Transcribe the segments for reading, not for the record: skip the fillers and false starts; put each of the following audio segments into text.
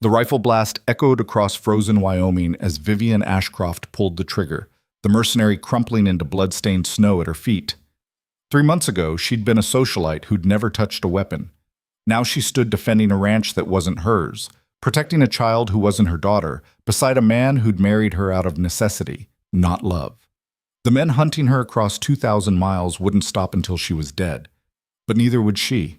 The rifle blast echoed across frozen Wyoming as Vivian Ashcroft pulled the trigger, the mercenary crumpling into blood-stained snow at her feet. 3 months ago, she'd been a socialite who'd never touched a weapon. Now she stood defending a ranch that wasn't hers, protecting a child who wasn't her daughter, beside a man who'd married her out of necessity, not love. The men hunting her across 2,000 miles wouldn't stop until she was dead. But neither would she,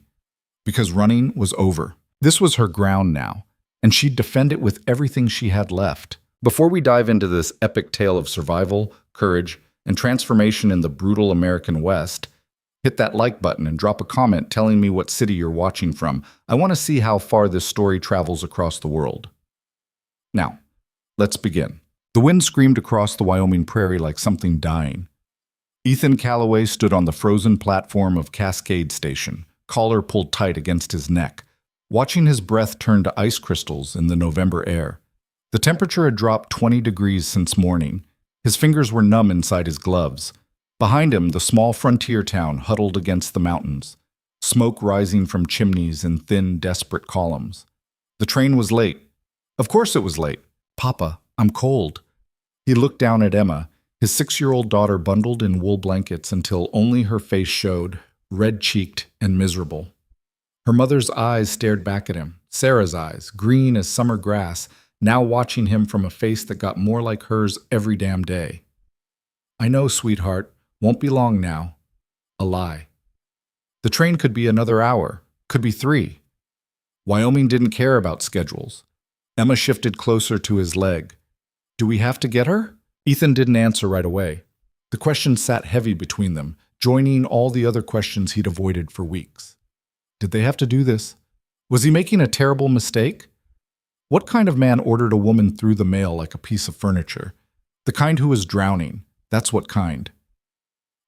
because running was over. This was her ground now, and she'd defend it with everything she had left. Before we dive into this epic tale of survival, courage, and transformation in the brutal American West, hit that like button and drop a comment telling me what city you're watching from. I want to see how far this story travels across the world. Now, let's begin. The wind screamed across the Wyoming prairie like something dying. Ethan Calloway stood on the frozen platform of Cascade Station, collar pulled tight against his neck, watching his breath turn to ice crystals in the November air. The temperature had dropped 20 degrees since morning. His fingers were numb inside his gloves. Behind him, the small frontier town huddled against the mountains, smoke rising from chimneys in thin, desperate columns. The train was late. Of course it was late. "Papa, I'm cold." He looked down at Emma, his 6-year-old daughter bundled in wool blankets until only her face showed, red-cheeked and miserable. Her mother's eyes stared back at him, Sarah's eyes, green as summer grass, now watching him from a face that got more like hers every damn day. "I know, sweetheart. Won't be long now." A lie. The train could be another hour, could be 3. Wyoming didn't care about schedules. Emma shifted closer to his leg. "Do we have to get her?" Ethan didn't answer right away. The question sat heavy between them, joining all the other questions he'd avoided for weeks. Did they have to do this? Was he making a terrible mistake? What kind of man ordered a woman through the mail like a piece of furniture? The kind who was drowning, that's what kind.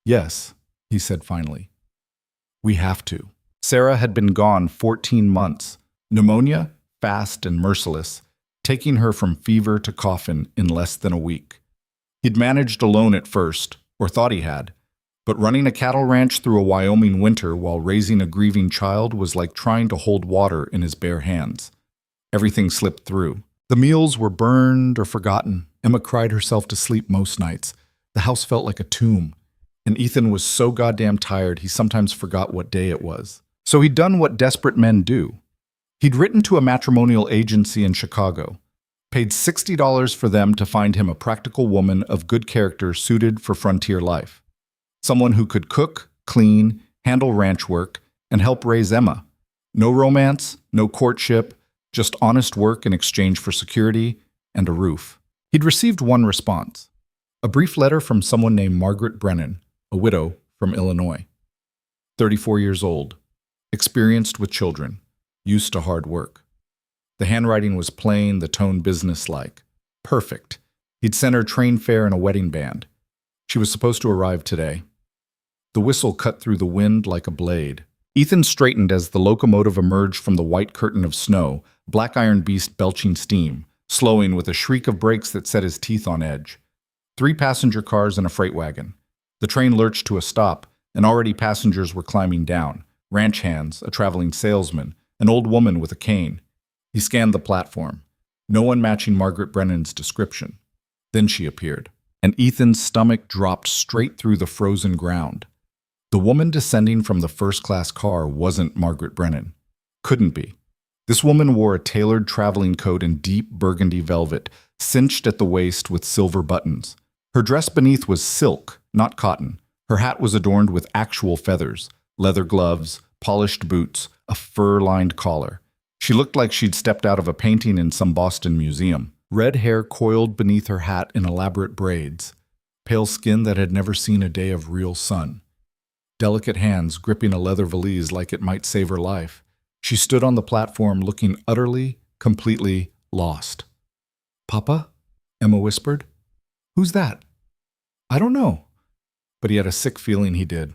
"Yes," he said finally. "We have to." Sarah had been gone 14 months. Pneumonia, fast and merciless, taking her from fever to coffin in less than a week. He'd managed alone at first, or thought he had, but running a cattle ranch through a Wyoming winter while raising a grieving child was like trying to hold water in his bare hands. Everything slipped through. The meals were burned or forgotten. Emma cried herself to sleep most nights. The house felt like a tomb, and Ethan was so goddamn tired he sometimes forgot what day it was. So he'd done what desperate men do. He'd written to a matrimonial agency in Chicago, paid $60 for them to find him a practical woman of good character suited for frontier life. Someone who could cook, clean, handle ranch work, and help raise Emma. No romance, no courtship, just honest work in exchange for security and a roof. He'd received one response, a brief letter from someone named Margaret Brennan, a widow from Illinois. 34 years old, experienced with children, used to hard work. The handwriting was plain, the tone businesslike. Perfect. He'd sent her train fare and a wedding band. She was supposed to arrive today. The whistle cut through the wind like a blade. Ethan straightened as the locomotive emerged from the white curtain of snow, black iron beast belching steam, slowing with a shriek of brakes that set his teeth on edge. 3 passenger cars and a freight wagon. The train lurched to a stop, and already passengers were climbing down. Ranch hands, a traveling salesman, an old woman with a cane. He scanned the platform. No one matching Margaret Brennan's description. Then she appeared, and Ethan's stomach dropped straight through the frozen ground. The woman descending from the first-class car wasn't Margaret Brennan. Couldn't be. This woman wore a tailored traveling coat in deep burgundy velvet, cinched at the waist with silver buttons. Her dress beneath was silk, not cotton. Her hat was adorned with actual feathers, leather gloves, polished boots, a fur-lined collar. She looked like she'd stepped out of a painting in some Boston museum. Red hair coiled beneath her hat in elaborate braids. Pale skin that had never seen a day of real sun. Delicate hands gripping a leather valise like it might save her life. She stood on the platform looking utterly, completely lost. "Papa?" Emma whispered. "Who's that?" "I don't know." But he had a sick feeling he did.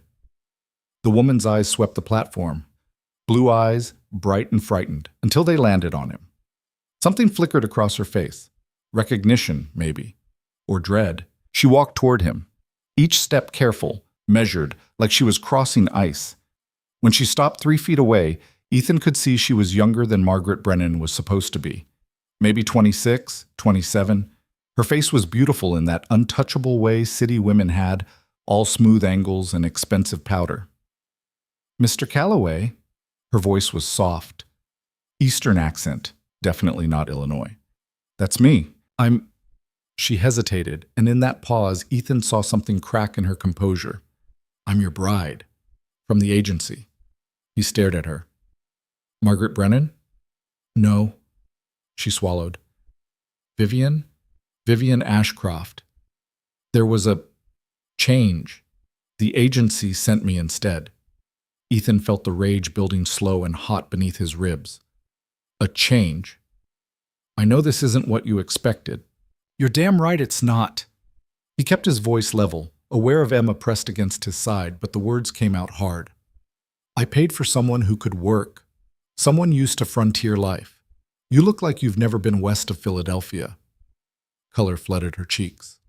The woman's eyes swept the platform. Blue eyes, bright and frightened, until they landed on him. Something flickered across her face. Recognition, maybe. Or dread. She walked toward him. Each step careful, measured, like she was crossing ice. When she stopped 3 feet away, Ethan could see she was younger than Margaret Brennan was supposed to be. Maybe 26, 27. Her face was beautiful in that untouchable way city women had, all smooth angles and expensive powder. Mr. Calloway? Her voice was soft. Eastern accent, definitely not Illinois. That's me. She hesitated, and in that pause, Ethan saw something crack in her composure. I'm your bride. From the agency. He stared at her. Margaret Brennan? No. She swallowed. Vivian? Vivian Ashcroft. There was a change. The agency sent me instead. Ethan felt the rage building slow and hot beneath his ribs. A change. I know this isn't what you expected. You're damn right it's not. He kept his voice level, aware of Emma pressed against his side, but the words came out hard. I paid for someone who could work. Someone used to frontier life. You look like you've never been west of Philadelphia. Color flooded her cheeks.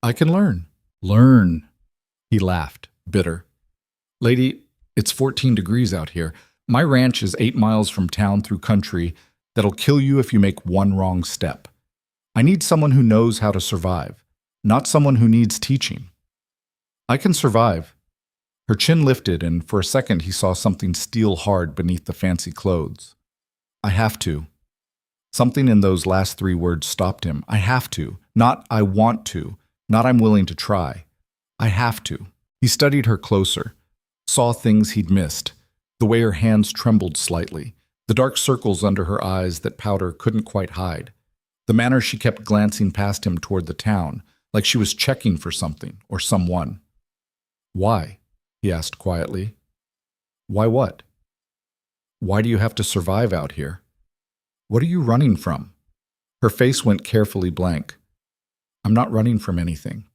I can learn. Learn. He laughed, bitter. Lady, it's 14 degrees out here. My ranch is 8 miles from town through country that'll kill you if you make one wrong step. I need someone who knows how to survive, not someone who needs teaching. I can survive. Her chin lifted, and for a second he saw something steel hard beneath the fancy clothes. I have to. Something in those last 3 words stopped him. I have to. Not I want to. Not I'm willing to try. I have to. He studied her closer, saw things he'd missed, the way her hands trembled slightly, the dark circles under her eyes that powder couldn't quite hide, the manner she kept glancing past him toward the town, like she was checking for something or someone. Why? He asked quietly. Why what? Why do you have to survive out here? What are you running from? Her face went carefully blank. I'm not running from anything.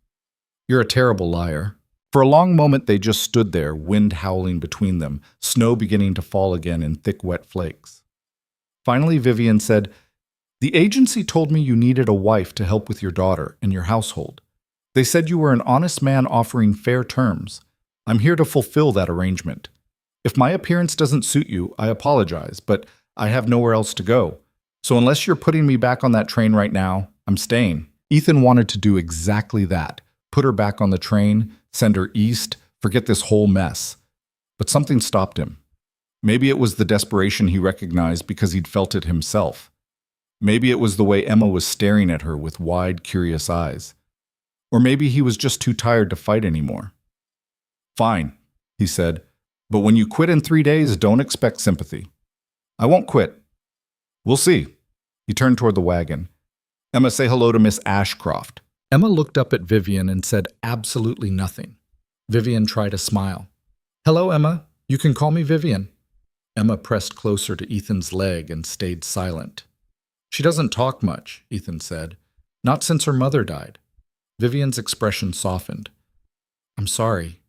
You're a terrible liar. For a long moment they just stood there, wind howling between them, snow beginning to fall again in thick, wet flakes. Finally, Vivian said, The agency told me you needed a wife to help with your daughter and your household. They said you were an honest man offering fair terms. I'm here to fulfill that arrangement. If my appearance doesn't suit you, I apologize, but I have nowhere else to go. So unless you're putting me back on that train right now, I'm staying. Ethan wanted to do exactly that. Put her back on the train, send her east, forget this whole mess. But something stopped him. Maybe it was the desperation he recognized because he'd felt it himself. Maybe it was the way Emma was staring at her with wide, curious eyes. Or maybe he was just too tired to fight anymore. Fine, he said, but when you quit in 3 days, don't expect sympathy. I won't quit. We'll see. He turned toward the wagon. Emma, say hello to Miss Ashcroft. Emma looked up at Vivian and said absolutely nothing. Vivian tried a smile. Hello, Emma. You can call me Vivian. Emma pressed closer to Ethan's leg and stayed silent. She doesn't talk much, Ethan said. Not since her mother died. Vivian's expression softened. I'm sorry.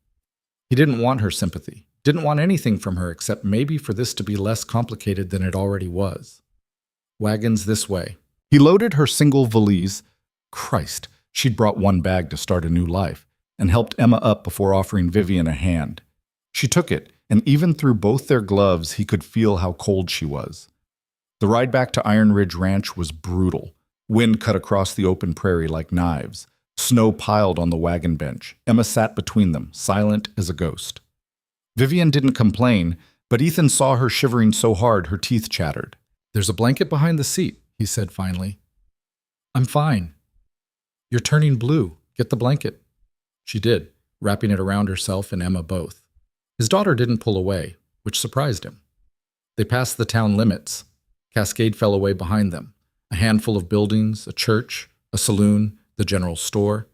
He didn't want her sympathy. Didn't want anything from her except maybe for this to be less complicated than it already was. Wagons this way. He loaded her single valise. Christ, she'd brought one bag to start a new life, and helped Emma up before offering Vivian a hand. She took it, and even through both their gloves, he could feel how cold she was. The ride back to Iron Ridge Ranch was brutal. Wind cut across the open prairie like knives. Snow piled on the wagon bench. Emma sat between them, silent as a ghost. Vivian didn't complain, but Ethan saw her shivering so hard her teeth chattered. There's a blanket behind the seat, he said finally. I'm fine. You're turning blue. Get the blanket. She did, wrapping it around herself and Emma both. His daughter didn't pull away, which surprised him. They passed the town limits. Cascade fell away behind them. A handful of buildings, a church, a saloon, the general store.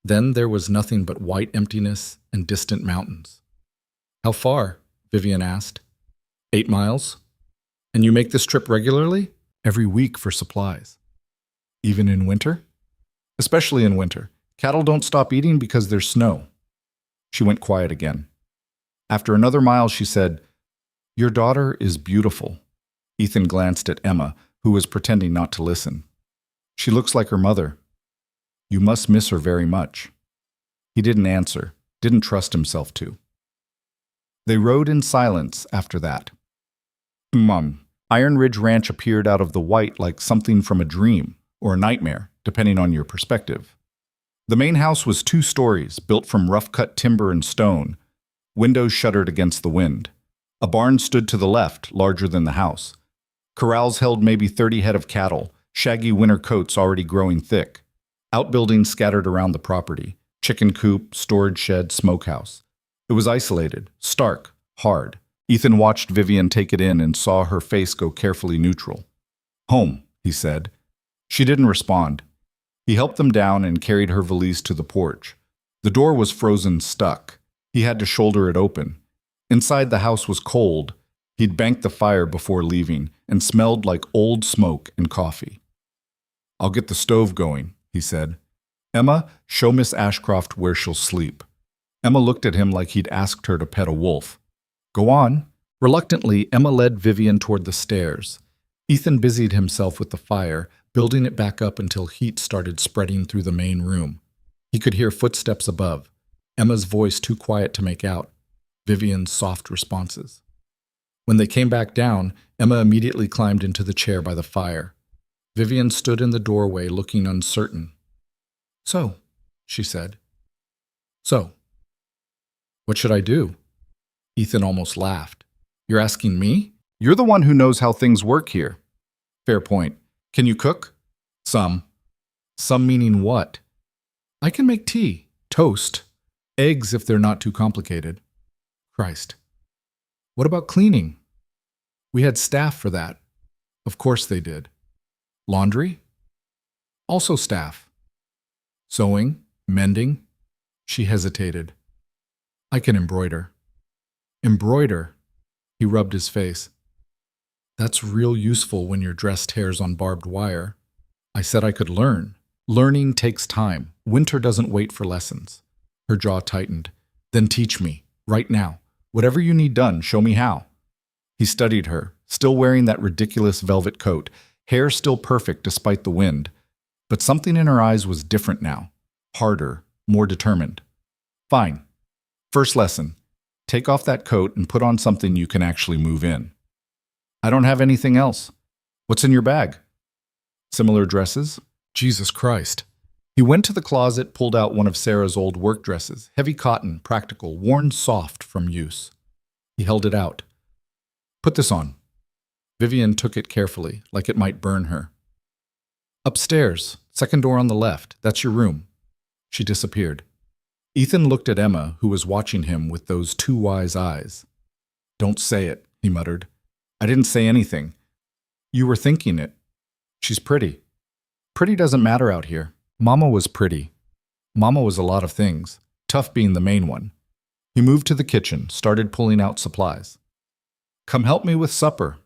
Then there was nothing but white emptiness and distant mountains. How far? Vivian asked. 8 miles. And you make this trip regularly? Every week for supplies. Even in winter? Especially in winter. Cattle don't stop eating because there's snow. She went quiet again. After another mile, she said, Your daughter is beautiful. Ethan glanced at Emma, who was pretending not to listen. She looks like her mother. You must miss her very much. He didn't answer, didn't trust himself to. They rode in silence after that. Mom, Iron Ridge Ranch appeared out of the white like something from a dream or a nightmare, depending on your perspective. The main house was 2 stories, built from rough-cut timber and stone, windows shuttered against the wind. A barn stood to the left, larger than the house. Corrals held maybe 30 head of cattle, shaggy winter coats already growing thick. Outbuildings scattered around the property, chicken coop, storage shed, smokehouse. It was isolated, stark, hard. Ethan watched Vivian take it in and saw her face go carefully neutral. "Home," he said. She didn't respond. He helped them down and carried her valise to the porch. The door was frozen stuck. He had to shoulder it open. Inside the house was cold. He'd banked the fire before leaving and smelled like old smoke and coffee. "I'll get the stove going," he said. "Emma, show Miss Ashcroft where she'll sleep." Emma looked at him like he'd asked her to pet a wolf. "Go on." Reluctantly, Emma led Vivian toward the stairs. Ethan busied himself with the fire, building it back up until heat started spreading through the main room. He could hear footsteps above, Emma's voice too quiet to make out, Vivian's soft responses. When they came back down, Emma immediately climbed into the chair by the fire. Vivian stood in the doorway looking uncertain. "So," she said. "So, what should I do?" Ethan almost laughed. "You're asking me? You're the one who knows how things work here." "Fair point. Can you cook?" "Some." "Some meaning what?" "I can make tea, toast, eggs if they're not too complicated." "Christ. What about cleaning?" "We had staff for that." "Of course they did." "Laundry?" "Also staff." "Sewing? Mending?" She hesitated. "I can embroider." "Embroider?" He rubbed his face. "That's real useful when your dress tears on barbed wire." "I said I could learn." "Learning takes time. Winter doesn't wait for lessons." Her jaw tightened. "Then teach me, right now. Whatever you need done, show me how." He studied her, still wearing that ridiculous velvet coat, hair still perfect despite the wind. But something in her eyes was different now, harder, more determined. "Fine. First lesson. Take off that coat and put on something you can actually move in." "I don't have anything else." "What's in your bag?" "Similar dresses?" Jesus Christ. He went to the closet, pulled out one of Sarah's old work dresses, heavy cotton, practical, worn soft from use. He held it out. "Put this on." Vivian took it carefully, like it might burn her. "Upstairs, second door on the left. That's your room." She disappeared. Ethan looked at Emma, who was watching him with those 2 wise eyes. "Don't say it," he muttered. "I didn't say anything." "You were thinking it. She's pretty." "Pretty doesn't matter out here. Mama was pretty." Mama was a lot of things, tough being the main one. He moved to the kitchen, started pulling out supplies. "Come help me with supper."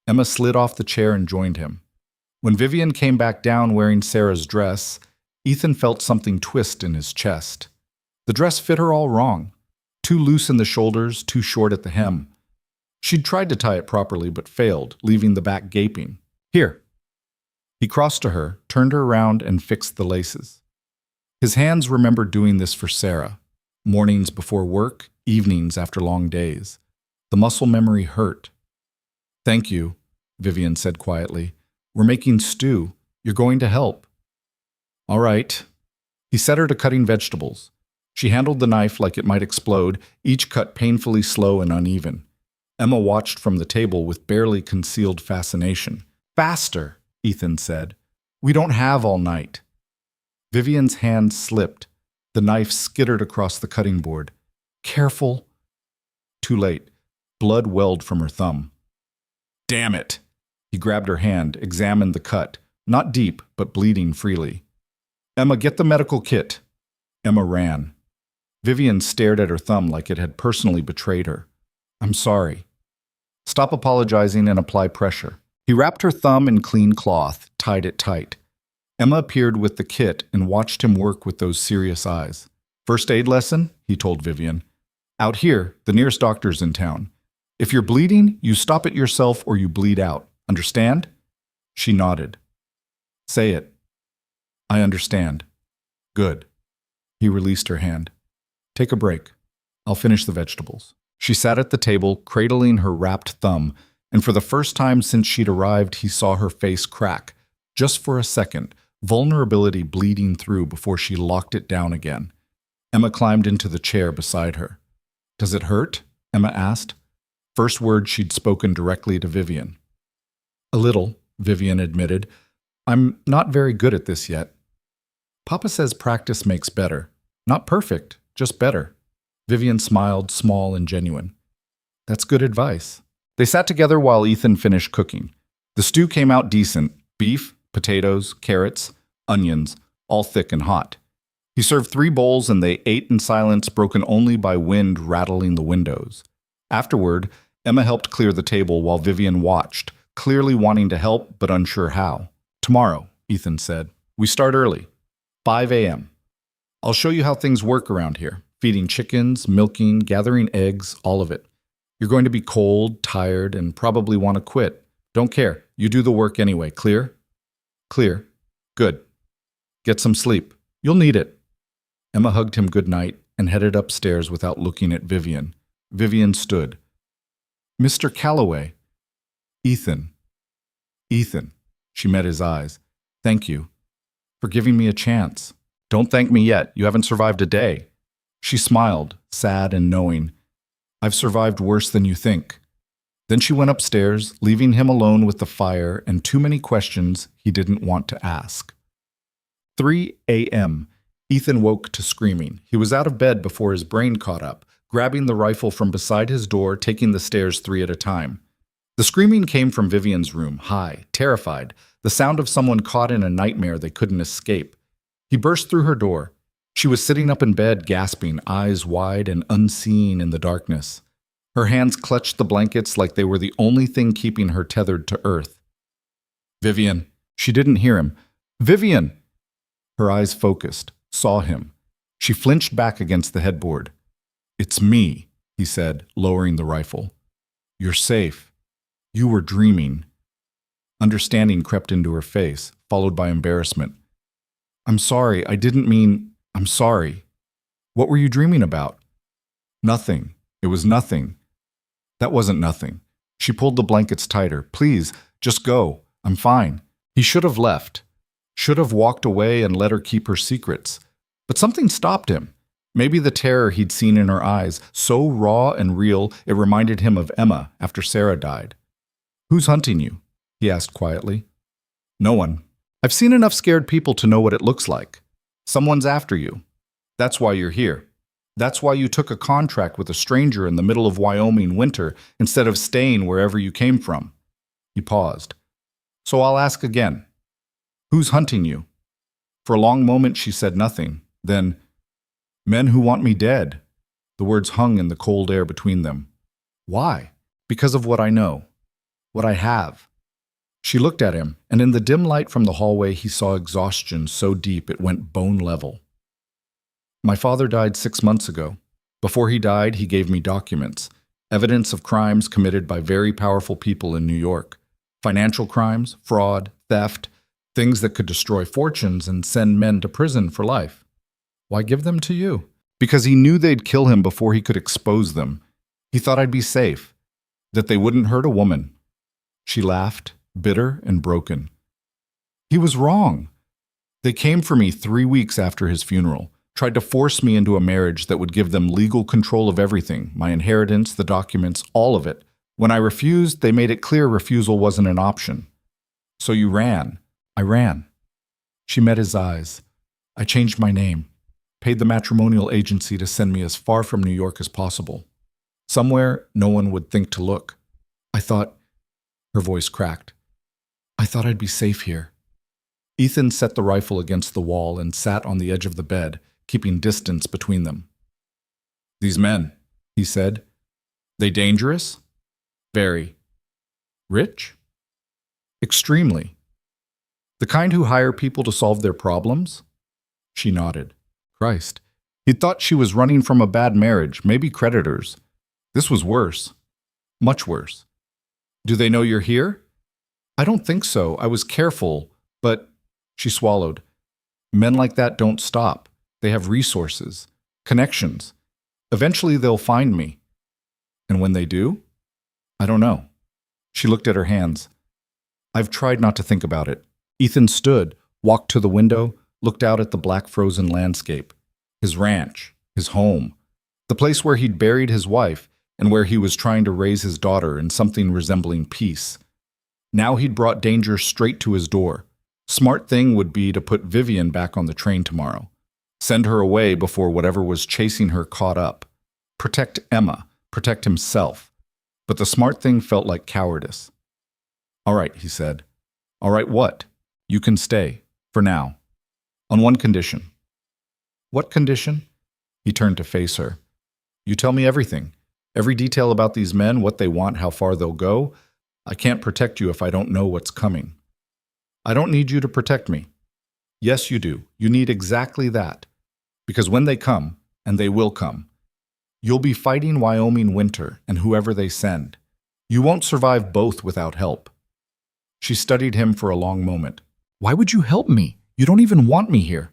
Emma slid off the chair and joined him. When Vivian came back down wearing Sarah's dress, Ethan felt something twist in his chest. The dress fit her all wrong. Too loose in the shoulders, too short at the hem. She'd tried to tie it properly but failed, leaving the back gaping. "Here." He crossed to her, turned her around, and fixed the laces. His hands remembered doing this for Sarah. Mornings before work, evenings after long days. The muscle memory hurt. "Thank you," Vivian said quietly. "We're making stew. You're going to help." "All right." He set her to cutting vegetables. She handled the knife like it might explode, each cut painfully slow and uneven. Emma watched from the table with barely concealed fascination. "Faster," Ethan said. "We don't have all night." Vivian's hand slipped. The knife skittered across the cutting board. "Careful." Too late. Blood welled from her thumb. "Damn it!" He grabbed her hand, examined the cut. Not deep, but bleeding freely. "Emma, get the medical kit." Emma ran. Vivian stared at her thumb like it had personally betrayed her. "I'm sorry." "Stop apologizing and apply pressure." He wrapped her thumb in clean cloth, tied it tight. Emma appeared with the kit and watched him work with those serious eyes. "First aid lesson?" he told Vivian. "Out here, the nearest doctor's in town. If you're bleeding, you stop it yourself or you bleed out. Understand?" She nodded. "Say it." "I understand." "Good." He released her hand. "Take a break. I'll finish the vegetables." She sat at the table, cradling her wrapped thumb, And for the first time since she'd arrived, he saw her face crack, just for a second, vulnerability bleeding through before she locked it down again. Emma climbed into the chair beside her. "Does it hurt?" Emma asked. First word she'd spoken directly to Vivian. "A little," Vivian admitted. "I'm not very good at this yet." "Papa says practice makes better. Not perfect, just better." Vivian smiled, small and genuine. "That's good advice." They sat together while Ethan finished cooking. The stew came out decent: beef, potatoes, carrots, onions, all thick and hot. He served 3 bowls and they ate in silence broken only by wind rattling the windows. Afterward, Emma helped clear the table while Vivian watched, clearly wanting to help but unsure how. "Tomorrow," Ethan said. "We start early. 5 a.m. I'll show you how things work around here. Feeding chickens, milking, gathering eggs, all of it. You're going to be cold, tired, and probably want to quit. Don't care. You do the work anyway. Clear?" "Clear." "Good. Get some sleep. You'll need it." Emma hugged him good night and headed upstairs without looking at Vivian. Vivian stood. "Mr. Calloway." "Ethan." "Ethan." She met his eyes. "Thank you for giving me a chance." "Don't thank me yet. You haven't survived a day." She smiled, sad and knowing. "I've survived worse than you think." Then she went upstairs, leaving him alone with the fire and too many questions he didn't want to ask. 3 a.m. Ethan woke to screaming. He was out of bed before his brain caught up, grabbing the rifle from beside his door, taking the stairs 3 at a time. The screaming came from Vivian's room, high, terrified, the sound of someone caught in a nightmare they couldn't escape. He burst through her door. She was sitting up in bed, gasping, eyes wide and unseeing in the darkness. Her hands clutched the blankets like they were the only thing keeping her tethered to earth. "Vivian." She didn't hear him. "Vivian!" Her eyes focused, saw him. She flinched back against the headboard. "It's me," he said, lowering the rifle. "You're safe. You were dreaming." Understanding crept into her face, followed by embarrassment. "I'm sorry. I didn't mean. I'm sorry." "What were you dreaming about?" "Nothing. It was nothing." "That wasn't nothing." She pulled the blankets tighter. "Please, just go. I'm fine." He should have left. Should have walked away and let her keep her secrets. But something stopped him. Maybe the terror he'd seen in her eyes, so raw and real it reminded him of Emma after Sarah died. "Who's hunting you?" he asked quietly. "No one. I've seen enough scared people to know what it looks like. Someone's after you. That's why you're here. That's why you took a contract with a stranger in the middle of Wyoming winter instead of staying wherever you came from." He paused. "So I'll ask again. Who's hunting you?" For a long moment she said nothing. Then, "Men who want me dead." The words hung in the cold air between them. "Why?" "Because of what I know. What I have." She looked at him, and in the dim light from the hallway he saw exhaustion so deep it went bone level. "My father died 6 months ago. Before he died, he gave me documents, evidence of crimes committed by very powerful people in New York. Financial crimes, fraud, theft, things that could destroy fortunes and send men to prison for life. Why give them to you?" "Because he knew they'd kill him before he could expose them. He thought I'd be safe, that they wouldn't hurt a woman." She laughed, bitter and broken. "He was wrong. They came for me 3 weeks after his funeral, tried to force me into a marriage that would give them legal control of everything, my inheritance, the documents, all of it. When I refused, they made it clear refusal wasn't an option. So you ran." "I ran." She met his eyes. "I changed my name, paid the matrimonial agency to send me as far from New York as possible. Somewhere no one would think to look. I thought," her voice cracked, "I thought I'd be safe here." Ethan set the rifle against the wall and sat on the edge of the bed, keeping distance between them. "These men," he said, "they dangerous?" "Very." "Rich?" "Extremely." "The kind who hire people to solve their problems?" She nodded. Christ. He'd thought she was running from a bad marriage, maybe creditors. This was worse. Much worse. "Do they know you're here?" "I don't think so. I was careful, but—" She swallowed. "Men like that don't stop. They have resources, connections. Eventually they'll find me. And when they do? I don't know." She looked at her hands. I've tried not to think about it. Ethan stood, walked to the window, looked out at the black frozen landscape. His ranch, his home, the place where he'd buried his wife and where he was trying to raise his daughter in something resembling peace. Now he'd brought danger straight to his door. Smart thing would be to put Vivian back on the train tomorrow. Send her away before whatever was chasing her caught up. Protect Emma, protect himself. But the smart thing felt like cowardice. All right, he said. All right, what? You can stay, for now. On one condition. What condition? He turned to face her. You tell me everything. Every detail about these men, what they want, how far they'll go. I can't protect you if I don't know what's coming. I don't need you to protect me. Yes, you do. You need exactly that. Because when they come, and they will come, you'll be fighting Wyoming winter and whoever they send. You won't survive both without help. She studied him for a long moment. Why would you help me? You don't even want me here.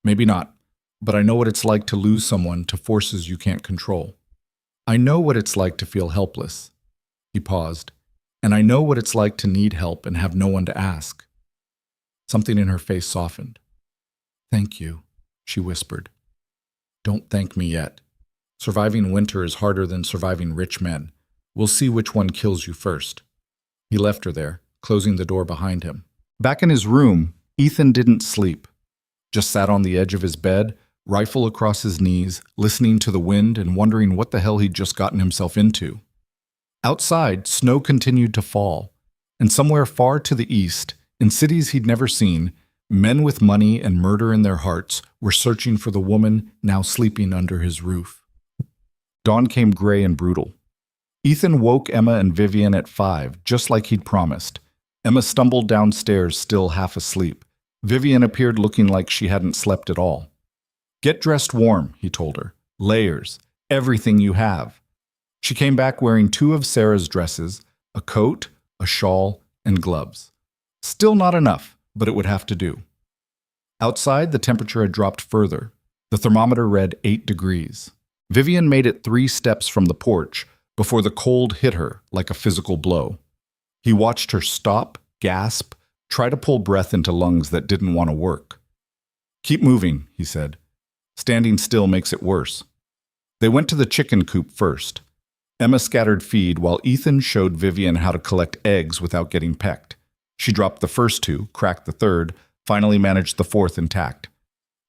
Maybe not, but I know what it's like to lose someone to forces you can't control. I know what it's like to feel helpless. He paused. And I know what it's like to need help and have no one to ask. Something in her face softened. Thank you, she whispered. Don't thank me yet. Surviving winter is harder than surviving rich men. We'll see which one kills you first. He left her there, closing the door behind him. Back in his room, Ethan didn't sleep. Just sat on the edge of his bed, rifle across his knees, listening to the wind and wondering what the hell he'd just gotten himself into. Outside, snow continued to fall, and somewhere far to the east, in cities he'd never seen, men with money and murder in their hearts were searching for the woman now sleeping under his roof. Dawn came gray and brutal. Ethan woke Emma and Vivian at 5, just like he'd promised. Emma stumbled downstairs, still half asleep. Vivian appeared looking like she hadn't slept at all. Get dressed warm, he told her. Layers, everything you have. She came back wearing 2 of Sarah's dresses, a coat, a shawl, and gloves. Still not enough, but it would have to do. Outside, the temperature had dropped further. The thermometer read 8 degrees. Vivian made it 3 steps from the porch before the cold hit her like a physical blow. He watched her stop, gasp, try to pull breath into lungs that didn't want to work. Keep moving, he said. Standing still makes it worse. They went to the chicken coop first. Emma scattered feed while Ethan showed Vivian how to collect eggs without getting pecked. She dropped the first 2, cracked the third, finally managed the 4th intact.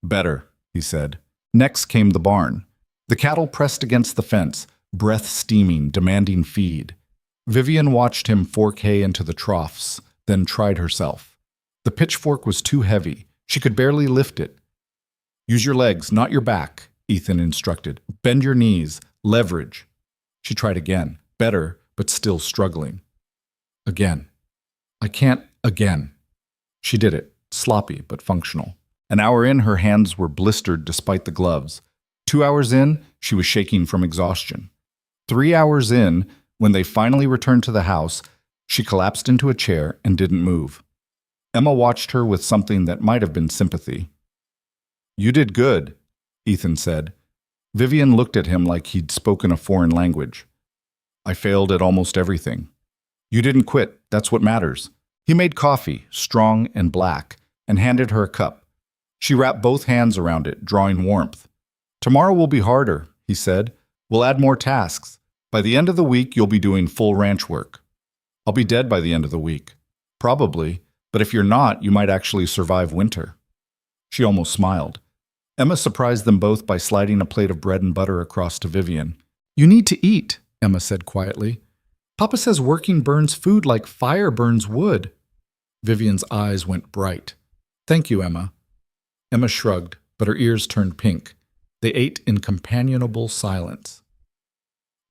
Better, he said. Next came the barn. The cattle pressed against the fence, breath steaming, demanding feed. Vivian watched him fork hay into the troughs, then tried herself. The pitchfork was too heavy. She could barely lift it. Use your legs, not your back, Ethan instructed. Bend your knees, leverage. She tried again, better, but still struggling. Again. I can't again. She did it, sloppy but functional. An hour in, her hands were blistered despite the gloves. 2 hours in, she was shaking from exhaustion. 3 hours in, when they finally returned to the house, she collapsed into a chair and didn't move. Emma watched her with something that might have been sympathy. You did good, Ethan said. Vivian looked at him like he'd spoken a foreign language. I failed at almost everything. You didn't quit, that's what matters. He made coffee, strong and black, and handed her a cup. She wrapped both hands around it, drawing warmth. Tomorrow will be harder, he said. We'll add more tasks. By the end of the week, you'll be doing full ranch work. I'll be dead by the end of the week. Probably, but if you're not, you might actually survive winter. She almost smiled. Emma surprised them both by sliding a plate of bread and butter across to Vivian. You need to eat, Emma said quietly. Papa says working burns food like fire burns wood. Vivian's eyes went bright. Thank you, Emma. Emma shrugged, but her ears turned pink. They ate in companionable silence.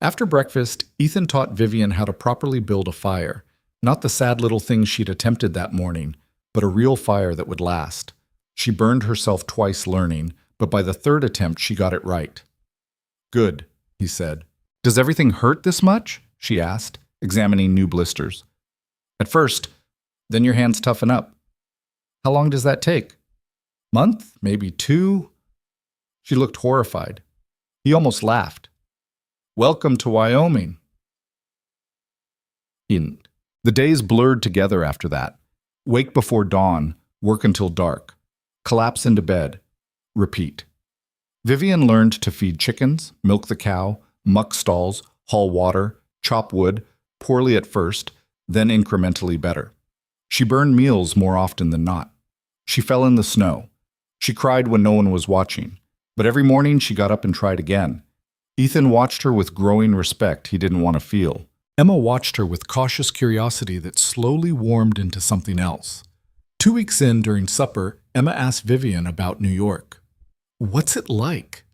After breakfast, Ethan taught Vivian how to properly build a fire. Not the sad little thing she'd attempted that morning, but a real fire that would last. She burned herself twice learning, but by the 3rd attempt she got it right. Good, he said. Does everything hurt this much? She asked, examining new blisters. At first, then your hands toughen up. How long does that take? Month? Maybe 2? She looked horrified. He almost laughed. Welcome to Wyoming. The days blurred together after that. Wake before dawn, work until dark. Collapse into bed. Repeat. Vivian learned to feed chickens, milk the cow, muck stalls, haul water, chop wood, poorly at first, then incrementally better. She burned meals more often than not. She fell in the snow. She cried when no one was watching, but every morning she got up and tried again. Ethan watched her with growing respect he didn't want to feel. Emma watched her with cautious curiosity that slowly warmed into something else. 2 weeks in, during supper, Emma asked Vivian about New York. "What's it like?"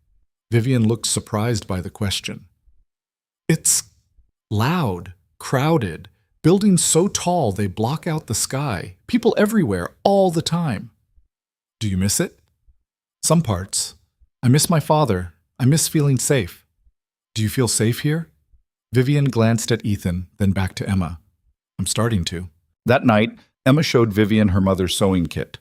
Vivian looked surprised by the question. "It's loud, crowded, buildings so tall they block out the sky, people everywhere, all the time." "Do you miss it?" "Some parts. I miss my father. I miss feeling safe." "Do you feel safe here?" Vivian glanced at Ethan, then back to Emma. "I'm starting to." That night, Emma showed Vivian her mother's sewing kit.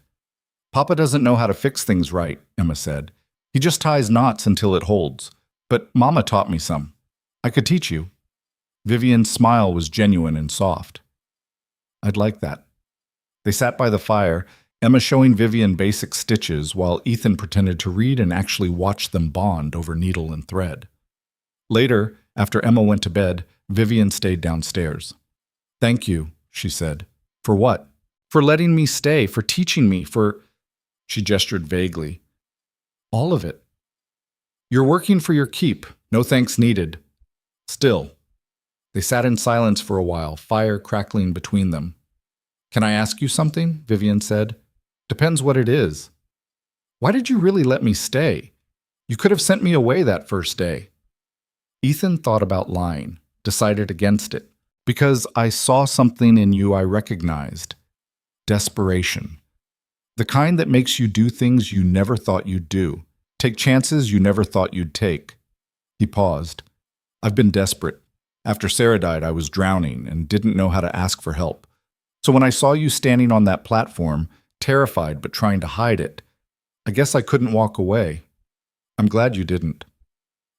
"Papa doesn't know how to fix things right," Emma said. "He just ties knots until it holds. But Mama taught me some. I could teach you." Vivian's smile was genuine and soft. "I'd like that." They sat by the fire, Emma showing Vivian basic stitches while Ethan pretended to read and actually watch them bond over needle and thread. Later, after Emma went to bed, Vivian stayed downstairs. "Thank you," she said. "For what?" "For letting me stay, for teaching me, for—" She gestured vaguely. "All of it." "You're working for your keep. No thanks needed." Still. They sat in silence for a while, fire crackling between them. "Can I ask you something?" Vivian said. "Depends what it is." "Why did you really let me stay? You could have sent me away that first day." Ethan thought about lying, decided against it. "Because I saw something in you I recognized. Desperation. The kind that makes you do things you never thought you'd do. Take chances you never thought you'd take." He paused. "I've been desperate. After Sarah died, I was drowning and didn't know how to ask for help. So when I saw you standing on that platform, terrified but trying to hide it, I guess I couldn't walk away. I'm glad you didn't.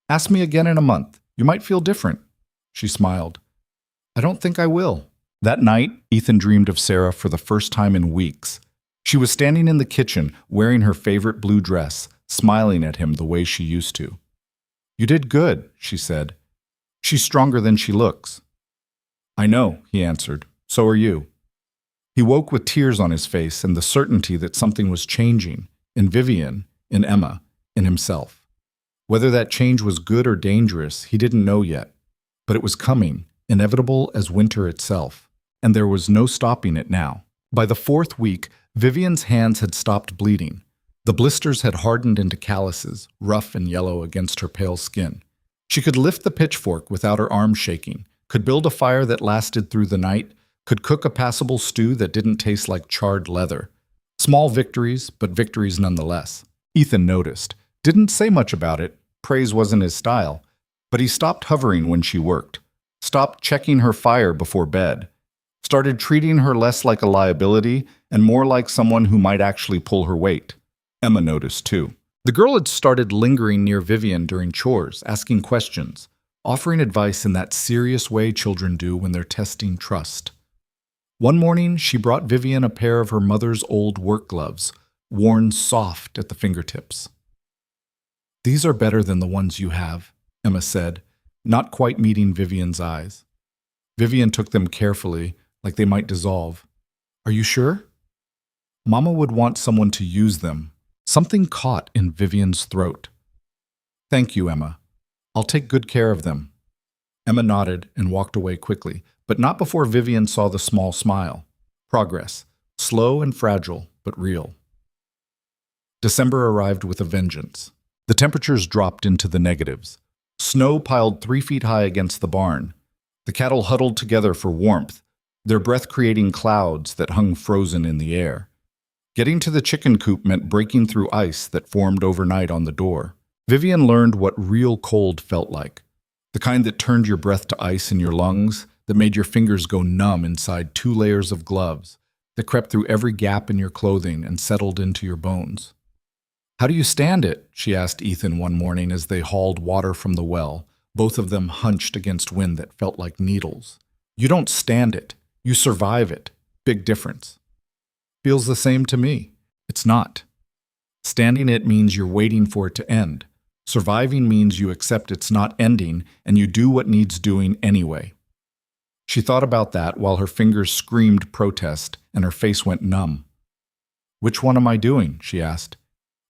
Ask me again in a month. You might feel different." She smiled. "I don't think I will." That night, Ethan dreamed of Sarah for the first time in weeks. She was standing in the kitchen, wearing her favorite blue dress, smiling at him the way she used to. "You did good," she said. "She's stronger than she looks." "I know," he answered. "So are you." He woke with tears on his face and the certainty that something was changing, in Vivian, in Emma, in himself. Whether that change was good or dangerous, he didn't know yet. But it was coming, inevitable as winter itself, and there was no stopping it now. By the 4th week, Vivian's hands had stopped bleeding. The blisters had hardened into calluses, rough and yellow against her pale skin. She could lift the pitchfork without her arms shaking, could build a fire that lasted through the night, could cook a passable stew that didn't taste like charred leather. Small victories, but victories nonetheless. Ethan noticed. Didn't say much about it. Praise wasn't his style. But he stopped hovering when she worked. Stopped checking her fire before bed. Started treating her less like a liability and more like someone who might actually pull her weight. Emma noticed too. The girl had started lingering near Vivian during chores, asking questions, offering advice in that serious way children do when they're testing trust. One morning, she brought Vivian a pair of her mother's old work gloves, worn soft at the fingertips. "These are better than the ones you have," Emma said, not quite meeting Vivian's eyes. Vivian took them carefully, like they might dissolve. "Are you sure?" Mama would want someone to use them. Something caught in Vivian's throat. "Thank you, Emma. I'll take good care of them." Emma nodded and walked away quickly, but not before Vivian saw the small smile. Progress. Slow and fragile, but real. December arrived with a vengeance. The temperatures dropped into the negatives. Snow piled 3 feet high against the barn. The cattle huddled together for warmth, their breath creating clouds that hung frozen in the air. Getting to the chicken coop meant breaking through ice that formed overnight on the door. Vivian learned what real cold felt like. The kind that turned your breath to ice in your lungs, that made your fingers go numb inside 2 layers of gloves, that crept through every gap in your clothing and settled into your bones. "How do you stand it?" she asked Ethan one morning as they hauled water from the well, both of them hunched against wind that felt like needles. You don't stand it. You survive it. Big difference. Feels the same to me. It's not. Standing it means you're waiting for it to end. Surviving means you accept it's not ending and you do what needs doing anyway. She thought about that while her fingers screamed protest and her face went numb. Which one am I doing? She asked.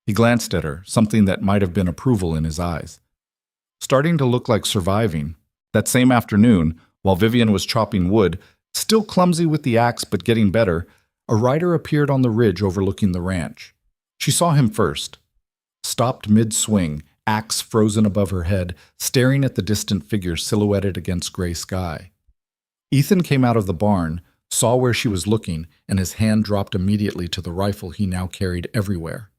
He glanced at her, something that might have been approval in his eyes. Starting to look like surviving. That same afternoon, while Vivian was chopping wood, still clumsy with the axe but getting better, a rider appeared on the ridge overlooking the ranch. She saw him first. Stopped mid-swing, axe frozen above her head, staring at the distant figure silhouetted against gray sky. Ethan came out of the barn, saw where she was looking, and his hand dropped immediately to the rifle he now carried everywhere.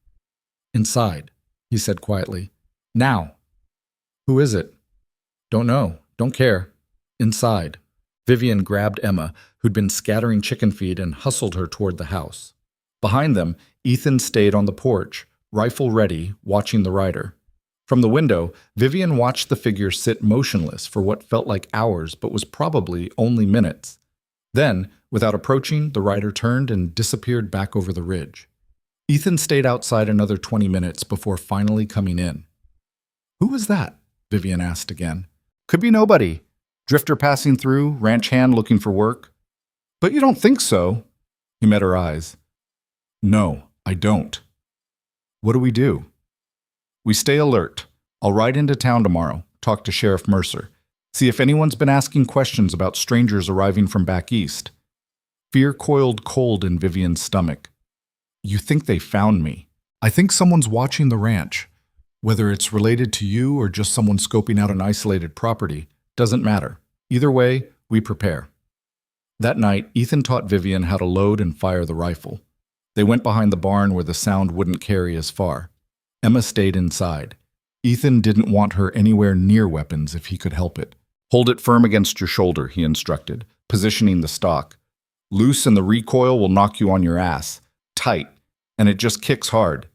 Inside, he said quietly. Now. Who is it? Don't know. Don't care. Inside. Vivian grabbed Emma, who'd been scattering chicken feed, and hustled her toward the house. Behind them, Ethan stayed on the porch, rifle ready, watching the rider. From the window, Vivian watched the figure sit motionless for what felt like hours but was probably only minutes. Then, without approaching, the rider turned and disappeared back over the ridge. Ethan stayed outside another 20 minutes before finally coming in. Who was that? Vivian asked again. Could be nobody. Drifter passing through, ranch hand looking for work. But you don't think so? He met her eyes. No, I don't. What do we do? We stay alert. I'll ride into town tomorrow, talk to Sheriff Mercer, see if anyone's been asking questions about strangers arriving from back east. Fear coiled cold in Vivian's stomach. You think they found me. I think someone's watching the ranch. Whether it's related to you or just someone scoping out an isolated property, doesn't matter. Either way, we prepare. That night, Ethan taught Vivian how to load and fire the rifle. They went behind the barn where the sound wouldn't carry as far. Emma stayed inside. Ethan didn't want her anywhere near weapons if he could help it. Hold it firm against your shoulder, he instructed, positioning the stock. Loose and the recoil will knock you on your ass. Tight, and it just kicks hard.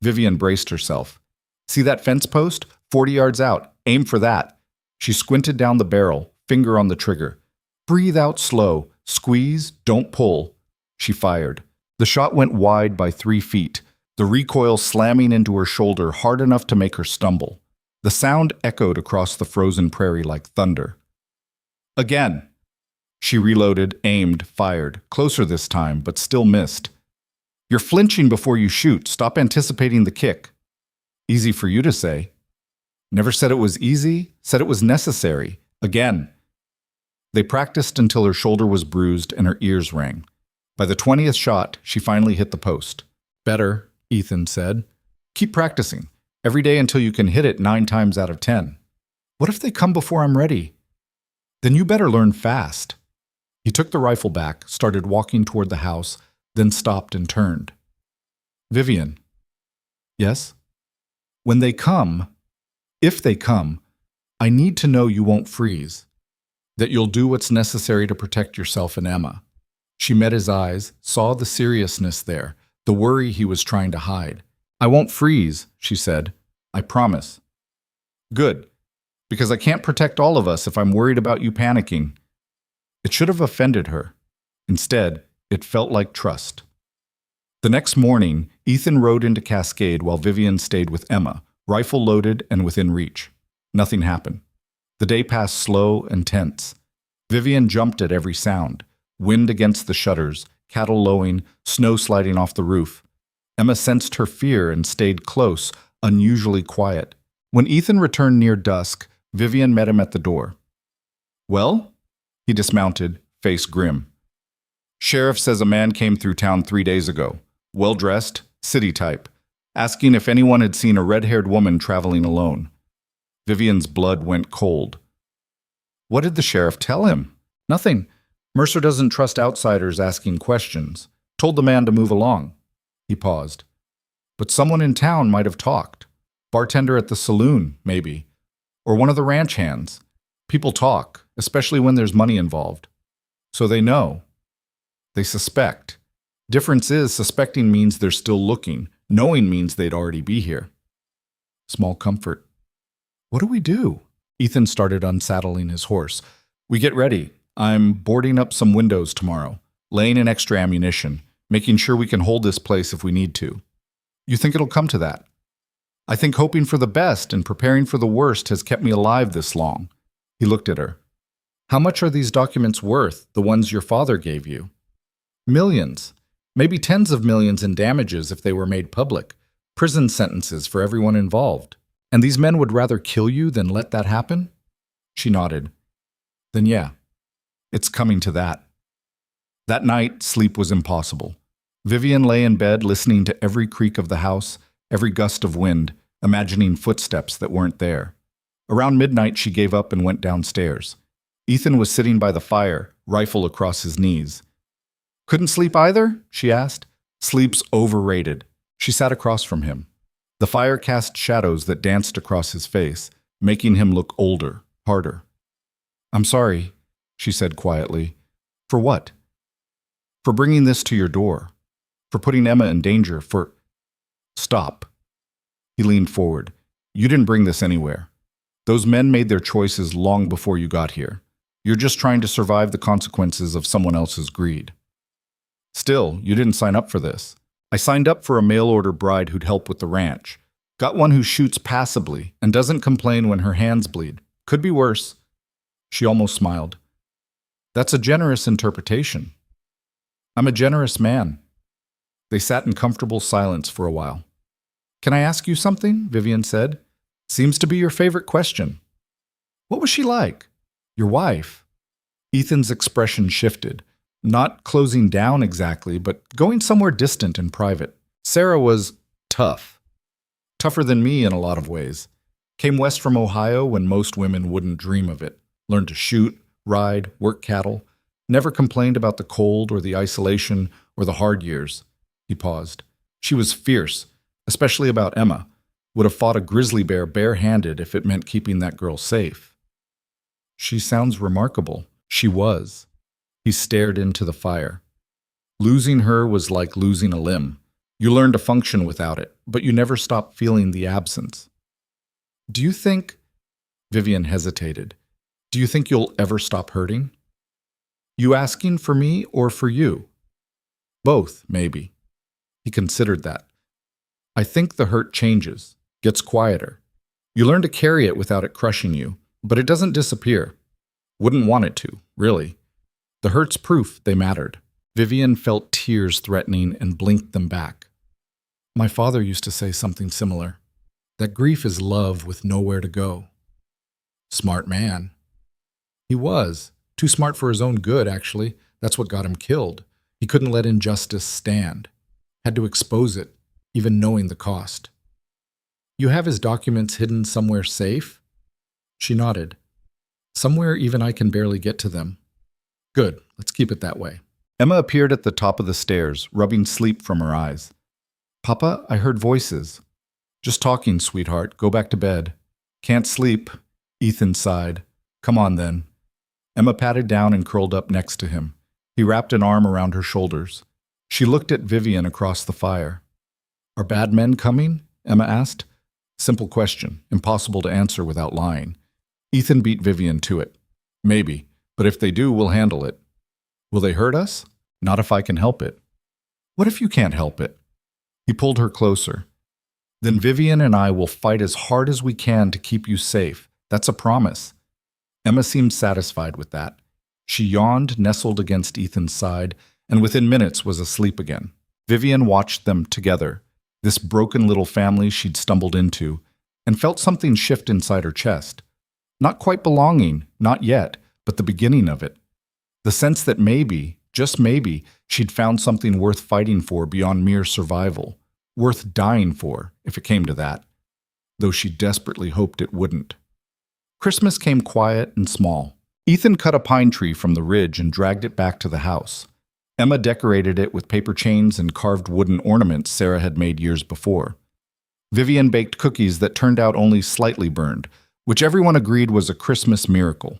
Vivian braced herself. See that fence post? 40 yards out. Aim for that. She squinted down the barrel, finger on the trigger. Breathe out slow. Squeeze, don't pull. She fired. The shot went wide by 3 feet, the recoil slamming into her shoulder hard enough to make her stumble. The sound echoed across the frozen prairie like thunder. Again. She reloaded, aimed, fired, closer this time, but still missed. You're flinching before you shoot. Stop anticipating the kick. Easy for you to say. Never said it was easy, said it was necessary. Again. They practiced until her shoulder was bruised and her ears rang. By the 20th shot, she finally hit the post. Better, Ethan said. Keep practicing. Every day until you can hit it 9 times out of 10. What if they come before I'm ready? Then you better learn fast. He took the rifle back, started walking toward the house, then stopped and turned. Vivian. Yes? When they come, if they come, I need to know you won't freeze, that you'll do what's necessary to protect yourself and Emma. She met his eyes, saw the seriousness there, the worry he was trying to hide. I won't freeze, she said. I promise. Good, because I can't protect all of us if I'm worried about you panicking. It should have offended her. Instead, it felt like trust. The next morning, Ethan rode into Cascade while Vivian stayed with Emma, rifle loaded and within reach. Nothing happened. The day passed slow and tense. Vivian jumped at every sound. Wind against the shutters, cattle lowing, snow sliding off the roof. Emma sensed her fear and stayed close, unusually quiet. When Ethan returned near dusk, Vivian met him at the door. Well? He dismounted, face grim. Sheriff says a man came through town 3 days ago. Well-dressed, city type, asking if anyone had seen a red-haired woman traveling alone. Vivian's blood went cold. What did the sheriff tell him? Nothing. Mercer doesn't trust outsiders asking questions. Told the man to move along. He paused. But someone in town might have talked. Bartender at the saloon, maybe. Or one of the ranch hands. People talk, especially when there's money involved. So they know. They suspect. Difference is, suspecting means they're still looking. Knowing means they'd already be here. Small comfort. What do we do? Ethan started unsaddling his horse. We get ready. I'm boarding up some windows tomorrow, laying in extra ammunition, making sure we can hold this place if we need to. You think it'll come to that? I think hoping for the best and preparing for the worst has kept me alive this long. He looked at her. How much are these documents worth, the ones your father gave you? Millions. Maybe tens of millions in damages if they were made public. Prison sentences for everyone involved. And these men would rather kill you than let that happen? She nodded. Then yeah, it's coming to that. That night, sleep was impossible. Vivian lay in bed listening to every creak of the house, every gust of wind, imagining footsteps that weren't there. Around midnight, she gave up and went downstairs. Ethan was sitting by the fire, rifle across his knees. Couldn't sleep either? She asked. Sleep's overrated. She sat across from him. The fire cast shadows that danced across his face, making him look older, harder. I'm sorry, she said quietly. For what? For bringing this to your door. For putting Emma in danger. For... Stop. He leaned forward. You didn't bring this anywhere. Those men made their choices long before you got here. You're just trying to survive the consequences of someone else's greed. Still, you didn't sign up for this. I signed up for a mail-order bride who'd help with the ranch. Got one who shoots passively and doesn't complain when her hands bleed. Could be worse. She almost smiled. That's a generous interpretation. I'm a generous man. They sat in comfortable silence for a while. Can I ask you something? Vivian said. Seems to be your favorite question. What was she like? Your wife? Ethan's expression shifted. Not closing down exactly, but going somewhere distant and private. Sarah was tough. Tougher than me in a lot of ways. Came west from Ohio when most women wouldn't dream of it. Learned to shoot, ride, work cattle. Never complained about the cold or the isolation or the hard years. He paused. She was fierce, especially about Emma. Would have fought a grizzly bear barehanded if it meant keeping that girl safe. She sounds remarkable. She was. He stared into the fire. Losing her was like losing a limb. You learn to function without it, but you never stop feeling the absence. Do you think... Vivian hesitated. Do you think you'll ever stop hurting? You asking for me or for you? Both, maybe. He considered that. I think the hurt changes, gets quieter. You learn to carry it without it crushing you, but it doesn't disappear. Wouldn't want it to, really. The hurt's proof they mattered. Vivian felt tears threatening and blinked them back. My father used to say something similar. That grief is love with nowhere to go. Smart man. He was. Too smart for his own good, actually. That's what got him killed. He couldn't let injustice stand. Had to expose it, even knowing the cost. You have his documents hidden somewhere safe? She nodded. Somewhere even I can barely get to them. Good, let's keep it that way. Emma appeared at the top of the stairs, rubbing sleep from her eyes. Papa, I heard voices. Just talking, sweetheart. Go back to bed. Can't sleep. Ethan sighed. Come on, then. Emma patted down and curled up next to him. He wrapped an arm around her shoulders. She looked at Vivian across the fire. Are bad men coming? Emma asked. Simple question, impossible to answer without lying. Ethan beat Vivian to it. Maybe, but if they do, we'll handle it. Will they hurt us? Not if I can help it. What if you can't help it? He pulled her closer. Then Vivian and I will fight as hard as we can to keep you safe. That's a promise. Emma seemed satisfied with that. She yawned, nestled against Ethan's side, and within minutes was asleep again. Vivian watched them together, this broken little family she'd stumbled into, and felt something shift inside her chest. Not quite belonging, not yet, but the beginning of it. The sense that maybe, just maybe, she'd found something worth fighting for beyond mere survival, worth dying for, if it came to that, though she desperately hoped it wouldn't. Christmas came quiet and small. Ethan cut a pine tree from the ridge and dragged it back to the house. Emma decorated it with paper chains and carved wooden ornaments Sarah had made years before. Vivian baked cookies that turned out only slightly burned, which everyone agreed was a Christmas miracle.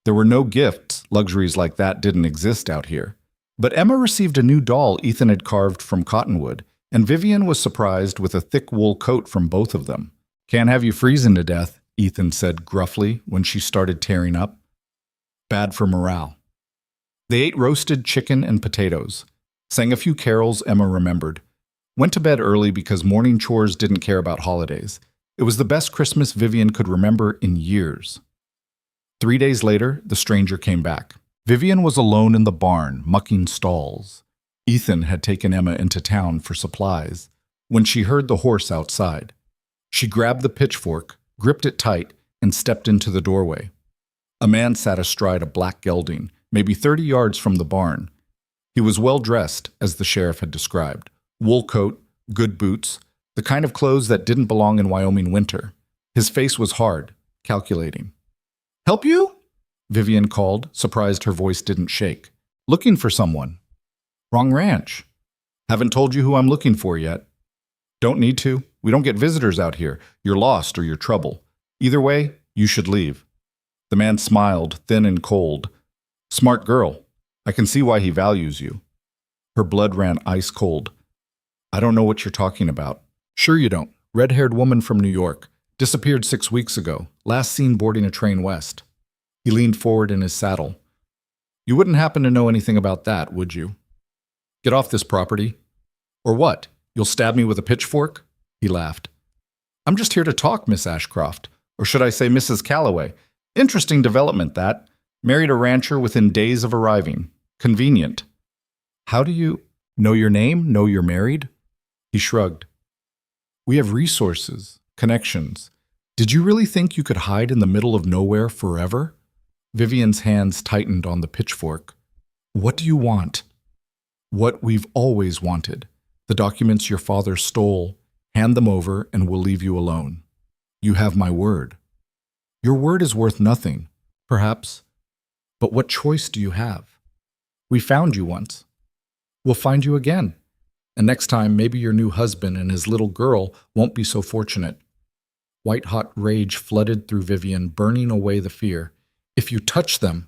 There were no gifts, luxuries like that didn't exist out here. But Emma received a new doll Ethan had carved from cottonwood, and Vivian was surprised with a thick wool coat from both of them. Can't have you freezing to death, Ethan said gruffly when she started tearing up. Bad for morale. They ate roasted chicken and potatoes, sang a few carols Emma remembered, went to bed early because morning chores didn't care about holidays. It was the best Christmas Vivian could remember in years. 3 days later, the stranger came back. Vivian was alone in the barn, mucking stalls. Ethan had taken Emma into town for supplies when she heard the horse outside. She grabbed the pitchfork, gripped it tight, and stepped into the doorway. A man sat astride a black gelding, maybe 30 yards from the barn. He was well dressed, as the sheriff had described. Wool coat, good boots, the kind of clothes that didn't belong in Wyoming winter. His face was hard, calculating. "Help you?" Vivian called, surprised her voice didn't shake. "Looking for someone." "Wrong ranch." "Haven't told you who I'm looking for yet." "Don't need to. We don't get visitors out here. You're lost or you're trouble. Either way, you should leave." The man smiled, thin and cold. "Smart girl. I can see why he values you." Her blood ran ice cold. "I don't know what you're talking about." "Sure you don't. Red-haired woman from New York. Disappeared 6 weeks ago. Last seen boarding a train west." He leaned forward in his saddle. "You wouldn't happen to know anything about that, would you?" "Get off this property." "Or what? You'll stab me with a pitchfork?" He laughed. "I'm just here to talk, Miss Ashcroft. Or should I say Mrs. Calloway? Interesting development, that. Married a rancher within days of arriving. Convenient." "How do you know your name? Know you're married?" He shrugged. "We have resources, connections. Did you really think you could hide in the middle of nowhere forever?" Vivian's hands tightened on the pitchfork. "What do you want?" "What we've always wanted. The documents your father stole. Hand them over and we'll leave you alone. You have my word." "Your word is worth nothing, perhaps. But what choice do you have? We found you once. We'll find you again. And next time, maybe your new husband and his little girl won't be so fortunate." White-hot rage flooded through Vivian, burning away the fear. "If you touch them,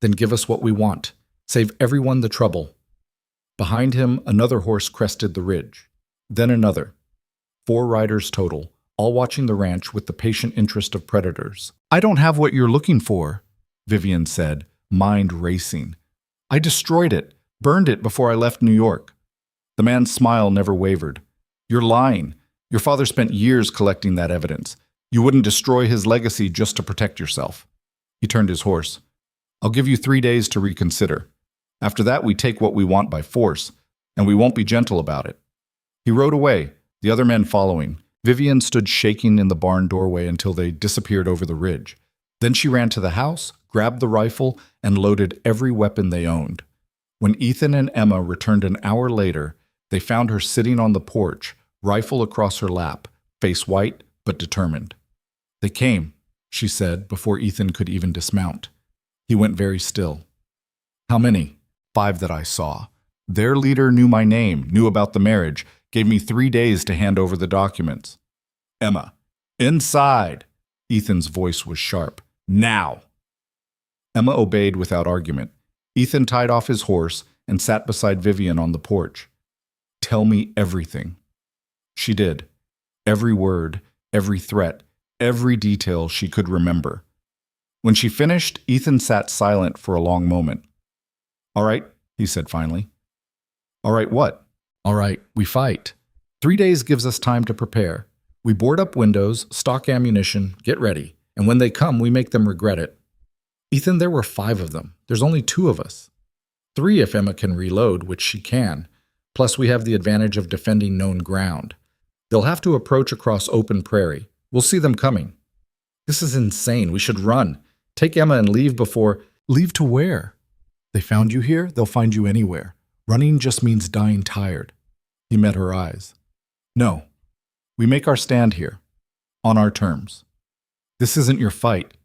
then give us what we want. Save everyone the trouble." Behind him, another horse crested the ridge. Then another. 4 riders total, all watching the ranch with the patient interest of predators. "I don't have what you're looking for," Vivian said, mind racing. "I destroyed it, burned it before I left New York." The man's smile never wavered. "You're lying. Your father spent years collecting that evidence. You wouldn't destroy his legacy just to protect yourself." He turned his horse. "I'll give you 3 days to reconsider. After that, we take what we want by force, and we won't be gentle about it." He rode away, the other men following. Vivian stood shaking in the barn doorway until they disappeared over the ridge. Then she ran to the house, grabbed the rifle, and loaded every weapon they owned. When Ethan and Emma returned an hour later, they found her sitting on the porch, rifle across her lap, face white but determined. "They came," she said, before Ethan could even dismount. He went very still. "How many?" "5 that I saw. Their leader knew my name, knew about the marriage, gave me 3 days to hand over the documents." "Emma, inside!" Ethan's voice was sharp. "Now!" Emma obeyed without argument. Ethan tied off his horse and sat beside Vivian on the porch. "Tell me everything." She did. Every word, every threat, every detail she could remember. When she finished, Ethan sat silent for a long moment. "All right," he said finally. "All right what?" "All right, we fight. 3 days gives us time to prepare. We board up windows, stock ammunition, get ready, and when they come, we make them regret it." "Ethan, there were 5 of them. There's only 2 of us. 3 if Emma can reload, which she can. Plus, we have the advantage of defending known ground. They'll have to approach across open prairie. We'll see them coming." "This is insane. We should run. Take Emma and leave before—" "Leave to where? They found you here, they'll find you anywhere. Running just means dying tired." He met her eyes. "No. We make our stand here. On our terms. This isn't your fight.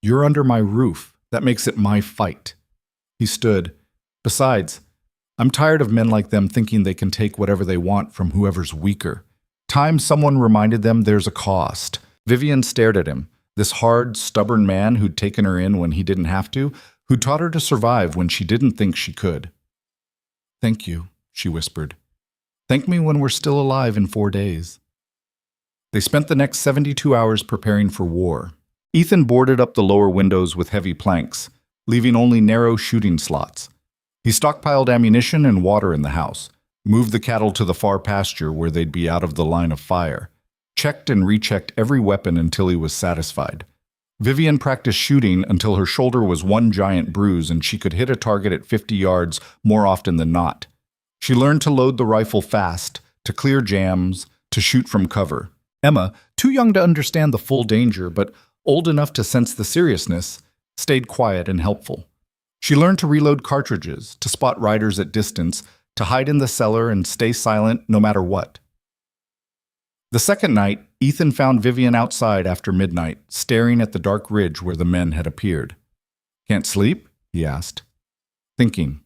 You're under my roof. That makes it my fight." He stood. "Besides, I'm tired of men like them thinking they can take whatever they want from whoever's weaker. Time someone reminded them there's a cost." Vivian stared at him, this hard, stubborn man who'd taken her in when he didn't have to, who taught her to survive when she didn't think she could. "Thank you," she whispered. "Thank me when we're still alive in 4 days." They spent the next 72 hours preparing for war. Ethan boarded up the lower windows with heavy planks. leaving only narrow shooting slots. He stockpiled ammunition and water in the house, moved the cattle to the far pasture where they'd be out of the line of fire, checked and rechecked every weapon until he was satisfied. Vivian practiced shooting until her shoulder was one giant bruise and she could hit a target at 50 yards more often than not. She learned to load the rifle fast, to clear jams, to shoot from cover. Emma, too young to understand the full danger but old enough to sense the seriousness, stayed quiet and helpful. She learned to reload cartridges, to spot riders at distance, to hide in the cellar and stay silent no matter what. The second night, Ethan found Vivian outside after midnight, staring at the dark ridge where the men had appeared. "Can't sleep?" he asked. "Thinking.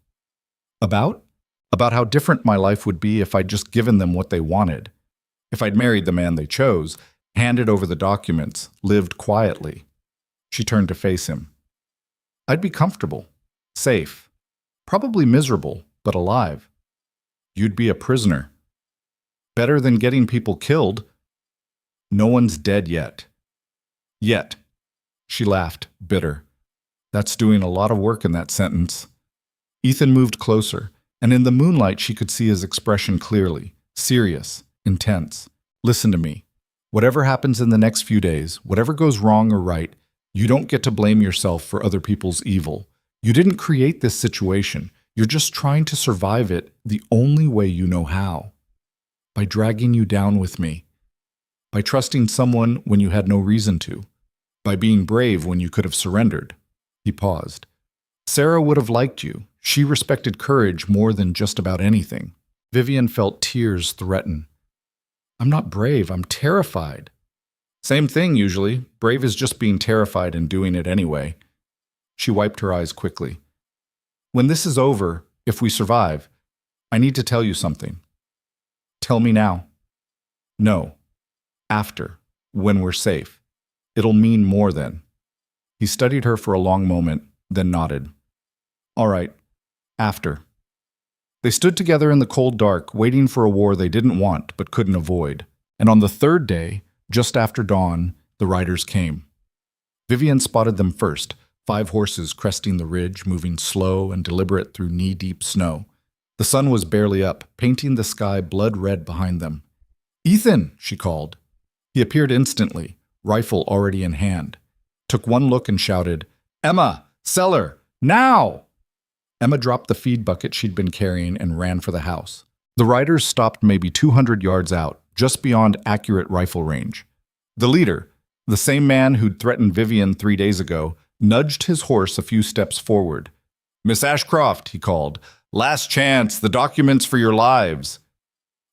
About? About how different my life would be if I'd just given them what they wanted. If I'd married the man they chose, handed over the documents, lived quietly." She turned to face him. "I'd be comfortable, safe, probably miserable, but alive. You'd be a prisoner. Better than getting people killed. No one's dead yet." "Yet." She laughed, bitter. That's doing a lot of work in that sentence. Ethan moved closer, and in the moonlight she could see his expression clearly, serious, intense. "Listen to me. Whatever happens in the next few days, whatever goes wrong or right, you don't get to blame yourself for other people's evil. You didn't create this situation. You're just trying to survive it the only way you know how. By dragging you down with me. By trusting someone when you had no reason to. By being brave when you could have surrendered." He paused. "Sarah would have liked you. She respected courage more than just about anything." Vivian felt tears threaten. "I'm not brave, I'm terrified." "Same thing, usually. Brave is just being terrified and doing it anyway." She wiped her eyes quickly. "When this is over, if we survive, I need to tell you something." "Tell me now." "No. After. When we're safe. It'll mean more then." He studied her for a long moment, then nodded. "All right. After." They stood together in the cold dark, waiting for a war they didn't want but couldn't avoid. And on the third day, just after dawn, the riders came. Vivian spotted them first, 5 horses cresting the ridge, moving slow and deliberate through knee-deep snow. The sun was barely up, painting the sky blood-red behind them. "Ethan!" she called. He appeared instantly, rifle already in hand. Took one look and shouted, "Emma! Cellar! Now!" Emma dropped the feed bucket she'd been carrying and ran for the house. The riders stopped maybe 200 yards out, just beyond accurate rifle range. The leader, the same man who'd threatened Vivian 3 days ago, nudged his horse a few steps forward. "Miss Ashcroft," he called. "Last chance, the documents for your lives."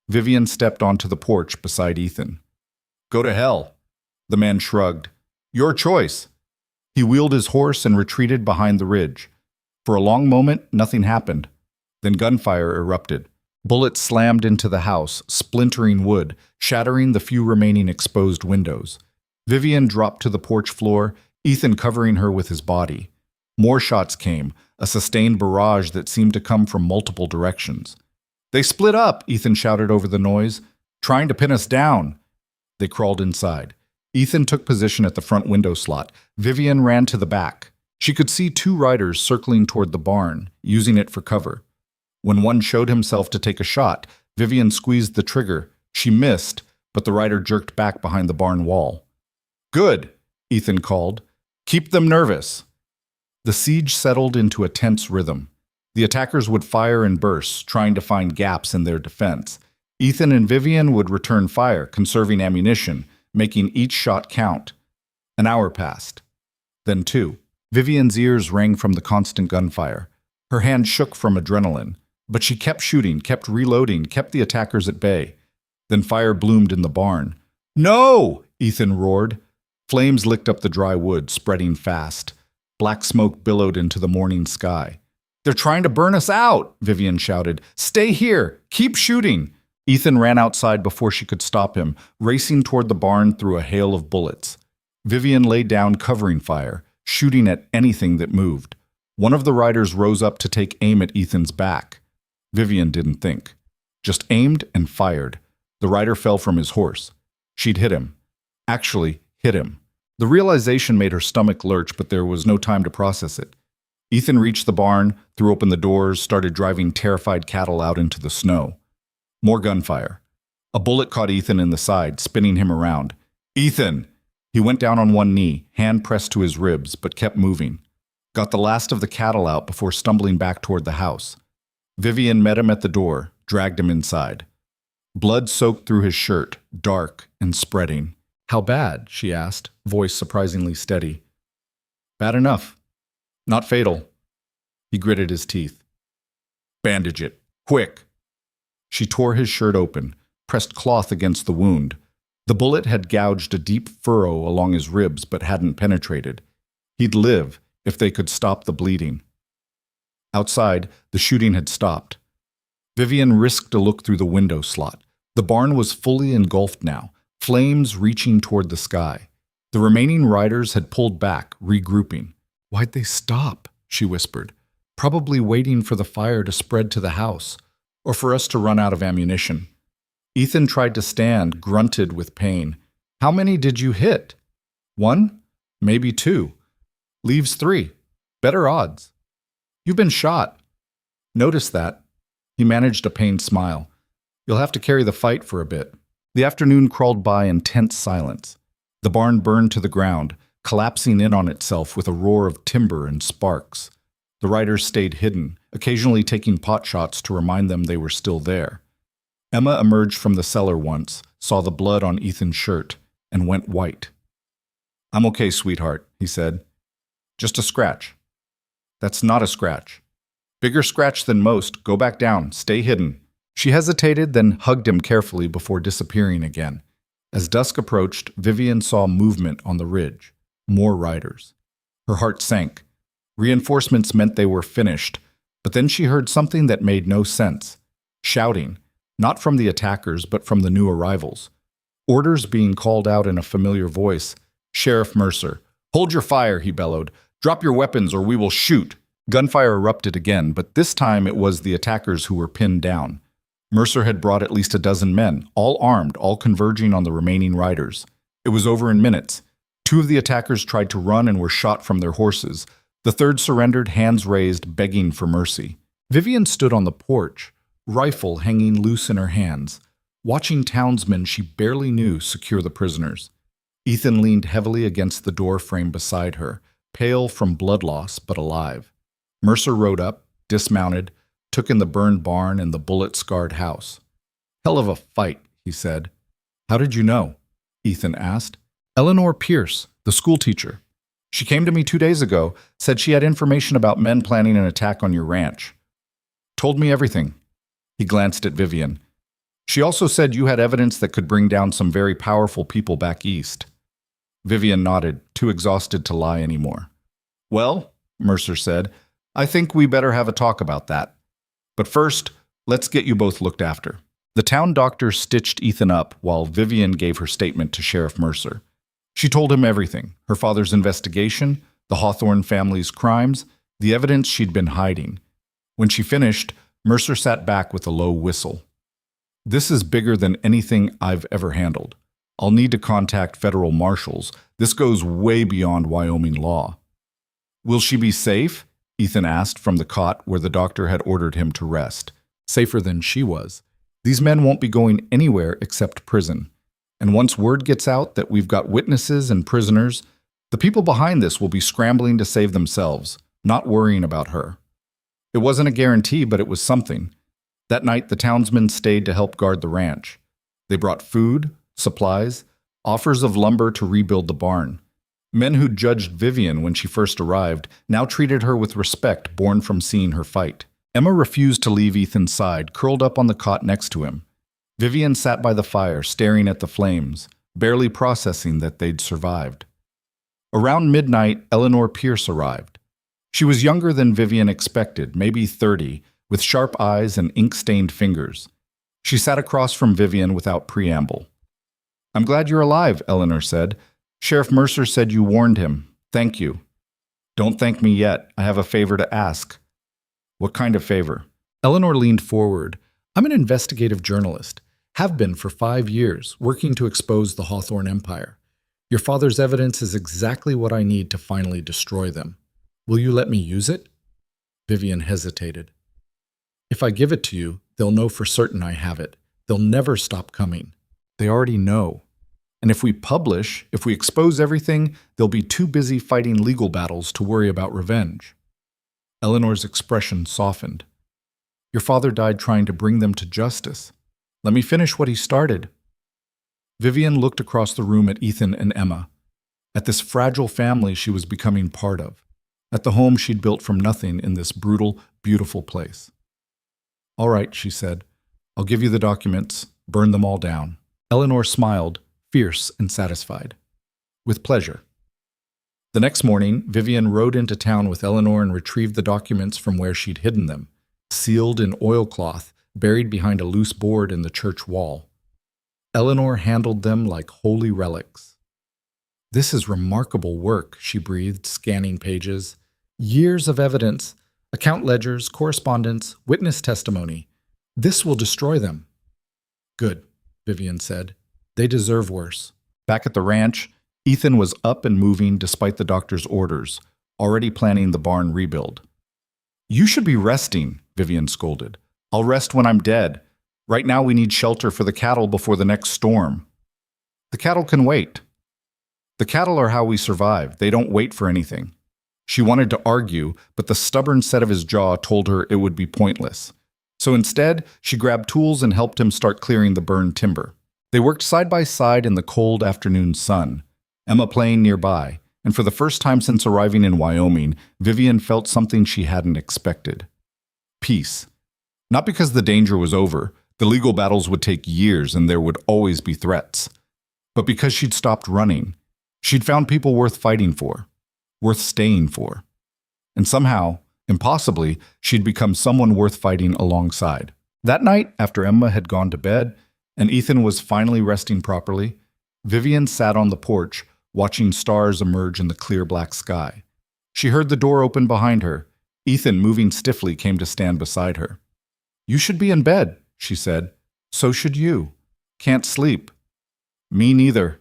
Vivian stepped onto the porch beside Ethan. "Go to hell." The man shrugged. "Your choice." He wheeled his horse and retreated behind the ridge. For a long moment, nothing happened. Then gunfire erupted. Bullets slammed into the house, splintering wood, shattering the few remaining exposed windows. Vivian dropped to the porch floor, Ethan covering her with his body. More shots came, a sustained barrage that seemed to come from multiple directions. "They split up," Ethan shouted over the noise. "Trying to pin us down." They crawled inside. Ethan took position at the front window slot. Vivian ran to the back. She could see 2 riders circling toward the barn, using it for cover. When one showed himself to take a shot, Vivian squeezed the trigger. She missed, but the rider jerked back behind the barn wall. "Good," Ethan called. "Keep them nervous." The siege settled into a tense rhythm. The attackers would fire in bursts, trying to find gaps in their defense. Ethan and Vivian would return fire, conserving ammunition, making each shot count. An hour passed. Then 2. Vivian's ears rang from the constant gunfire. Her hand shook from adrenaline. But she kept shooting, kept reloading, kept the attackers at bay. Then fire bloomed in the barn. "No!" Ethan roared. Flames licked up the dry wood, spreading fast. Black smoke billowed into the morning sky. "They're trying to burn us out!" Vivian shouted. "Stay here! Keep shooting!" Ethan ran outside before she could stop him, racing toward the barn through a hail of bullets. Vivian lay down covering fire, shooting at anything that moved. One of the riders rose up to take aim at Ethan's back. Vivian didn't think. Just aimed and fired. The rider fell from his horse. She'd hit him. Actually, hit him. The realization made her stomach lurch, but there was no time to process it. Ethan reached the barn, threw open the doors, started driving terrified cattle out into the snow. More gunfire. A bullet caught Ethan in the side, spinning him around. "Ethan!" He went down on one knee, hand pressed to his ribs, but kept moving. Got the last of the cattle out before stumbling back toward the house. Vivian met him at the door, dragged him inside. Blood soaked through his shirt, dark and spreading. "How bad?" she asked, voice surprisingly steady. "Bad enough. Not fatal." He gritted his teeth. "Bandage it. Quick." She tore his shirt open, pressed cloth against the wound. The bullet had gouged a deep furrow along his ribs but hadn't penetrated. He'd live if they could stop the bleeding. Outside, the shooting had stopped. Vivian risked a look through the window slot. The barn was fully engulfed now, flames reaching toward the sky. The remaining riders had pulled back, regrouping. "Why'd they stop?" she whispered. "Probably waiting for the fire to spread to the house, or for us to run out of ammunition." Ethan tried to stand, grunted with pain. "How many did you hit?" "One? Maybe two. Leaves 3. Better odds." "You've been shot." "Noticed that." He managed a pained smile. "You'll have to carry the fight for a bit." The afternoon crawled by in tense silence. The barn burned to the ground, collapsing in on itself with a roar of timber and sparks. The riders stayed hidden, occasionally taking pot shots to remind them they were still there. Emma emerged from the cellar once, saw the blood on Ethan's shirt, and went white. "I'm okay, sweetheart," he said. "Just a scratch." "That's not a scratch." "Bigger scratch than most. Go back down. Stay hidden." She hesitated, then hugged him carefully before disappearing again. As dusk approached, Vivian saw movement on the ridge. More riders. Her heart sank. Reinforcements meant they were finished, but then she heard something that made no sense. Shouting, not from the attackers, but from the new arrivals. Orders being called out in a familiar voice. "Sheriff Mercer, hold your fire," he bellowed. "Drop your weapons or we will shoot." Gunfire erupted again, but this time it was the attackers who were pinned down. Mercer had brought at least a dozen men, all armed, all converging on the remaining riders. It was over in minutes. 2 of the attackers tried to run and were shot from their horses. The third surrendered, hands raised, begging for mercy. Vivian stood on the porch, rifle hanging loose in her hands, watching townsmen she barely knew secure the prisoners. Ethan leaned heavily against the door frame beside her, pale from blood loss but alive. Mercer rode up, dismounted, took in the burned barn and the bullet-scarred house. "Hell of a fight," he said. "How did you know?" Ethan asked. "Eleanor Pierce, the schoolteacher. She came to me 2 days ago, said she had information about men planning an attack on your ranch. Told me everything." He glanced at Vivian. "She also said you had evidence that could bring down some very powerful people back east." Vivian nodded, too exhausted to lie anymore. "Well," Mercer said, "I think we better have a talk about that. But first, let's get you both looked after." The town doctor stitched Ethan up while Vivian gave her statement to Sheriff Mercer. She told him everything, her father's investigation, the Hawthorne family's crimes, the evidence she'd been hiding. When she finished, Mercer sat back with a low whistle. "This is bigger than anything I've ever handled. I'll need to contact federal marshals. This goes way beyond Wyoming law." "Will she be safe?" Ethan asked from the cot where the doctor had ordered him to rest. "Safer than she was. These men won't be going anywhere except prison. And once word gets out that we've got witnesses and prisoners, the people behind this will be scrambling to save themselves, not worrying about her." It wasn't a guarantee, but it was something. That night, the townsmen stayed to help guard the ranch. They brought food, supplies, offers of lumber to rebuild the barn. Men who judged Vivian when she first arrived now treated her with respect born from seeing her fight. Emma refused to leave Ethan's side, curled up on the cot next to him. Vivian sat by the fire, staring at the flames, barely processing that they'd survived. Around midnight, Eleanor Pierce arrived. She was younger than Vivian expected, maybe 30, with sharp eyes and ink-stained fingers. She sat across from Vivian without preamble. "I'm glad you're alive," Eleanor said. "Sheriff Mercer said you warned him. Thank you." "Don't thank me yet. I have a favor to ask." "What kind of favor?" Eleanor leaned forward. "I'm an investigative journalist. Have been for 5 years, working to expose the Hawthorne Empire. Your father's evidence is exactly what I need to finally destroy them. Will you let me use it?" Vivian hesitated. If I give it to you, they'll know for certain I have it. They'll never stop coming. They already know. And if we publish, if we expose everything, they'll be too busy fighting legal battles to worry about revenge. Eleanor's expression softened. Your father died trying to bring them to justice. Let me finish what he started. Vivian looked across the room at Ethan and Emma, at this fragile family she was becoming part of, at the home she'd built from nothing in this brutal, beautiful place. All right, she said. I'll give you the documents. Burn them all down. Eleanor smiled, fierce and satisfied. With pleasure. The next morning, Vivian rode into town with Eleanor and retrieved the documents from where she'd hidden them, sealed in oilcloth, buried behind a loose board in the church wall. Eleanor handled them like holy relics. This is remarkable work, she breathed, scanning pages. Years of evidence, account ledgers, correspondence, witness testimony. This will destroy them. Good, Vivian said. They deserve worse. Back at the ranch, Ethan was up and moving despite the doctor's orders, already planning the barn rebuild. You should be resting, Vivian scolded. I'll rest when I'm dead. Right now we need shelter for the cattle before the next storm. The cattle can wait. The cattle are how we survive. They don't wait for anything. She wanted to argue, but the stubborn set of his jaw told her it would be pointless. So instead, she grabbed tools and helped him start clearing the burned timber. They worked side by side in the cold afternoon sun, Emma playing nearby, and for the first time since arriving in Wyoming, Vivian felt something she hadn't expected. Peace. Not because the danger was over, the legal battles would take years and there would always be threats, but because she'd stopped running. She'd found people worth fighting for, worth staying for. And somehow, impossibly, she'd become someone worth fighting alongside. That night, after Emma had gone to bed and Ethan was finally resting properly, Vivian sat on the porch, watching stars emerge in the clear black sky. She heard the door open behind her. Ethan, moving stiffly, came to stand beside her. You should be in bed, she said. So should you. Can't sleep. Me neither.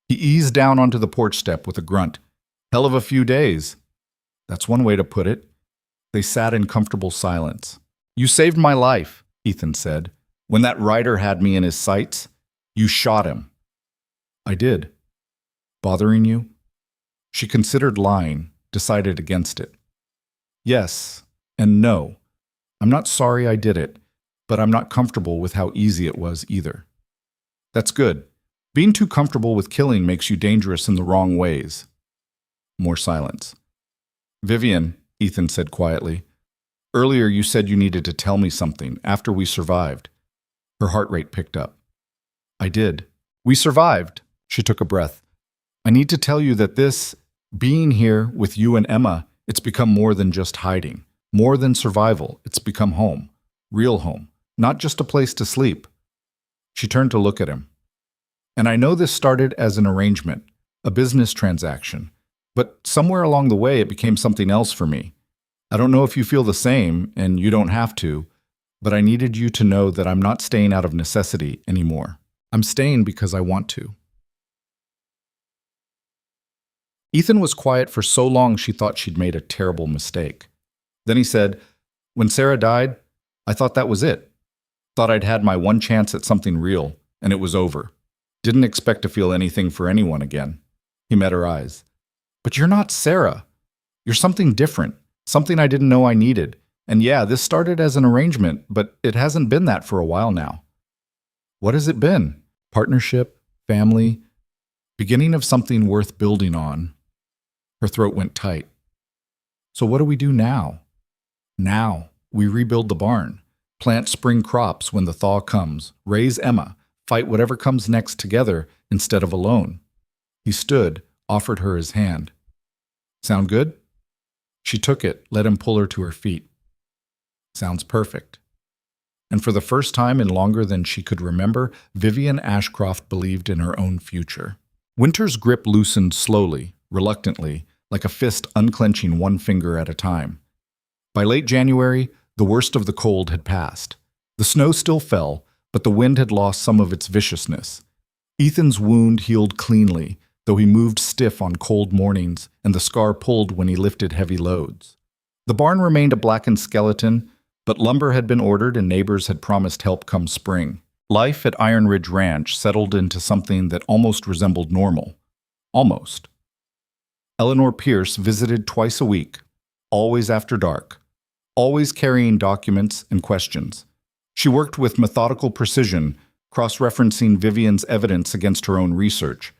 He eased down onto the porch step with a grunt. Hell of a few days. That's one way to put it. They sat in comfortable silence. You saved my life, Ethan said. When that rider had me in his sights, you shot him. I did. Bothering you? She considered lying, decided against it. Yes and no. I'm not sorry I did it, but I'm not comfortable with how easy it was either. That's good. Being too comfortable with killing makes you dangerous in the wrong ways. More silence. Vivian, Ethan said quietly, earlier you said you needed to tell me something after we survived. Her heart rate picked up. I did. We survived. She took a breath. I need to tell you that being here with you and Emma, it's become more than just hiding. More than survival. It's become home. Real home. Not just a place to sleep. She turned to look at him. And I know this started as an arrangement, a business transaction, but somewhere along the way it became something else for me. I don't know if you feel the same, and you don't have to, but I needed you to know that I'm not staying out of necessity anymore. I'm staying because I want to. Ethan was quiet for so long she thought she'd made a terrible mistake. Then he said, when Sarah died, I thought that was it. Thought I'd had my one chance at something real, and it was over. Didn't expect to feel anything for anyone again. He met her eyes. But you're not Sarah. You're something different, something I didn't know I needed. And yeah, this started as an arrangement, but it hasn't been that for a while now. What has it been? Partnership, family, beginning of something worth building on. Her throat went tight. So what do we do now? Now, we rebuild the barn, plant spring crops when the thaw comes, raise Emma, fight whatever comes next together instead of alone. He stood, offered her his hand. Sound good? She took it, let him pull her to her feet. Sounds perfect. And for the first time in longer than she could remember, Vivian Ashcroft believed in her own future. Winter's grip loosened slowly, reluctantly, like a fist unclenching one finger at a time. By late January, the worst of the cold had passed. The snow still fell, but the wind had lost some of its viciousness. Ethan's wound healed cleanly, though he moved stiff on cold mornings and the scar pulled when he lifted heavy loads. The barn remained a blackened skeleton, but lumber had been ordered and neighbors had promised help come spring. Life at Iron Ridge Ranch settled into something that almost resembled normal. Almost. Eleanor Pierce visited twice a week, always after dark, always carrying documents and questions. She worked with methodical precision, cross-referencing Vivian's evidence against her own research,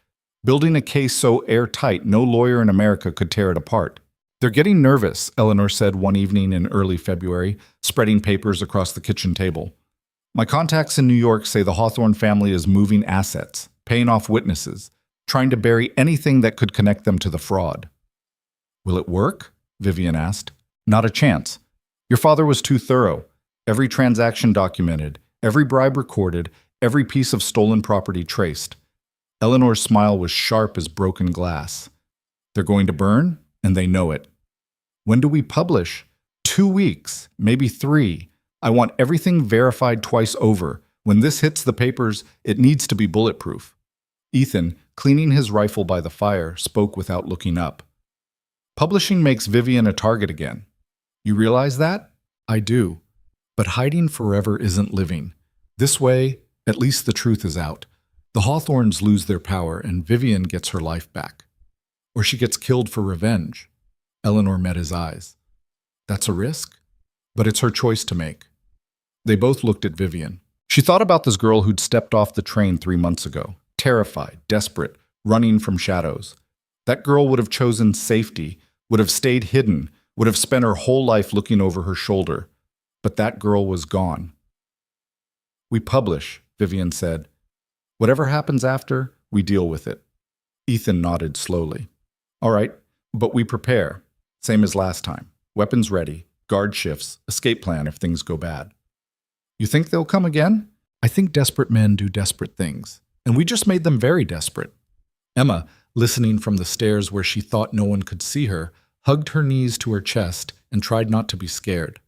building a case so airtight no lawyer in America could tear it apart. "They're getting nervous," Eleanor said one evening in early February, spreading papers across the kitchen table. "My contacts in New York say the Hawthorne family is moving assets, paying off witnesses, trying to bury anything that could connect them to the fraud." "Will it work?" Vivian asked. "Not a chance. Your father was too thorough. Every transaction documented, every bribe recorded, every piece of stolen property traced." Eleanor's smile was sharp as broken glass. "They're going to burn, and they know it." "When do we publish?" 2 weeks, maybe 3. I want everything verified twice over. When this hits the papers, it needs to be bulletproof." Ethan, cleaning his rifle by the fire, spoke without looking up. "Publishing makes Vivian a target again. You realize that?" "I do. But hiding forever isn't living. This way, at least the truth is out. The Hawthornes lose their power and Vivian gets her life back. Or she gets killed for revenge." Eleanor met his eyes. "That's a risk? But it's her choice to make." They both looked at Vivian. She thought about this girl who'd stepped off the train 3 months ago, terrified, desperate, running from shadows. That girl would have chosen safety, would have stayed hidden, would have spent her whole life looking over her shoulder. But that girl was gone. "We publish," Vivian said. "Whatever happens after, we deal with it." Ethan nodded slowly. "All right, but we prepare. Same as last time. Weapons ready, guard shifts, escape plan if things go bad." "You think they'll come again?" "I think desperate men do desperate things, and we just made them very desperate." Emma, listening from the stairs where she thought no one could see her, hugged her knees to her chest and tried not to be scared.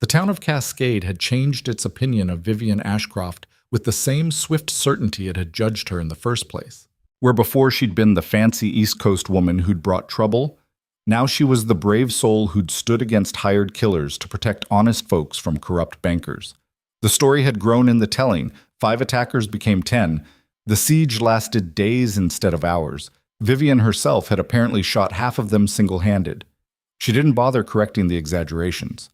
The town of Cascade had changed its opinion of Vivian Ashcroft with the same swift certainty it had judged her in the first place. Where before she'd been the fancy East Coast woman who'd brought trouble, now she was the brave soul who'd stood against hired killers to protect honest folks from corrupt bankers. The story had grown in the telling. 5 attackers became 10. The siege lasted days instead of hours. Vivian herself had apparently shot half of them single-handed. She didn't bother correcting the exaggerations.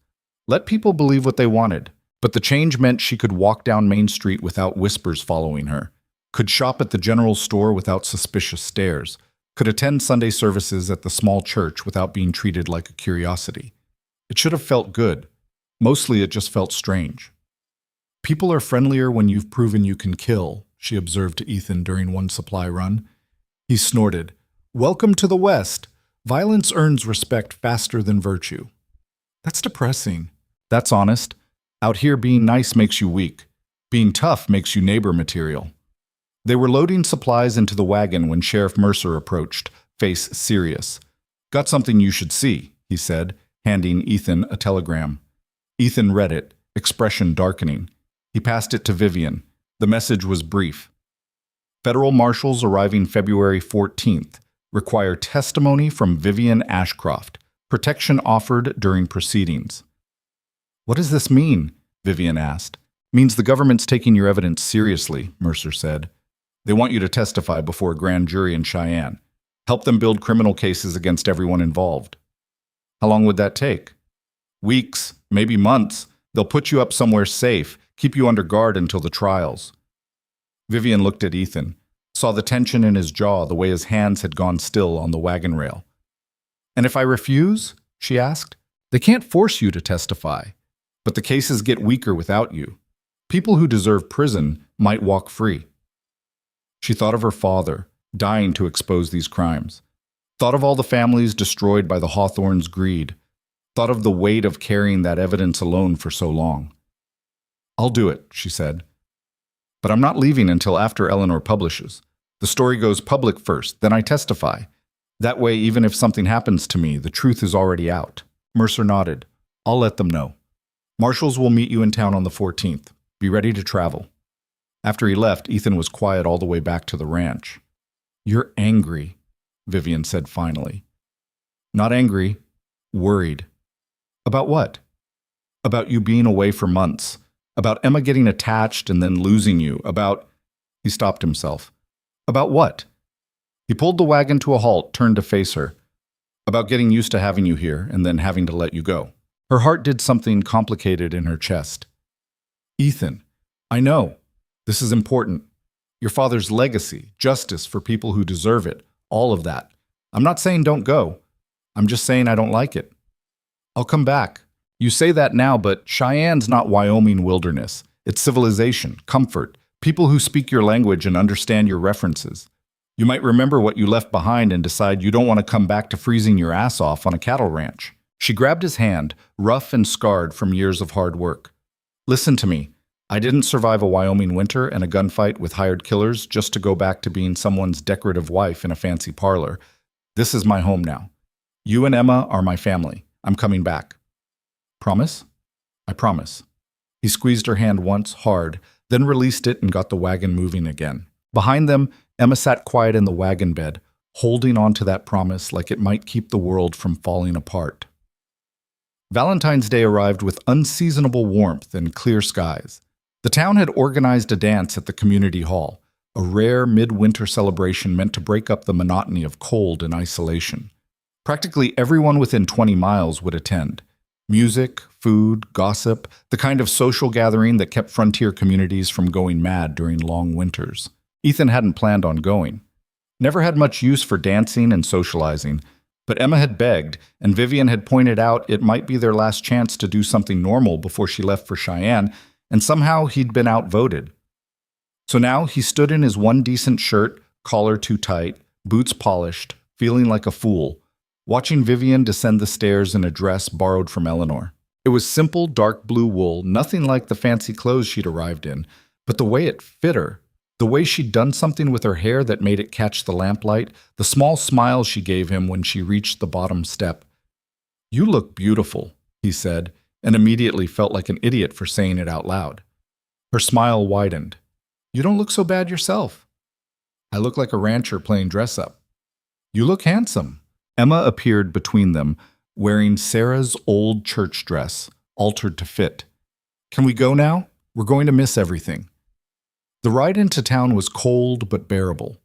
Let people believe what they wanted, but the change meant she could walk down Main Street without whispers following her, could shop at the general store without suspicious stares, could attend Sunday services at the small church without being treated like a curiosity. It should have felt good. Mostly it just felt strange. "People are friendlier when you've proven you can kill," she observed to Ethan during one supply run. He snorted. "Welcome to the West. Violence earns respect faster than virtue." "That's depressing." "That's honest. Out here being nice makes you weak. Being tough makes you neighbor material." They were loading supplies into the wagon when Sheriff Mercer approached, face serious. "Got something you should see," he said, handing Ethan a telegram. Ethan read it, expression darkening. He passed it to Vivian. The message was brief. "Federal marshals arriving February 14th. Require testimony from Vivian Ashcroft. Protection offered during proceedings." "What does this mean?" Vivian asked. "Means the government's taking your evidence seriously," Mercer said. "They want you to testify before a grand jury in Cheyenne. Help them build criminal cases against everyone involved." "How long would that take?" "Weeks, maybe months. They'll put you up somewhere safe, keep you under guard until the trials." Vivian looked at Ethan, saw the tension in his jaw, the way his hands had gone still on the wagon rail. "And if I refuse?" she asked. "They can't force you to testify. But the cases get weaker without you. People who deserve prison might walk free." She thought of her father, dying to expose these crimes. Thought of all the families destroyed by the Hawthornes' greed. Thought of the weight of carrying that evidence alone for so long. "I'll do it," she said. "But I'm not leaving until after Eleanor publishes. The story goes public first, then I testify. That way, even if something happens to me, the truth is already out." Mercer nodded. "I'll let them know. Marshals will meet you in town on the 14th. Be ready to travel." After he left, Ethan was quiet all the way back to the ranch. "You're angry," Vivian said finally. "Not angry, worried." About what? About you being away for months. About Emma getting attached and then losing you. About... He stopped himself. About what? He pulled the wagon to a halt, turned to face her. About getting used to having you here and then having to let you go. Her heart did something complicated in her chest. Ethan, I know. This is important. Your father's legacy, justice for people who deserve it, all of that. I'm not saying don't go. I'm just saying I don't like it. I'll come back. You say that now, but Cheyenne's not Wyoming wilderness. It's civilization, comfort, people who speak your language and understand your references. You might remember what you left behind and decide you don't want to come back to freezing your ass off on a cattle ranch. She grabbed his hand, rough and scarred from years of hard work. Listen to me. I didn't survive a Wyoming winter and a gunfight with hired killers just to go back to being someone's decorative wife in a fancy parlor. This is my home now. You and Emma are my family. I'm coming back. Promise? I promise. He squeezed her hand once, hard, then released it and got the wagon moving again. Behind them, Emma sat quiet in the wagon bed, holding on to that promise like it might keep the world from falling apart. Valentine's Day arrived with unseasonable warmth and clear skies. The town had organized a dance at the community hall, a rare midwinter celebration meant to break up the monotony of cold and isolation. Practically everyone within 20 miles would attend. Music, food, gossip, the kind of social gathering that kept frontier communities from going mad during long winters. Ethan hadn't planned on going. Never had much use for dancing and socializing, but Emma had begged, and Vivian had pointed out it might be their last chance to do something normal before she left for Cheyenne, and somehow he'd been outvoted. So now he stood in his one decent shirt, collar too tight, boots polished, feeling like a fool, watching Vivian descend the stairs in a dress borrowed from Eleanor. It was simple, dark blue wool, nothing like the fancy clothes she'd arrived in, but the way it fit her, the way she'd done something with her hair that made it catch the lamplight, the small smile she gave him when she reached the bottom step. "You look beautiful," he said, and immediately felt like an idiot for saying it out loud. Her smile widened. "You don't look so bad yourself." "I look like a rancher playing dress-up." "You look handsome." Emma appeared between them, wearing Sarah's old church dress, altered to fit. "Can we go now? We're going to miss everything." The ride into town was cold but bearable.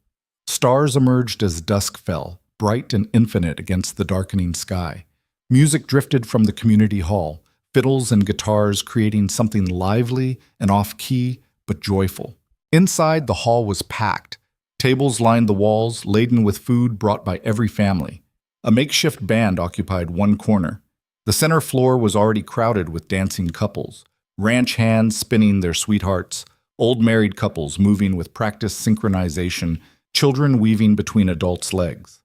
Stars emerged as dusk fell, bright and infinite against the darkening sky. Music drifted from the community hall, fiddles and guitars creating something lively and off-key but joyful. Inside, the hall was packed. Tables lined the walls, laden with food brought by every family. A makeshift band occupied one corner. The center floor was already crowded with dancing couples, ranch hands spinning their sweethearts, old married couples moving with practiced synchronization, children weaving between adults' legs.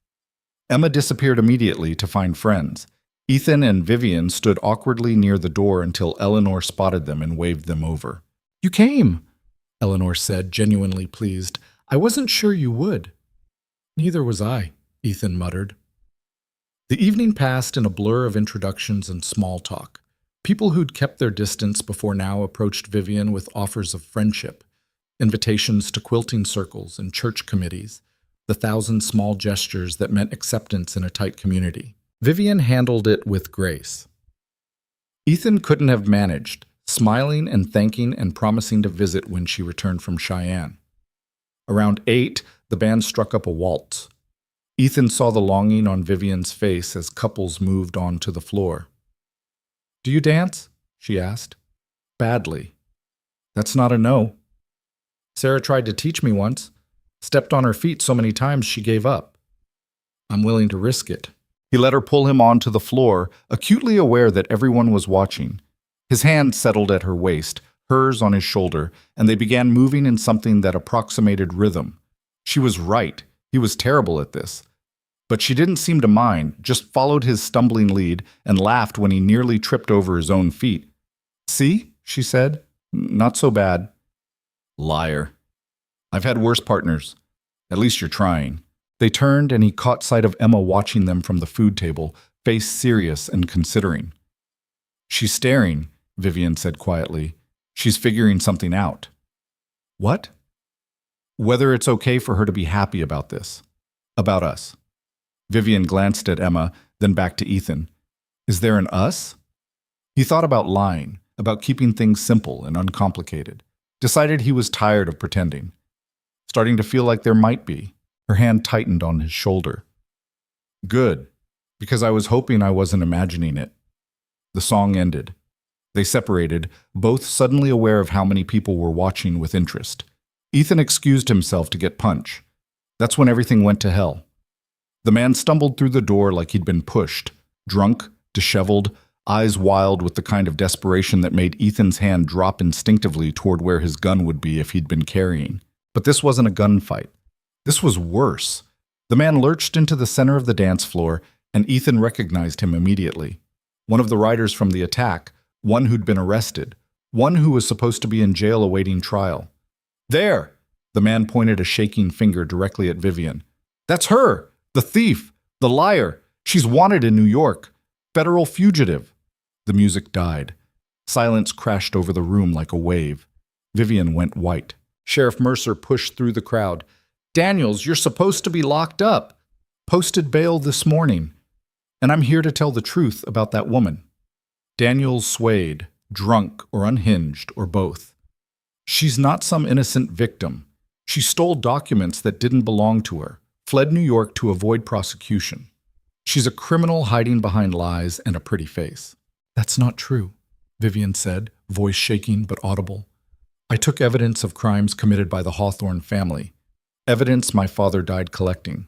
Emma disappeared immediately to find friends. Ethan and Vivian stood awkwardly near the door until Eleanor spotted them and waved them over. "You came," Eleanor said, genuinely pleased. "I wasn't sure you would." "Neither was I," Ethan muttered. The evening passed in a blur of introductions and small talk. People who'd kept their distance before now approached Vivian with offers of friendship, invitations to quilting circles and church committees, the thousand small gestures that meant acceptance in a tight community. Vivian handled it with grace. Ethan couldn't have managed, smiling and thanking and promising to visit when she returned from Cheyenne. Around 8, the band struck up a waltz. Ethan saw the longing on Vivian's face as couples moved on to the floor. "Do you dance?" she asked. "Badly." "That's not a no." "Sarah tried to teach me once. Stepped on her feet so many times she gave up." "I'm willing to risk it." He let her pull him onto the floor, acutely aware that everyone was watching. His hand settled at her waist, hers on his shoulder, and they began moving in something that approximated rhythm. She was right. He was terrible at this. But she didn't seem to mind, just followed his stumbling lead and laughed when he nearly tripped over his own feet. "See?" she said. "Not so bad." "Liar. I've had worse partners. At least you're trying." They turned and he caught sight of Emma watching them from the food table, face serious and considering. "She's staring," Vivian said quietly. "She's figuring something out." "What?" "Whether it's okay for her to be happy about this. About us." Vivian glanced at Emma, then back to Ethan. "Is there an us?" He thought about lying, about keeping things simple and uncomplicated. Decided he was tired of pretending. Starting to feel like there might be. Her hand tightened on his shoulder. Good, because I was hoping I wasn't imagining it. The song ended. They separated, both suddenly aware of how many people were watching with interest. Ethan excused himself to get punch. That's when everything went to hell. The man stumbled through the door like he'd been pushed, drunk, disheveled, eyes wild with the kind of desperation that made Ethan's hand drop instinctively toward where his gun would be if he'd been carrying. But this wasn't a gunfight. This was worse. The man lurched into the center of the dance floor, and Ethan recognized him immediately. One of the riders from the attack, one who'd been arrested, one who was supposed to be in jail awaiting trial. There! The man pointed a shaking finger directly at Vivian. That's her! The thief! The liar! She's wanted in New York. Federal fugitive. The music died. Silence crashed over the room like a wave. Vivian went white. Sheriff Mercer pushed through the crowd. Daniels, you're supposed to be locked up. Posted bail this morning. And I'm here to tell the truth about that woman. Daniels swayed, drunk or unhinged or both. She's not some innocent victim. She stole documents that didn't belong to her, fled New York to avoid prosecution. She's a criminal hiding behind lies and a pretty face. That's not true, Vivian said, voice shaking but audible. I took evidence of crimes committed by the Hawthorne family, evidence my father died collecting.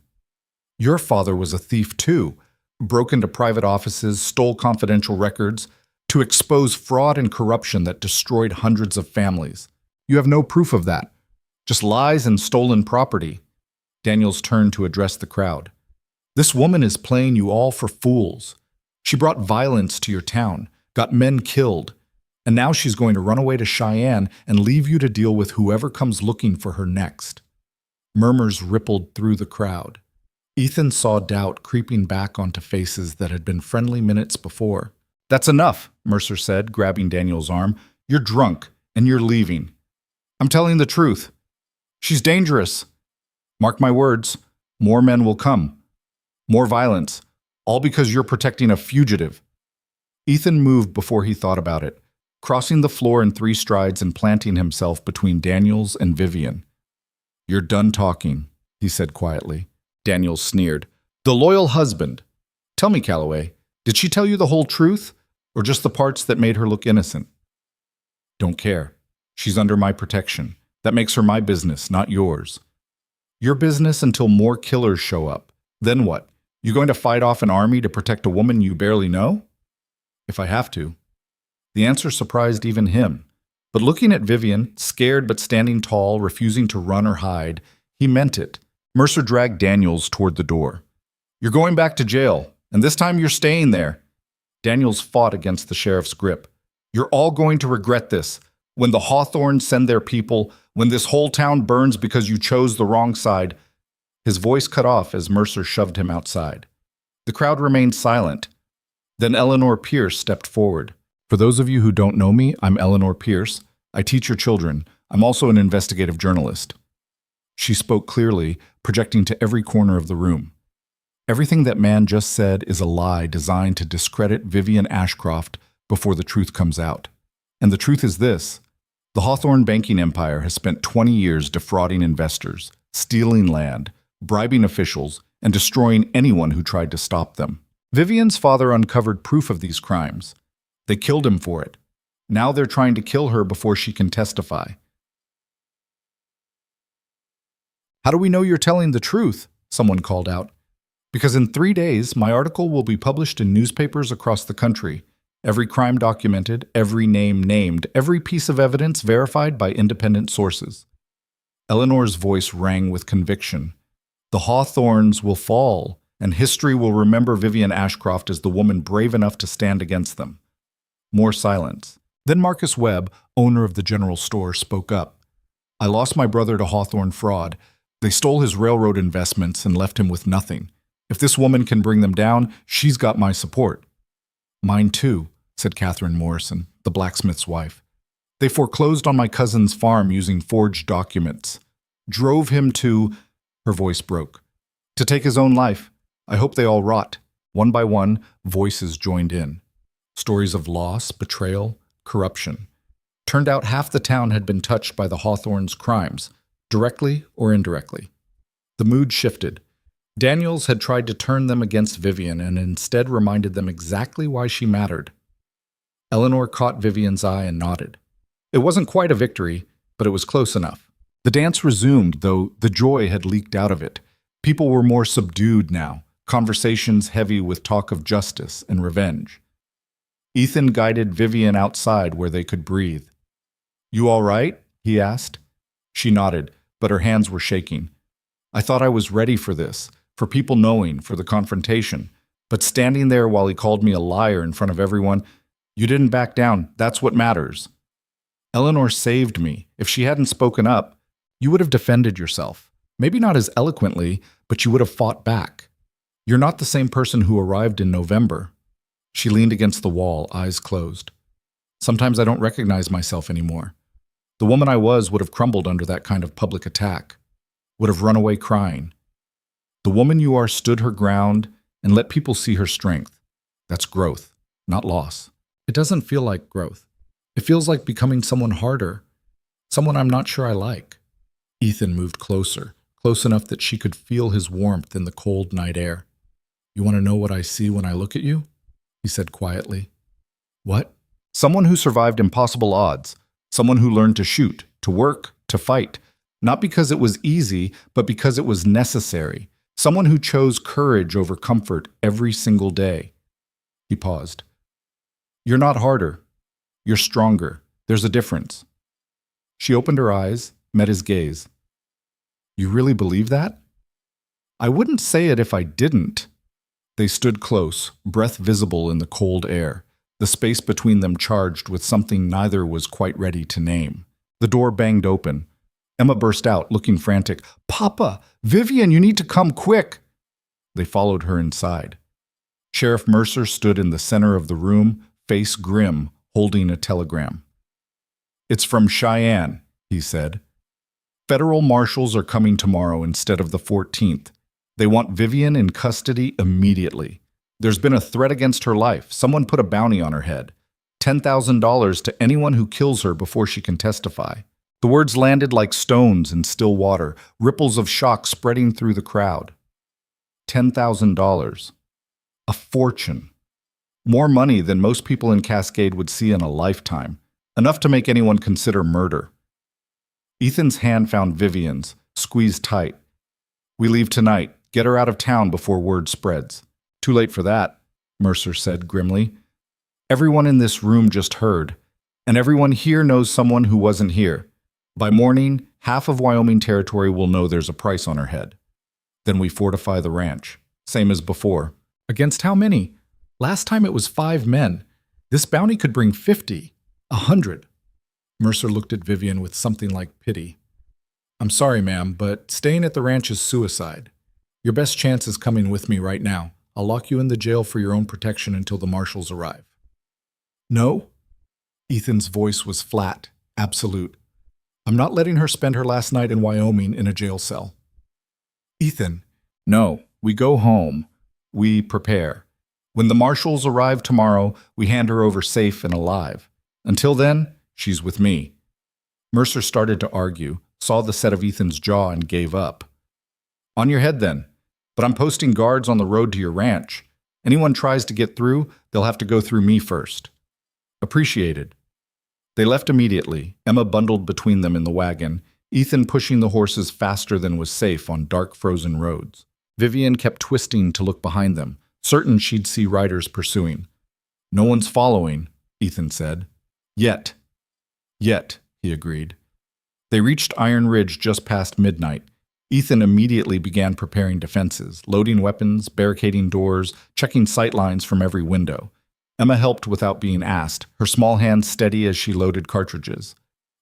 Your father was a thief too, broke into private offices, stole confidential records, to expose fraud and corruption that destroyed hundreds of families. You have no proof of that, just lies and stolen property. Daniels turned to address the crowd. This woman is playing you all for fools. She brought violence to your town, got men killed, and now she's going to run away to Cheyenne and leave you to deal with whoever comes looking for her next. Murmurs rippled through the crowd. Ethan saw doubt creeping back onto faces that had been friendly minutes before. That's enough, Mercer said, grabbing Daniel's arm. You're drunk, and you're leaving. I'm telling the truth. She's dangerous. Mark my words, more men will come. More violence, all because you're protecting a fugitive. Ethan moved before he thought about it, crossing the floor in 3 strides and planting himself between Daniels and Vivian. You're done talking, he said quietly. Daniels sneered. The loyal husband. Tell me, Calloway, did she tell you the whole truth, or just the parts that made her look innocent? Don't care. She's under my protection. That makes her my business, not yours. Your business until more killers show up. Then what? You going to fight off an army to protect a woman you barely know? If I have to. The answer surprised even him. But looking at Vivian, scared but standing tall, refusing to run or hide, he meant it. Mercer dragged Daniels toward the door. You're going back to jail, and this time you're staying there. Daniels fought against the sheriff's grip. You're all going to regret this. When the Hawthornes send their people, when this whole town burns because you chose the wrong side. His voice cut off as Mercer shoved him outside. The crowd remained silent. Then Eleanor Pierce stepped forward. For those of you who don't know me, I'm Eleanor Pierce. I teach your children. I'm also an investigative journalist. She spoke clearly, projecting to every corner of the room. Everything that man just said is a lie designed to discredit Vivian Ashcroft before the truth comes out. And the truth is this. The Hawthorne banking empire has spent 20 years defrauding investors, stealing land, bribing officials, and destroying anyone who tried to stop them. Vivian's father uncovered proof of these crimes. They killed him for it. Now they're trying to kill her before she can testify. How do we know you're telling the truth? Someone called out. Because in 3 days, my article will be published in newspapers across the country. Every crime documented, every name named, every piece of evidence verified by independent sources. Eleanor's voice rang with conviction. The Hawthornes will fall, and history will remember Vivian Ashcroft as the woman brave enough to stand against them. More silence. Then Marcus Webb, owner of the general store, spoke up. I lost my brother to Hawthorne fraud. They stole his railroad investments and left him with nothing. If this woman can bring them down, she's got my support. Mine too, said Catherine Morrison, the blacksmith's wife. They foreclosed on my cousin's farm using forged documents. Drove him to... Her voice broke. To take his own life. I hope they all rot. One by one, voices joined in. Stories of loss, betrayal, corruption. Turned out half the town had been touched by the Hawthorns' crimes, directly or indirectly. The mood shifted. Daniels had tried to turn them against Vivian and instead reminded them exactly why she mattered. Eleanor caught Vivian's eye and nodded. It wasn't quite a victory, but it was close enough. The dance resumed, though the joy had leaked out of it. People were more subdued now, conversations heavy with talk of justice and revenge. Ethan guided Vivian outside where they could breathe. "You all right?" he asked. She nodded, but her hands were shaking. "I thought I was ready for this, for people knowing, for the confrontation. But standing there while he called me a liar in front of everyone, you didn't back down. That's what matters. Eleanor saved me. If she hadn't spoken up, you would have defended yourself. Maybe not as eloquently, but you would have fought back. You're not the same person who arrived in November." She leaned against the wall, eyes closed. "Sometimes I don't recognize myself anymore. The woman I was would have crumbled under that kind of public attack, would have run away crying. The woman you are stood her ground and let people see her strength. That's growth, not loss. It doesn't feel like growth. It feels like becoming someone harder, someone I'm not sure I like." Ethan moved closer, close enough that she could feel his warmth in the cold night air. "You want to know what I see when I look at you?" he said quietly. "What?" "Someone who survived impossible odds. Someone who learned to shoot, to work, to fight. Not because it was easy, but because it was necessary. Someone who chose courage over comfort every single day." He paused. "You're not harder. You're stronger. There's a difference." She opened her eyes, met his gaze. "You really believe that?" "I wouldn't say it if I didn't." They stood close, breath visible in the cold air, the space between them charged with something neither was quite ready to name. The door banged open. Emma burst out, looking frantic. "Papa! Vivian, you need to come quick!" They followed her inside. Sheriff Mercer stood in the center of the room, face grim, holding a telegram. "It's from Cheyenne," he said. "Federal marshals are coming tomorrow instead of the 14th. They want Vivian in custody immediately. There's been a threat against her life. Someone put a bounty on her head. $10,000 to anyone who kills her before she can testify." The words landed like stones in still water, ripples of shock spreading through the crowd. $10,000. A fortune. More money than most people in Cascade would see in a lifetime. Enough to make anyone consider murder. Ethan's hand found Vivian's, squeezed tight. "We leave tonight. Get her out of town before word spreads." "Too late for that," Mercer said grimly. "Everyone in this room just heard, and everyone here knows someone who wasn't here. By morning, half of Wyoming territory will know there's a price on her head. Then we fortify the ranch, same as before." "Against how many? Last time it was 5 men. This bounty could bring 50, 100. Mercer looked at Vivian with something like pity. "I'm sorry, ma'am, but staying at the ranch is suicide. Your best chance is coming with me right now. I'll lock you in the jail for your own protection until the marshals arrive." "No?" Ethan's voice was flat, absolute. "I'm not letting her spend her last night in Wyoming in a jail cell." "Ethan." "No, we go home. We prepare. When the marshals arrive tomorrow, we hand her over safe and alive. Until then, she's with me." Mercer started to argue, saw the set of Ethan's jaw and gave up. "On your head then. But I'm posting guards on the road to your ranch. Anyone tries to get through, they'll have to go through me first." "Appreciated." They left immediately, Emma bundled between them in the wagon, Ethan pushing the horses faster than was safe on dark frozen roads. Vivian kept twisting to look behind them, certain she'd see riders pursuing. "No one's following," Ethan said. "Yet." "Yet," he agreed. They reached Iron Ridge just past midnight. Ethan immediately began preparing defenses, loading weapons, barricading doors, checking sight lines from every window. Emma helped without being asked, her small hands steady as she loaded cartridges.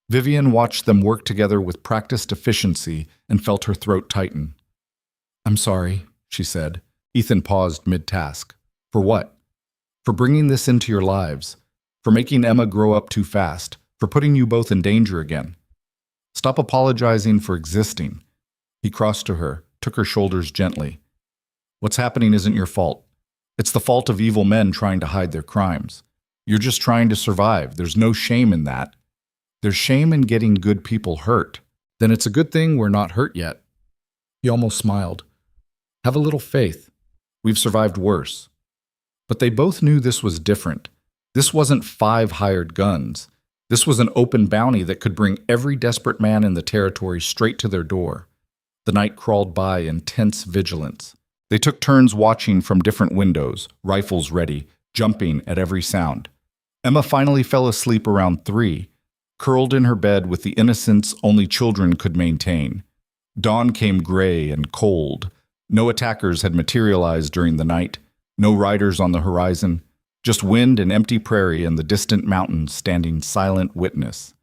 Vivian watched them work together with practiced efficiency and felt her throat tighten. "I'm sorry," she said. Ethan paused mid-task. "For what?" "For bringing this into your lives. For making Emma grow up too fast. For putting you both in danger again. Stop apologizing for existing." He crossed to her, took her shoulders gently. "What's happening isn't your fault. It's the fault of evil men trying to hide their crimes. You're just trying to survive. There's no shame in that. There's shame in getting good people hurt. Then it's a good thing we're not hurt yet. He almost smiled. Have a little faith. We've survived worse. But they both knew this was different. This wasn't 5 hired guns. This was an open bounty that could bring every desperate man in the territory straight to their door. The night crawled by in tense vigilance. They took turns watching from different windows, rifles ready, jumping at every sound. Emma finally fell asleep around 3, curled in her bed with the innocence only children could maintain. Dawn came gray and cold. No attackers had materialized during the night, no riders on the horizon, just wind and empty prairie and the distant mountains standing silent witness.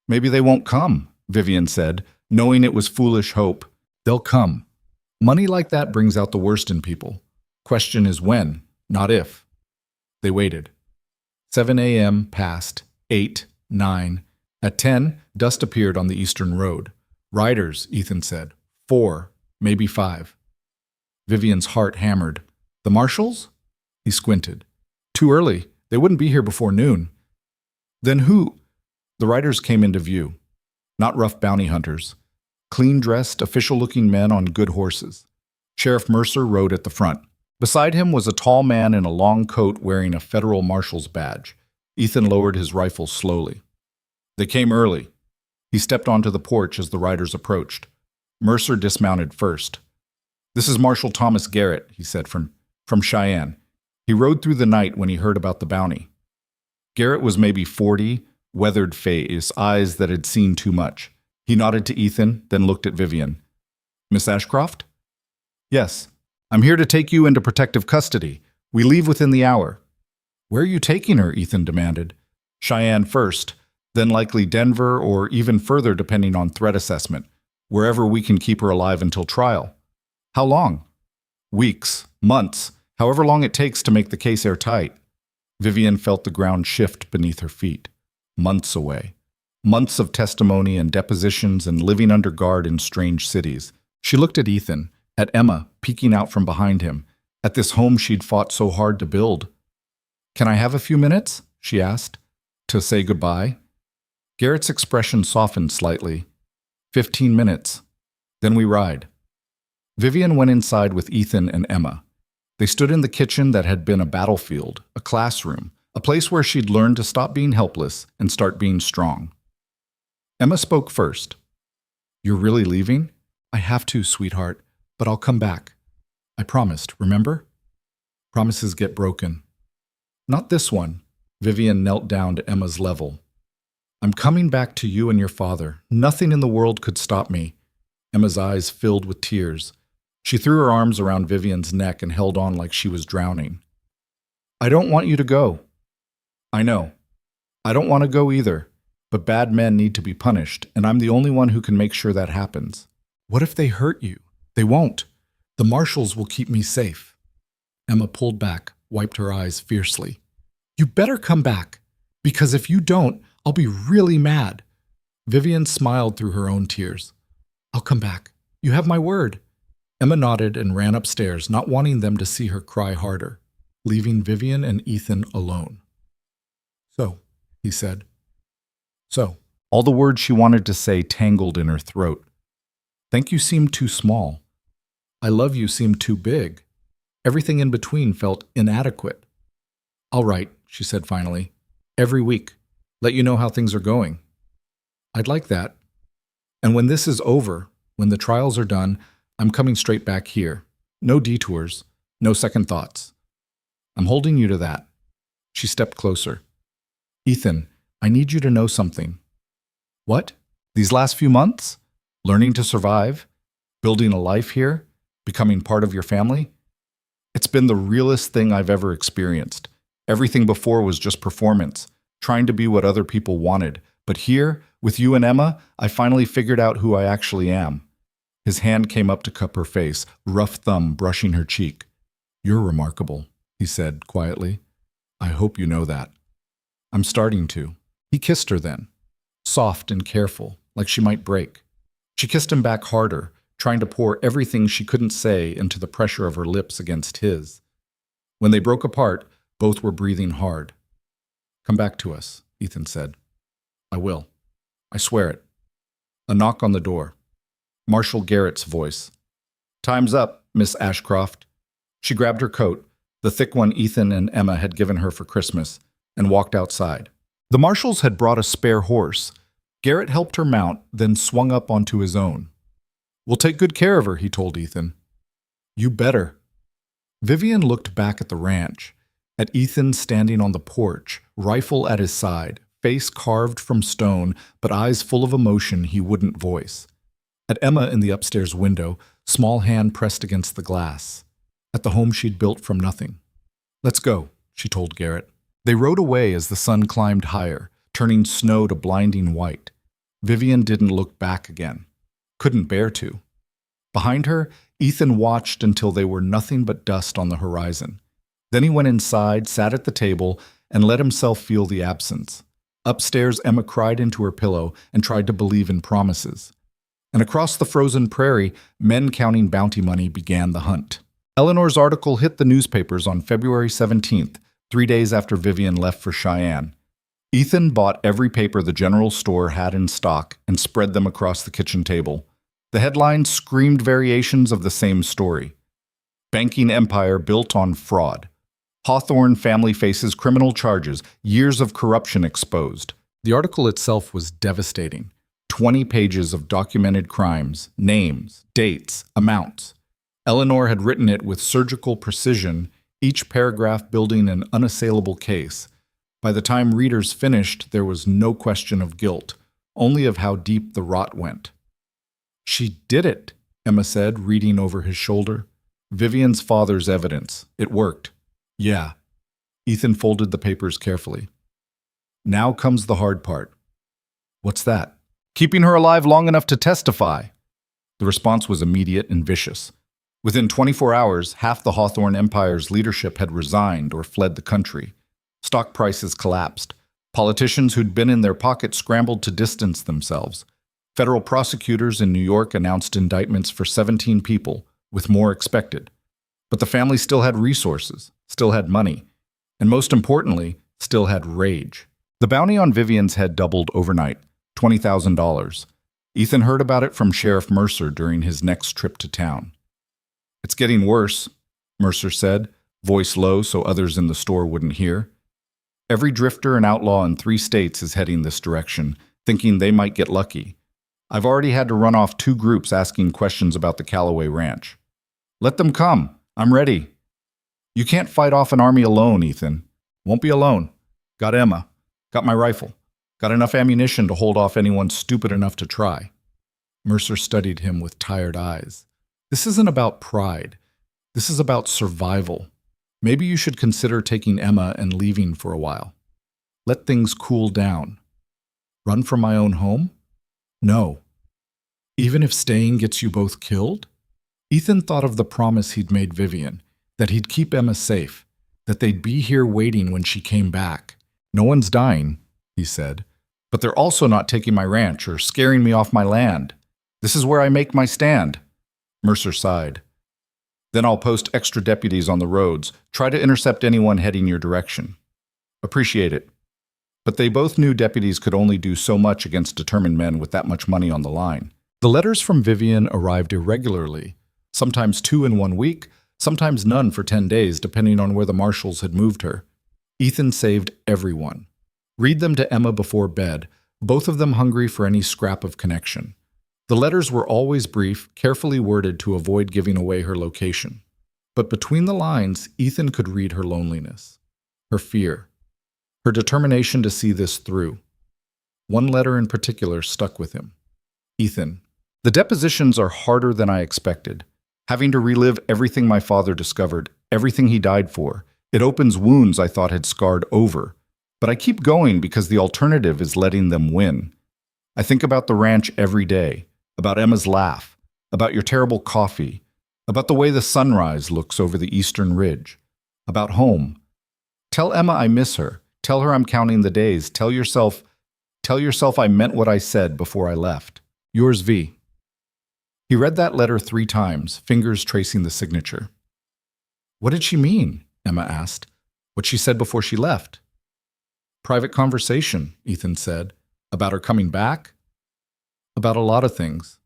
Maybe they won't come, Vivian said, knowing it was foolish hope. They'll come. Money like that brings out the worst in people. Question is when, not if. They waited. 7 a.m. passed, 8, 9. At 10, dust appeared on the eastern road. Riders, Ethan said. 4, maybe 5. Vivian's heart hammered. The marshals? He squinted. Too early. They wouldn't be here before noon. Then who? The riders came into view. Not rough bounty hunters. Clean-dressed, official-looking men on good horses. Sheriff Mercer rode at the front. Beside him was a tall man in a long coat wearing a federal marshal's badge. Ethan lowered his rifle slowly. They came early. He stepped onto the porch as the riders approached. Mercer dismounted first. This is Marshal Thomas Garrett, he said, from Cheyenne. He rode through the night when he heard about the bounty. Garrett was maybe 40, weathered face, eyes that had seen too much. He nodded to Ethan, then looked at Vivian. Miss Ashcroft? Yes. I'm here to take you into protective custody. We leave within the hour. Where are you taking her? Ethan demanded. Cheyenne first, then likely Denver or even further depending on threat assessment, wherever we can keep her alive until trial. How long? Weeks, months, however long it takes to make the case airtight. Vivian felt the ground shift beneath her feet. Months away. Months of testimony and depositions and living under guard in strange cities. She looked at Ethan, at Emma, peeking out from behind him, at this home she'd fought so hard to build. Can I have a few minutes? She asked. To say goodbye? Garrett's expression softened slightly. 15 minutes. Then we ride. Vivian went inside with Ethan and Emma. They stood in the kitchen that had been a battlefield, a classroom, a place where she'd learned to stop being helpless and start being strong. Emma spoke first. You're really leaving? I have to, sweetheart, but I'll come back. I promised, remember? Promises get broken. Not this one. Vivian knelt down to Emma's level. I'm coming back to you and your father. Nothing in the world could stop me. Emma's eyes filled with tears. She threw her arms around Vivian's neck and held on like she was drowning. I don't want you to go. I know. I don't want to go either, but bad men need to be punished, and I'm the only one who can make sure that happens. What if they hurt you? They won't. The marshals will keep me safe. Emma pulled back, wiped her eyes fiercely. You better come back, because if you don't, I'll be really mad. Vivian smiled through her own tears. I'll come back. You have my word. Emma nodded and ran upstairs, not wanting them to see her cry harder, leaving Vivian and Ethan alone. So, he said. So. All the words she wanted to say tangled in her throat. Thank you seemed too small. I love you seemed too big. Everything in between felt inadequate. All right, she said finally. Every week. Let you know how things are going. I'd like that. And when this is over, when the trials are done, I'm coming straight back here. No detours, no second thoughts. I'm holding you to that. She stepped closer. Ethan, I need you to know something. What? These last few months? Learning to survive? Building a life here? Becoming part of your family? It's been the realest thing I've ever experienced. Everything before was just performance, trying to be what other people wanted. But here, with you and Emma, I finally figured out who I actually am. His hand came up to cup her face, rough thumb brushing her cheek. You're remarkable, he said quietly. I hope you know that. I'm starting to. He kissed her then, soft and careful, like she might break. She kissed him back harder, trying to pour everything she couldn't say into the pressure of her lips against his. When they broke apart, both were breathing hard. Come back to us, Ethan said. I will. I swear it. A knock on the door. Marshal Garrett's voice. Time's up, Miss Ashcroft. She grabbed her coat, the thick one Ethan and Emma had given her for Christmas, and walked outside. The marshals had brought a spare horse. Garrett helped her mount, then swung up onto his own. We'll take good care of her, he told Ethan. You better. Vivian looked back at the ranch, at Ethan standing on the porch, rifle at his side, face carved from stone, but eyes full of emotion he wouldn't voice. At Emma in the upstairs window, small hand pressed against the glass. At the home she'd built from nothing. Let's go, she told Garrett. They rode away as the sun climbed higher, turning snow to blinding white. Vivian didn't look back again. Couldn't bear to. Behind her, Ethan watched until they were nothing but dust on the horizon. Then he went inside, sat at the table, and let himself feel the absence. Upstairs, Emma cried into her pillow and tried to believe in promises. And across the frozen prairie, men counting bounty money began the hunt. Eleanor's article hit the newspapers on February 17th, 3 days after Vivian left for Cheyenne. Ethan bought every paper the general store had in stock and spread them across the kitchen table. The headlines screamed variations of the same story. Banking empire built on fraud. Hawthorne family faces criminal charges, years of corruption exposed. The article itself was devastating. 20 pages of documented crimes, names, dates, amounts. Eleanor had written it with surgical precision, each paragraph building an unassailable case. By the time readers finished, there was no question of guilt, only of how deep the rot went. She did it, Emma said, reading over his shoulder. Vivian's father's evidence. It worked. Yeah. Ethan folded the papers carefully. Now comes the hard part. What's that? Keeping her alive long enough to testify. The response was immediate and vicious. Within 24 hours, half the Hawthorne Empire's leadership had resigned or fled the country. Stock prices collapsed. Politicians who'd been in their pocket scrambled to distance themselves. Federal prosecutors in New York announced indictments for 17 people, with more expected. But the family still had resources, still had money, and most importantly, still had rage. The bounty on Vivian's head doubled overnight, $20,000. Ethan heard about it from Sheriff Mercer during his next trip to town. It's getting worse, Mercer said, voice low so others in the store wouldn't hear. Every drifter and outlaw in 3 states is heading this direction, thinking they might get lucky. I've already had to run off 2 groups asking questions about the Callaway Ranch. Let them come. I'm ready. You can't fight off an army alone, Ethan. Won't be alone. Got Emma. Got my rifle. Got enough ammunition to hold off anyone stupid enough to try. Mercer studied him with tired eyes. This isn't about pride. This is about survival. Maybe you should consider taking Emma and leaving for a while. Let things cool down. Run from my own home? No. Even if staying gets you both killed? Ethan thought of the promise he'd made Vivian, that he'd keep Emma safe, that they'd be here waiting when she came back. No one's dying, he said, but they're also not taking my ranch or scaring me off my land. This is where I make my stand. Mercer sighed. Then I'll post extra deputies on the roads, try to intercept anyone heading your direction. Appreciate it. But they both knew deputies could only do so much against determined men with that much money on the line. The letters from Vivian arrived irregularly, sometimes 2 in 1 week, sometimes none for 10 days, depending on where the marshals had moved her. Ethan saved everyone. Read them to Emma before bed, both of them hungry for any scrap of connection. The letters were always brief, carefully worded to avoid giving away her location. But between the lines, Ethan could read her loneliness, her fear, her determination to see this through. One letter in particular stuck with him. Ethan, the depositions are harder than I expected. Having to relive everything my father discovered, everything he died for. It opens wounds I thought had scarred over. But I keep going because the alternative is letting them win. I think about the ranch every day, about Emma's laugh, about your terrible coffee, about the way the sunrise looks over the eastern ridge, about home. Tell Emma I miss her. Tell her I'm counting the days. Tell yourself I meant what I said before I left. Yours, V. He read that letter 3 times, fingers tracing the signature. What did she mean? Emma asked. What she said before she left. Private conversation, Ethan said. About her coming back? About a lot of things.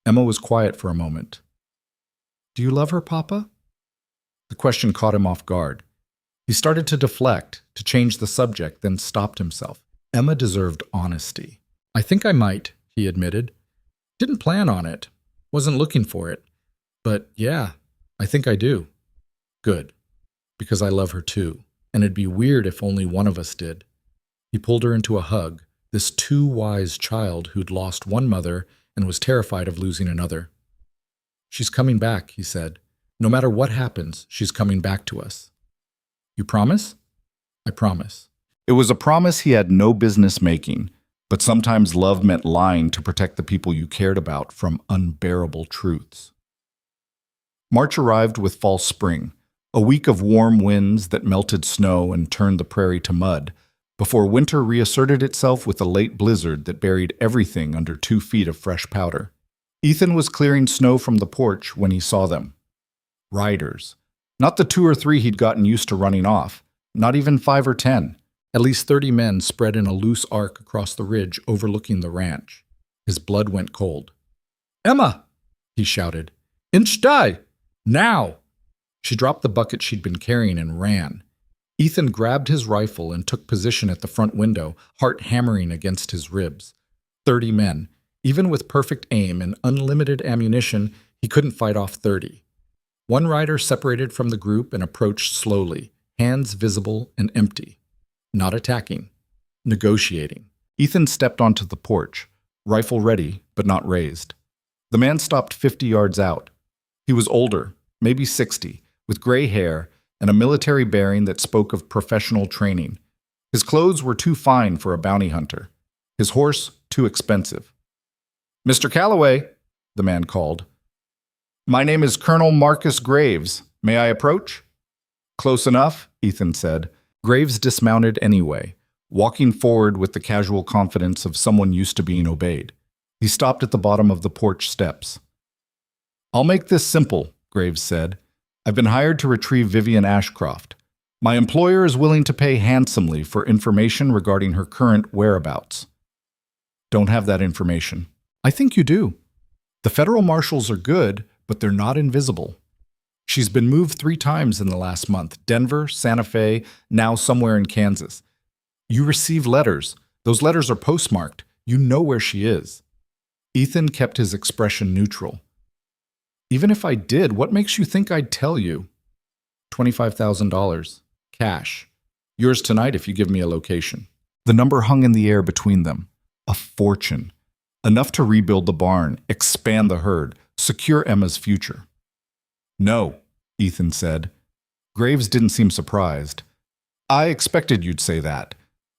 Emma was quiet for a moment. Do you love her, Papa? The question caught him off guard. He started to deflect, to change the subject, then stopped himself. Emma deserved honesty. I think I might, he admitted. Didn't plan on it. Wasn't looking for it. But yeah, I think I do. Good. Because I love her too. And it'd be weird if only one of us did. He pulled her into a hug, this too wise child who'd lost one mother and was terrified of losing another. She's coming back, he said. No matter what happens, she's coming back to us. You promise? I promise. It was a promise he had no business making, but sometimes love meant lying to protect the people you cared about from unbearable truths. March arrived with false spring, a week of warm winds that melted snow and turned the prairie to mud, before winter reasserted itself with a late blizzard that buried everything under 2 feet of fresh powder. Ethan was clearing snow from the porch when he saw them. Riders. Not the 2 or 3 he'd gotten used to running off, not even 5 or 10. At least 30 men spread in a loose arc across the ridge overlooking the ranch. His blood went cold. Emma! He shouted. Inch die! Now! She dropped the bucket she'd been carrying and ran. Ethan grabbed his rifle and took position at the front window, heart hammering against his ribs. 30 men. Even with perfect aim and unlimited ammunition, he couldn't fight off 30. One rider separated from the group and approached slowly, hands visible and empty. Not attacking. Negotiating. Ethan stepped onto the porch, rifle ready, but not raised. The man stopped 50 yards out. He was older, maybe 60, with gray hair and a military bearing that spoke of professional training. His clothes were too fine for a bounty hunter. His horse too expensive. Mr. Calloway, the man called. My name is Colonel Marcus Graves. May I approach? Close enough, Ethan said. Graves dismounted anyway, walking forward with the casual confidence of someone used to being obeyed. He stopped at the bottom of the porch steps. I'll make this simple, Graves said. I've been hired to retrieve Vivian Ashcroft. My employer is willing to pay handsomely for information regarding her current whereabouts. Don't have that information. I think you do. The federal marshals are good, but they're not invisible. She's been moved 3 times in the last month. Denver, Santa Fe, now somewhere in Kansas. You receive letters. Those letters are postmarked. You know where she is. Ethan kept his expression neutral. Even if I did, what makes you think I'd tell you? $25,000. Cash. Yours tonight if you give me a location. The number hung in the air between them. A fortune. Enough to rebuild the barn, expand the herd, secure Emma's future. No, Ethan said. Graves didn't seem surprised. I expected you'd say that.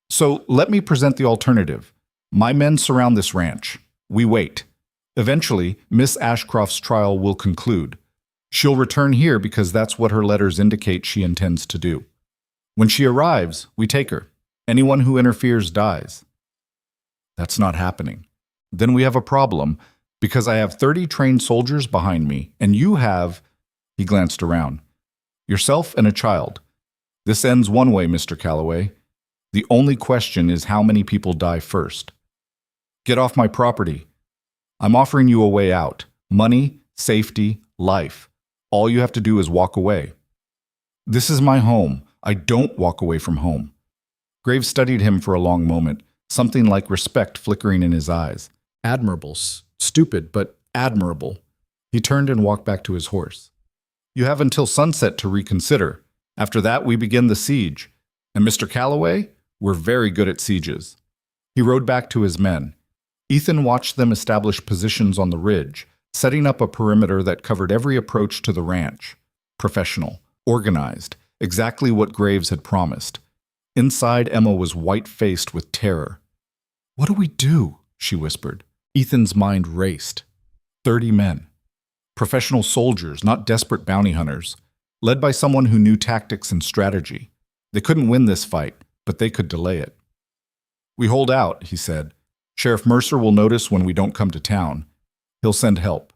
So let me present the alternative. My men surround this ranch. We wait. Eventually, Miss Ashcroft's trial will conclude. She'll return here because that's what her letters indicate she intends to do. When she arrives, we take her. Anyone who interferes dies. That's not happening. Then we have a problem, because I have 30 trained soldiers behind me, and you have, he glanced around, yourself and a child. This ends one way, Mr. Calloway. The only question is how many people die first. Get off my property. I'm offering you a way out. Money, safety, life. All you have to do is walk away. This is my home. I don't walk away from home. Graves studied him for a long moment, something like respect flickering in his eyes. Admirable. Stupid, but admirable. He turned and walked back to his horse. You have until sunset to reconsider. After that, we begin the siege. And Mr. Calloway, we're very good at sieges. He rode back to his men. Ethan watched them establish positions on the ridge, setting up a perimeter that covered every approach to the ranch. Professional, organized, exactly what Graves had promised. Inside, Emma was white-faced with terror. What do we do? She whispered. Ethan's mind raced. 30 men. Professional soldiers, not desperate bounty hunters, led by someone who knew tactics and strategy. They couldn't win this fight, but they could delay it. We hold out, he said. Sheriff Mercer will notice when we don't come to town. He'll send help.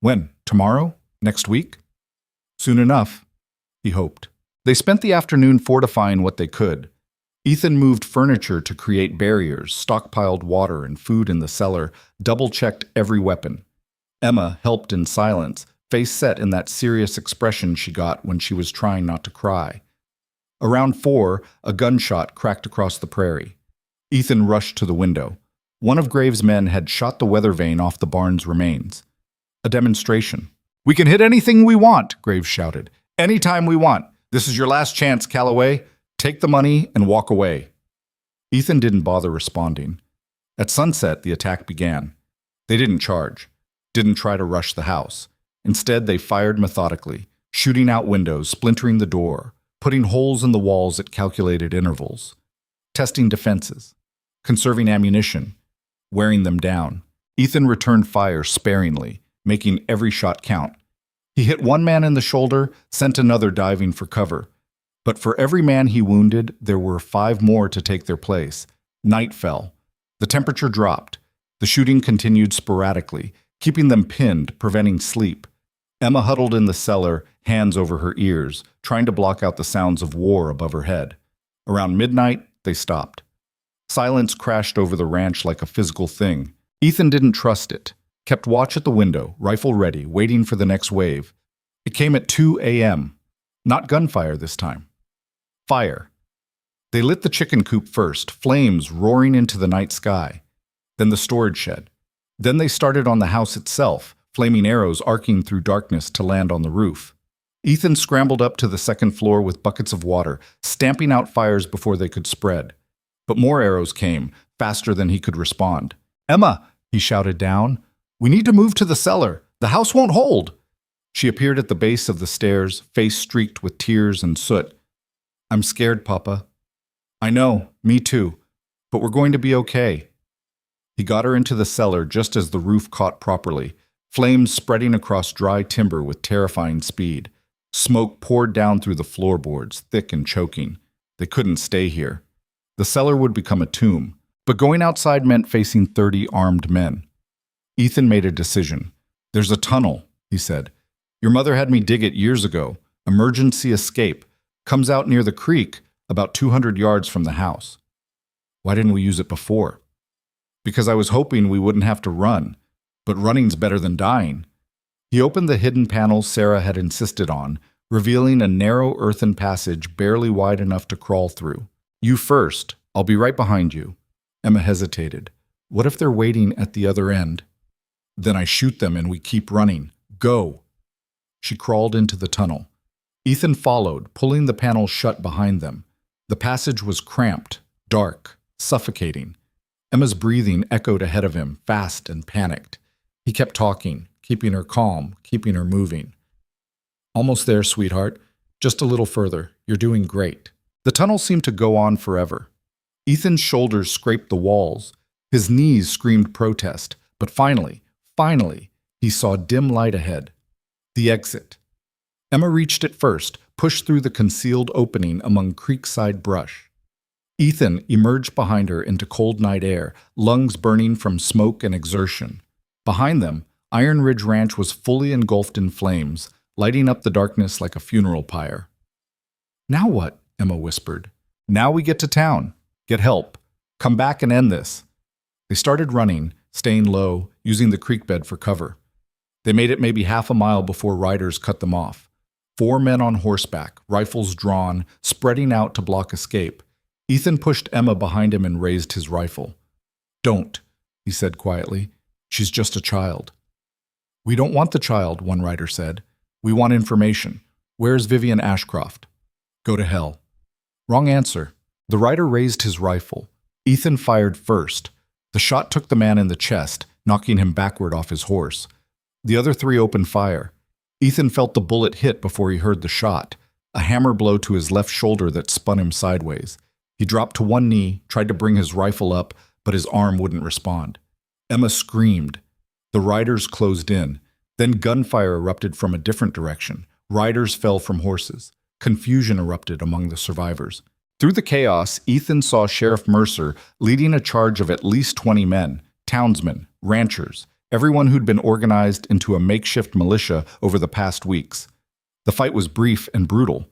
When? Tomorrow? Next week? Soon enough, he hoped. They spent the afternoon fortifying what they could. Ethan moved furniture to create barriers, stockpiled water and food in the cellar, double-checked every weapon. Emma helped in silence, face set in that serious expression she got when she was trying not to cry. Around 4, a gunshot cracked across the prairie. Ethan rushed to the window. One of Graves' men had shot the weather vane off the barn's remains. A demonstration. "We can hit anything we want," Graves shouted. "Anytime we want. This is your last chance, Calloway. Take the money and walk away." Ethan didn't bother responding. At sunset, the attack began. They didn't charge, didn't try to rush the house. Instead, they fired methodically, shooting out windows, splintering the door, putting holes in the walls at calculated intervals, testing defenses, conserving ammunition, wearing them down. Ethan returned fire sparingly, making every shot count. He hit one man in the shoulder, sent another diving for cover. But for every man he wounded, there were 5 more to take their place. Night fell. The temperature dropped. The shooting continued sporadically, keeping them pinned, preventing sleep. Emma huddled in the cellar, hands over her ears, trying to block out the sounds of war above her head. Around midnight, they stopped. Silence crashed over the ranch like a physical thing. Ethan didn't trust it. Kept watch at the window, rifle ready, waiting for the next wave. It came at 2 a.m. Not gunfire this time. Fire. They lit the chicken coop first, flames roaring into the night sky. Then the storage shed. Then they started on the house itself, flaming arrows arcing through darkness to land on the roof. Ethan scrambled up to the second floor with buckets of water, stamping out fires before they could spread. But more arrows came, faster than he could respond. "Emma," he shouted down, "we need to move to the cellar. The house won't hold." She appeared at the base of the stairs, face streaked with tears and soot. "I'm scared, Papa." "I know, me too, but we're going to be okay." He got her into the cellar just as the roof caught properly, flames spreading across dry timber with terrifying speed. Smoke poured down through the floorboards, thick and choking. They couldn't stay here. The cellar would become a tomb, but going outside meant facing 30 armed men. Ethan made a decision. "There's a tunnel," he said. "Your mother had me dig it years ago. Emergency escape. Comes out near the creek, about 200 yards from the house." "Why didn't we use it before?" "Because I was hoping we wouldn't have to run. But running's better than dying." He opened the hidden panel Sarah had insisted on, revealing a narrow earthen passage barely wide enough to crawl through. "You first. I'll be right behind you." Emma hesitated. "What if they're waiting at the other end?" "Then I shoot them and we keep running. Go." She crawled into the tunnel. Ethan followed, pulling the panel shut behind them. The passage was cramped, dark, suffocating. Emma's breathing echoed ahead of him, fast and panicked. He kept talking, keeping her calm, keeping her moving. "Almost there, sweetheart. Just a little further. You're doing great." The tunnel seemed to go on forever. Ethan's shoulders scraped the walls. His knees screamed protest. But finally, he saw dim light ahead. The exit. Emma reached it first, pushed through the concealed opening among creekside brush. Ethan emerged behind her into cold night air, lungs burning from smoke and exertion. Behind them, Iron Ridge Ranch was fully engulfed in flames, lighting up the darkness like a funeral pyre. "Now what?" Emma whispered. "Now we get to town. Get help. Come back and end this." They started running, staying low, using the creek bed for cover. They made it maybe half a mile before riders cut them off. 4 men on horseback, rifles drawn, spreading out to block escape. Ethan pushed Emma behind him and raised his rifle. "Don't," he said quietly. "She's just a child." "We don't want the child," one rider said. "We want information. Where's Vivian Ashcroft?" "Go to hell." Wrong answer. The rider raised his rifle. Ethan fired first. The shot took the man in the chest, knocking him backward off his horse. The other 3 opened fire. Ethan felt the bullet hit before he heard the shot, a hammer blow to his left shoulder that spun him sideways. He dropped to one knee, tried to bring his rifle up, but his arm wouldn't respond. Emma screamed. The riders closed in. Then gunfire erupted from a different direction. Riders fell from horses. Confusion erupted among the survivors. Through the chaos, Ethan saw Sheriff Mercer leading a charge of at least 20 men, townsmen, ranchers, everyone who'd been organized into a makeshift militia over the past weeks. The fight was brief and brutal.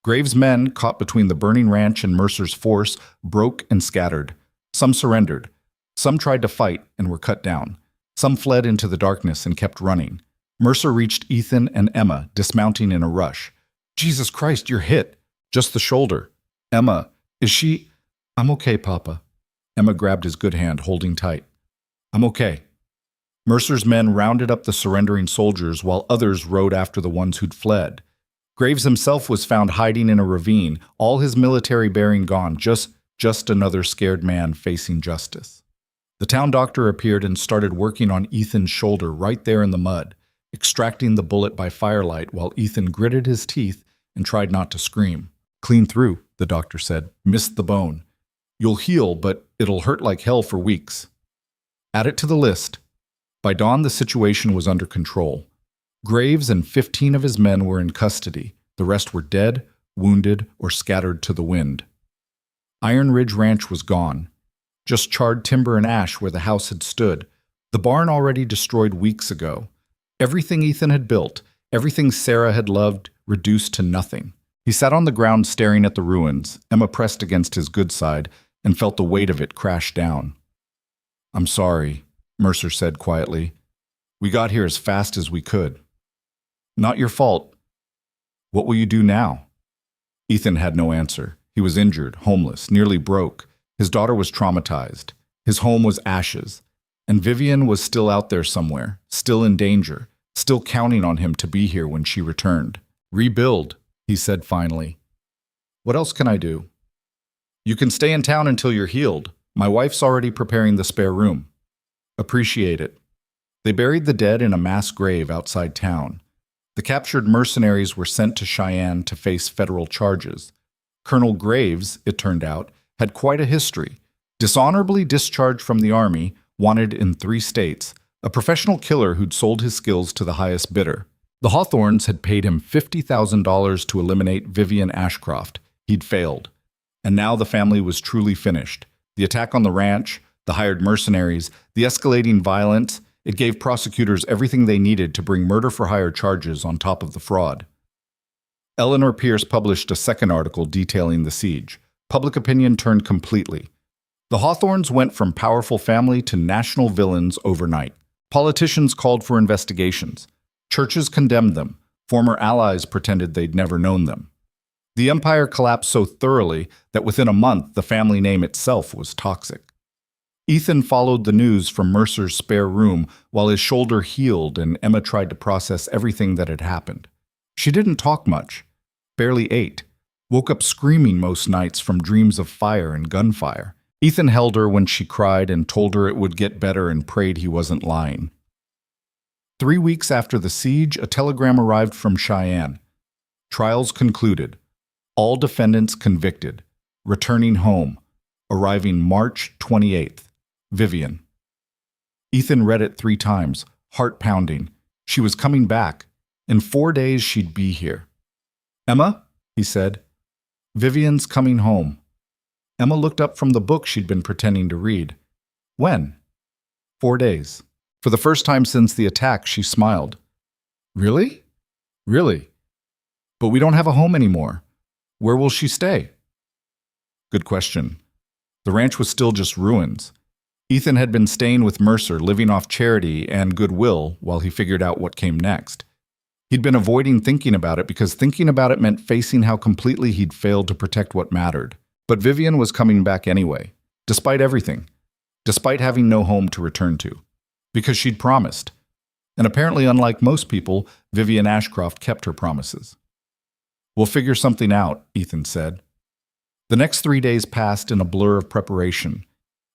Graves' men, caught between the burning ranch and Mercer's force, broke and scattered. Some surrendered. Some tried to fight and were cut down. Some fled into the darkness and kept running. Mercer reached Ethan and Emma, dismounting in a rush. "Jesus Christ, you're hit." "Just the shoulder." "Emma, is she—" "I'm okay, Papa." Emma grabbed his good hand, holding tight. "I'm okay." Mercer's men rounded up the surrendering soldiers while others rode after the ones who'd fled. Graves himself was found hiding in a ravine, all his military bearing gone, just another scared man facing justice. The town doctor appeared and started working on Ethan's shoulder right there in the mud, extracting the bullet by firelight while Ethan gritted his teeth and tried not to scream. "Clean through," the doctor said. "Missed the bone. You'll heal, but it'll hurt like hell for weeks." Add it to the list. By dawn, the situation was under control. Graves and 15 of his men were in custody. The rest were dead, wounded, or scattered to the wind. Iron Ridge Ranch was gone. Just charred timber and ash where the house had stood. The barn already destroyed weeks ago. Everything Ethan had built, everything Sarah had loved, reduced to nothing. He sat on the ground staring at the ruins, Emma pressed against his good side, and felt the weight of it crash down. "I'm sorry," Mercer said quietly. "We got here as fast as we could." "Not your fault. What will you do now?" Ethan had no answer. He was injured, homeless, nearly broke. His daughter was traumatized. His home was ashes. And Vivian was still out there somewhere, still in danger, still counting on him to be here when she returned. "Rebuild," he said finally. "What else can I do?" "You can stay in town until you're healed. My wife's already preparing the spare room." "Appreciate it." They buried the dead in a mass grave outside town. The captured mercenaries were sent to Cheyenne to face federal charges. Colonel Graves, it turned out, had quite a history. Dishonorably discharged from the Army, wanted in 3 states, a professional killer who'd sold his skills to the highest bidder. The Hawthorns had paid him $50,000 to eliminate Vivian Ashcroft. He'd failed. And now the family was truly finished. The attack on the ranch, the hired mercenaries, the escalating violence, it gave prosecutors everything they needed to bring murder-for-hire charges on top of the fraud. Eleanor Pierce published a second article detailing the siege. Public opinion turned completely. The Hawthorns went from powerful family to national villains overnight. Politicians called for investigations. Churches condemned them. Former allies pretended they'd never known them. The empire collapsed so thoroughly that within a month the family name itself was toxic. Ethan followed the news from Mercer's spare room while his shoulder healed and Emma tried to process everything that had happened. She didn't talk much, barely ate, woke up screaming most nights from dreams of fire and gunfire. Ethan held her when she cried and told her it would get better and prayed he wasn't lying. 3 weeks after the siege, a telegram arrived from Cheyenne. Trials concluded. All defendants convicted. Returning home. Arriving March 28th. Vivian. Ethan read it 3 times, heart pounding. She was coming back. In 4 days she'd be here. "Emma," he said, "Vivian's coming home." Emma looked up from the book she'd been pretending to read. "When?" 4 days. For the first time since the attack, she smiled. "Really?" "Really. But we don't have a home anymore. Where will she stay?" Good question. The ranch was still just ruins. Ethan had been staying with Mercer, living off charity and goodwill while he figured out what came next. He'd been avoiding thinking about it because thinking about it meant facing how completely he'd failed to protect what mattered. But Vivian was coming back anyway, despite everything, despite having no home to return to, because she'd promised. And apparently, unlike most people, Vivian Ashcroft kept her promises. "We'll figure something out," Ethan said. The next 3 days passed in a blur of preparation.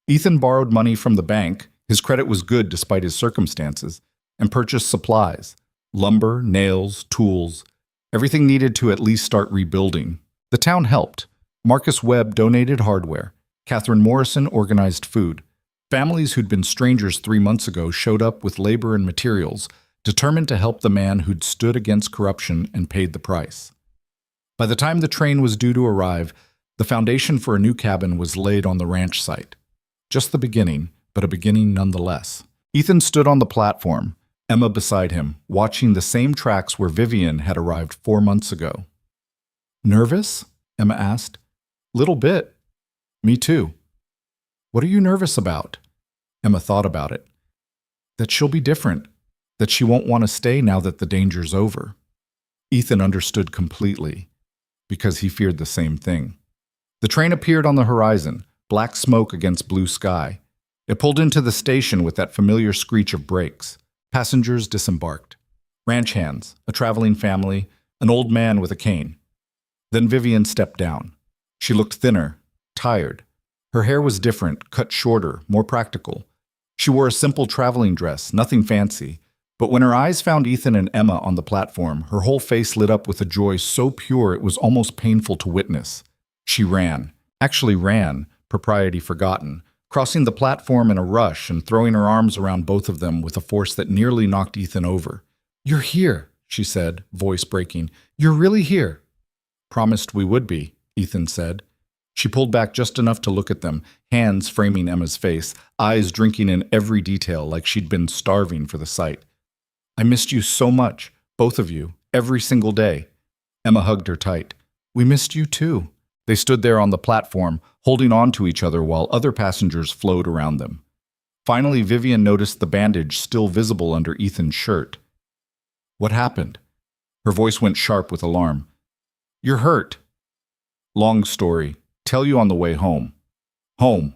Ethan borrowed money from the bank, his credit was good despite his circumstances, and purchased supplies, lumber, nails, tools, everything needed to at least start rebuilding. The town helped. Marcus Webb donated hardware. Catherine Morrison organized food. Families who'd been strangers 3 months ago showed up with labor and materials, determined to help the man who'd stood against corruption and paid the price. By the time the train was due to arrive, the foundation for a new cabin was laid on the ranch site. Just the beginning, but a beginning nonetheless. Ethan stood on the platform, Emma beside him, watching the same tracks where Vivian had arrived 4 months ago. Nervous? Emma asked. Little bit. Me too. What are you nervous about? Emma thought about it. That she'll be different. That she won't want to stay now that the danger's over. Ethan understood completely, because he feared the same thing. The train appeared on the horizon, black smoke against blue sky. It pulled into the station with that familiar screech of brakes. Passengers disembarked. Ranch hands, a traveling family, an old man with a cane. Then Vivian stepped down. She looked thinner, tired. Her hair was different, cut shorter, more practical. She wore a simple traveling dress, nothing fancy. But when her eyes found Ethan and Emma on the platform, her whole face lit up with a joy so pure it was almost painful to witness. She ran. Actually ran, propriety forgotten, crossing the platform in a rush and throwing her arms around both of them with a force that nearly knocked Ethan over. "You're here," she said, voice breaking. "You're really here." "Promised we would be," Ethan said. She pulled back just enough to look at them, hands framing Emma's face, eyes drinking in every detail like she'd been starving for the sight. "I missed you so much, both of you, every single day." Emma hugged her tight. "We missed you too." They stood there on the platform, holding on to each other while other passengers flowed around them. Finally, Vivian noticed the bandage still visible under Ethan's shirt. "What happened?" Her voice went sharp with alarm. "You're hurt." "Long story. Tell you on the way home." Home.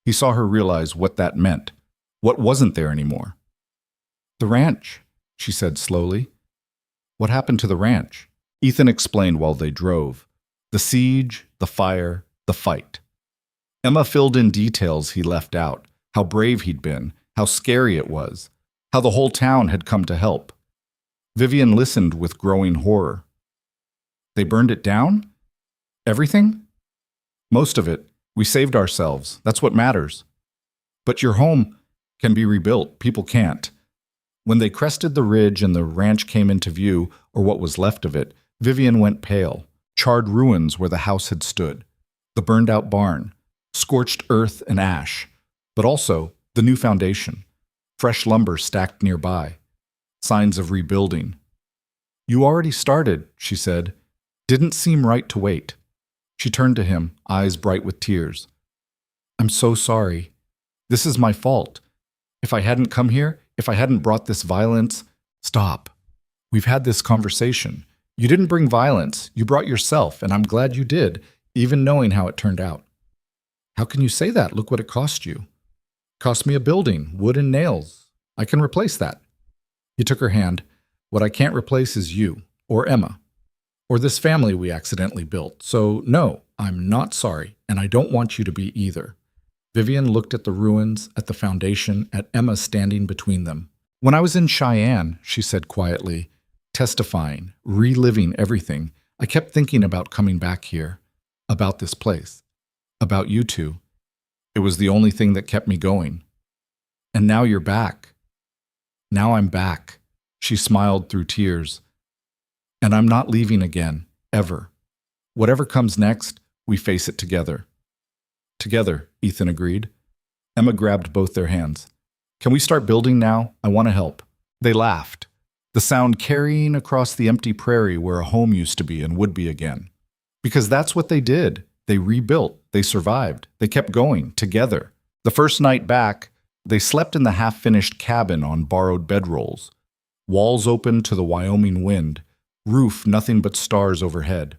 He saw her realize what that meant, what wasn't there anymore. "The ranch," she said slowly. "What happened to the ranch?" Ethan explained while they drove. The siege, the fire, the fight. Emma filled in details he left out, how brave he'd been, how scary it was, how the whole town had come to help. Vivian listened with growing horror. "They burned it down? Everything?" "Most of it. We saved ourselves. That's what matters." "But your home can be rebuilt. People can't." When they crested the ridge and the ranch came into view, or what was left of it, Vivian went pale. Charred ruins where the house had stood. The burned-out barn. Scorched earth and ash. But also the new foundation. Fresh lumber stacked nearby. Signs of rebuilding. "You already started," she said. "Didn't seem right to wait." She turned to him, eyes bright with tears. "I'm so sorry. This is my fault. If I hadn't come here, if I hadn't brought this violence—" "Stop. We've had this conversation. You didn't bring violence. You brought yourself, and I'm glad you did, even knowing how it turned out." "How can you say that? Look what it cost you." "Cost me a building, wood and nails. I can replace that." He took her hand. "What I can't replace is you, or Emma, or this family we accidentally built. So, no, I'm not sorry, and I don't want you to be either." Vivian looked at the ruins, at the foundation, at Emma standing between them. "When I was in Cheyenne," she said quietly, testifying, reliving everything, "I kept thinking about coming back here, about this place, about you two. It was the only thing that kept me going. And now you're back. Now I'm back." She smiled through tears. "And I'm not leaving again, ever. Whatever comes next, we face it together." "Together," Ethan agreed. Emma grabbed both their hands. "Can we start building now? I want to help." They laughed, the sound carrying across the empty prairie where a home used to be and would be again. Because that's what they did. They rebuilt, they survived, they kept going, together. The first night back, they slept in the half-finished cabin on borrowed bedrolls. Walls open to the Wyoming wind, roof nothing but stars overhead.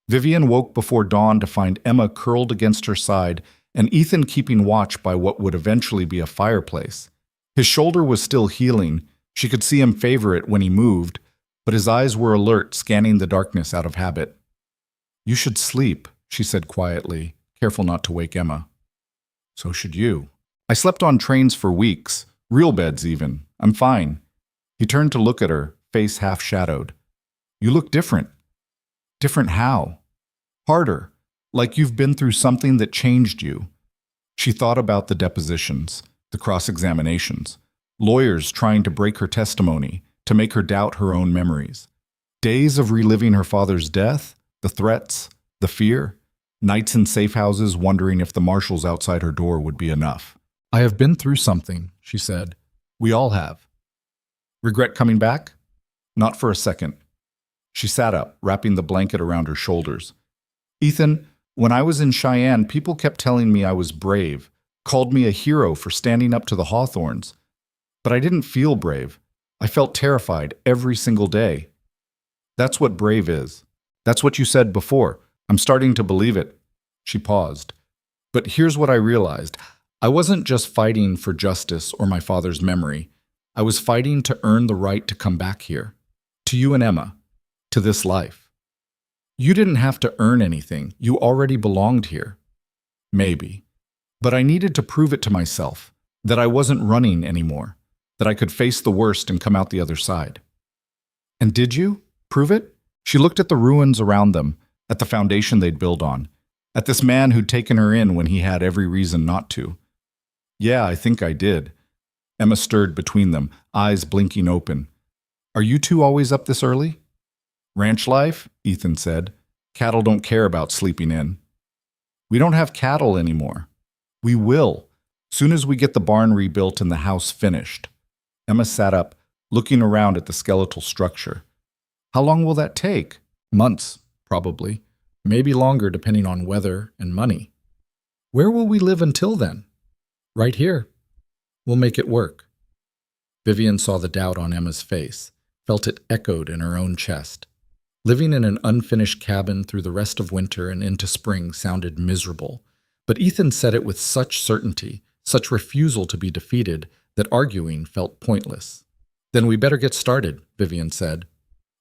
Vivian woke before dawn to find Emma curled against her side and Ethan keeping watch by what would eventually be a fireplace. His shoulder was still healing. She could see him favor it when he moved, but his eyes were alert, scanning the darkness out of habit. "You should sleep," she said quietly, careful not to wake Emma. "So should you." "I slept on trains for weeks, real beds even. I'm fine." He turned to look at her, face half-shadowed. "You look different." "Different how?" "Harder, like you've been through something that changed you." She thought about the depositions, the cross-examinations, lawyers trying to break her testimony, to make her doubt her own memories. Days of reliving her father's death, the threats, the fear, nights in safe houses wondering if the marshals outside her door would be enough. "I have been through something," she said. "We all have." "Regret coming back?" "Not for a second." She sat up, wrapping the blanket around her shoulders. Ethan, when I was in Cheyenne, people kept telling me I was brave, called me a hero for standing up to the Hawthorns. But I didn't feel brave. I felt terrified every single day. That's what brave is. That's what you said before. I'm starting to believe it. She paused. But here's what I realized. I wasn't just fighting for justice or my father's memory. I was fighting to earn the right to come back here. To you and Emma. To this life. You didn't have to earn anything. You already belonged here. Maybe. But I needed to prove it to myself, that I wasn't running anymore, that I could face the worst and come out the other side. And did you? Prove it? She looked at the ruins around them, at the foundation they'd built on, at this man who'd taken her in when he had every reason not to. Yeah, I think I did. Emma stirred between them, eyes blinking open. Are you two always up this early? Ranch life, Ethan said. Cattle don't care about sleeping in. We don't have cattle anymore. We will, soon as we get the barn rebuilt and the house finished. Emma sat up, looking around at the skeletal structure. How long will that take? Months, probably. Maybe longer depending on weather and money. Where will we live until then? Right here. We'll make it work. Vivian saw the doubt on Emma's face, felt it echoed in her own chest. Living in an unfinished cabin through the rest of winter and into spring sounded miserable, but Ethan said it with such certainty, such refusal to be defeated, that arguing felt pointless. Then we better get started, Vivian said.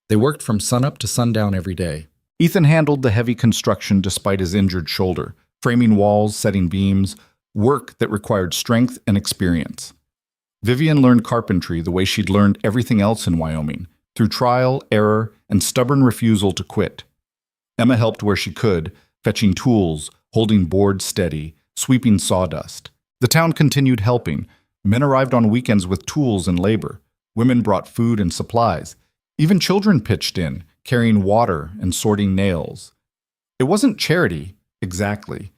They worked from sunup to sundown every day. Ethan handled the heavy construction despite his injured shoulder, framing walls, setting beams, work that required strength and experience. Vivian learned carpentry the way she'd learned everything else in Wyoming, through trial, error, and stubborn refusal to quit. Emma helped where she could, fetching tools, holding boards steady, sweeping sawdust. The town continued helping. Men arrived on weekends with tools and labor. Women brought food and supplies. Even children pitched in, carrying water and sorting nails. It wasn't charity, exactly.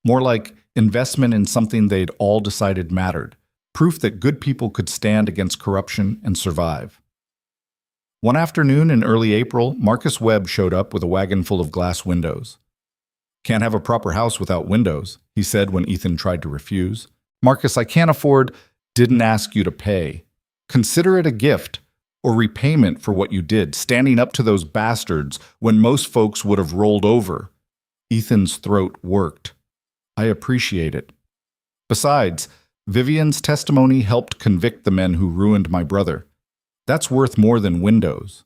More like investment in something they'd all decided mattered. Proof that good people could stand against corruption and survive. One afternoon in early April, Marcus Webb showed up with a wagon full of glass windows. Can't have a proper house without windows, he said when Ethan tried to refuse. Marcus, I can't afford, didn't ask you to pay. Consider it a gift or repayment for what you did, standing up to those bastards when most folks would have rolled over. Ethan's throat worked. I appreciate it. Besides, Vivian's testimony helped convict the men who ruined my brother. That's worth more than windows.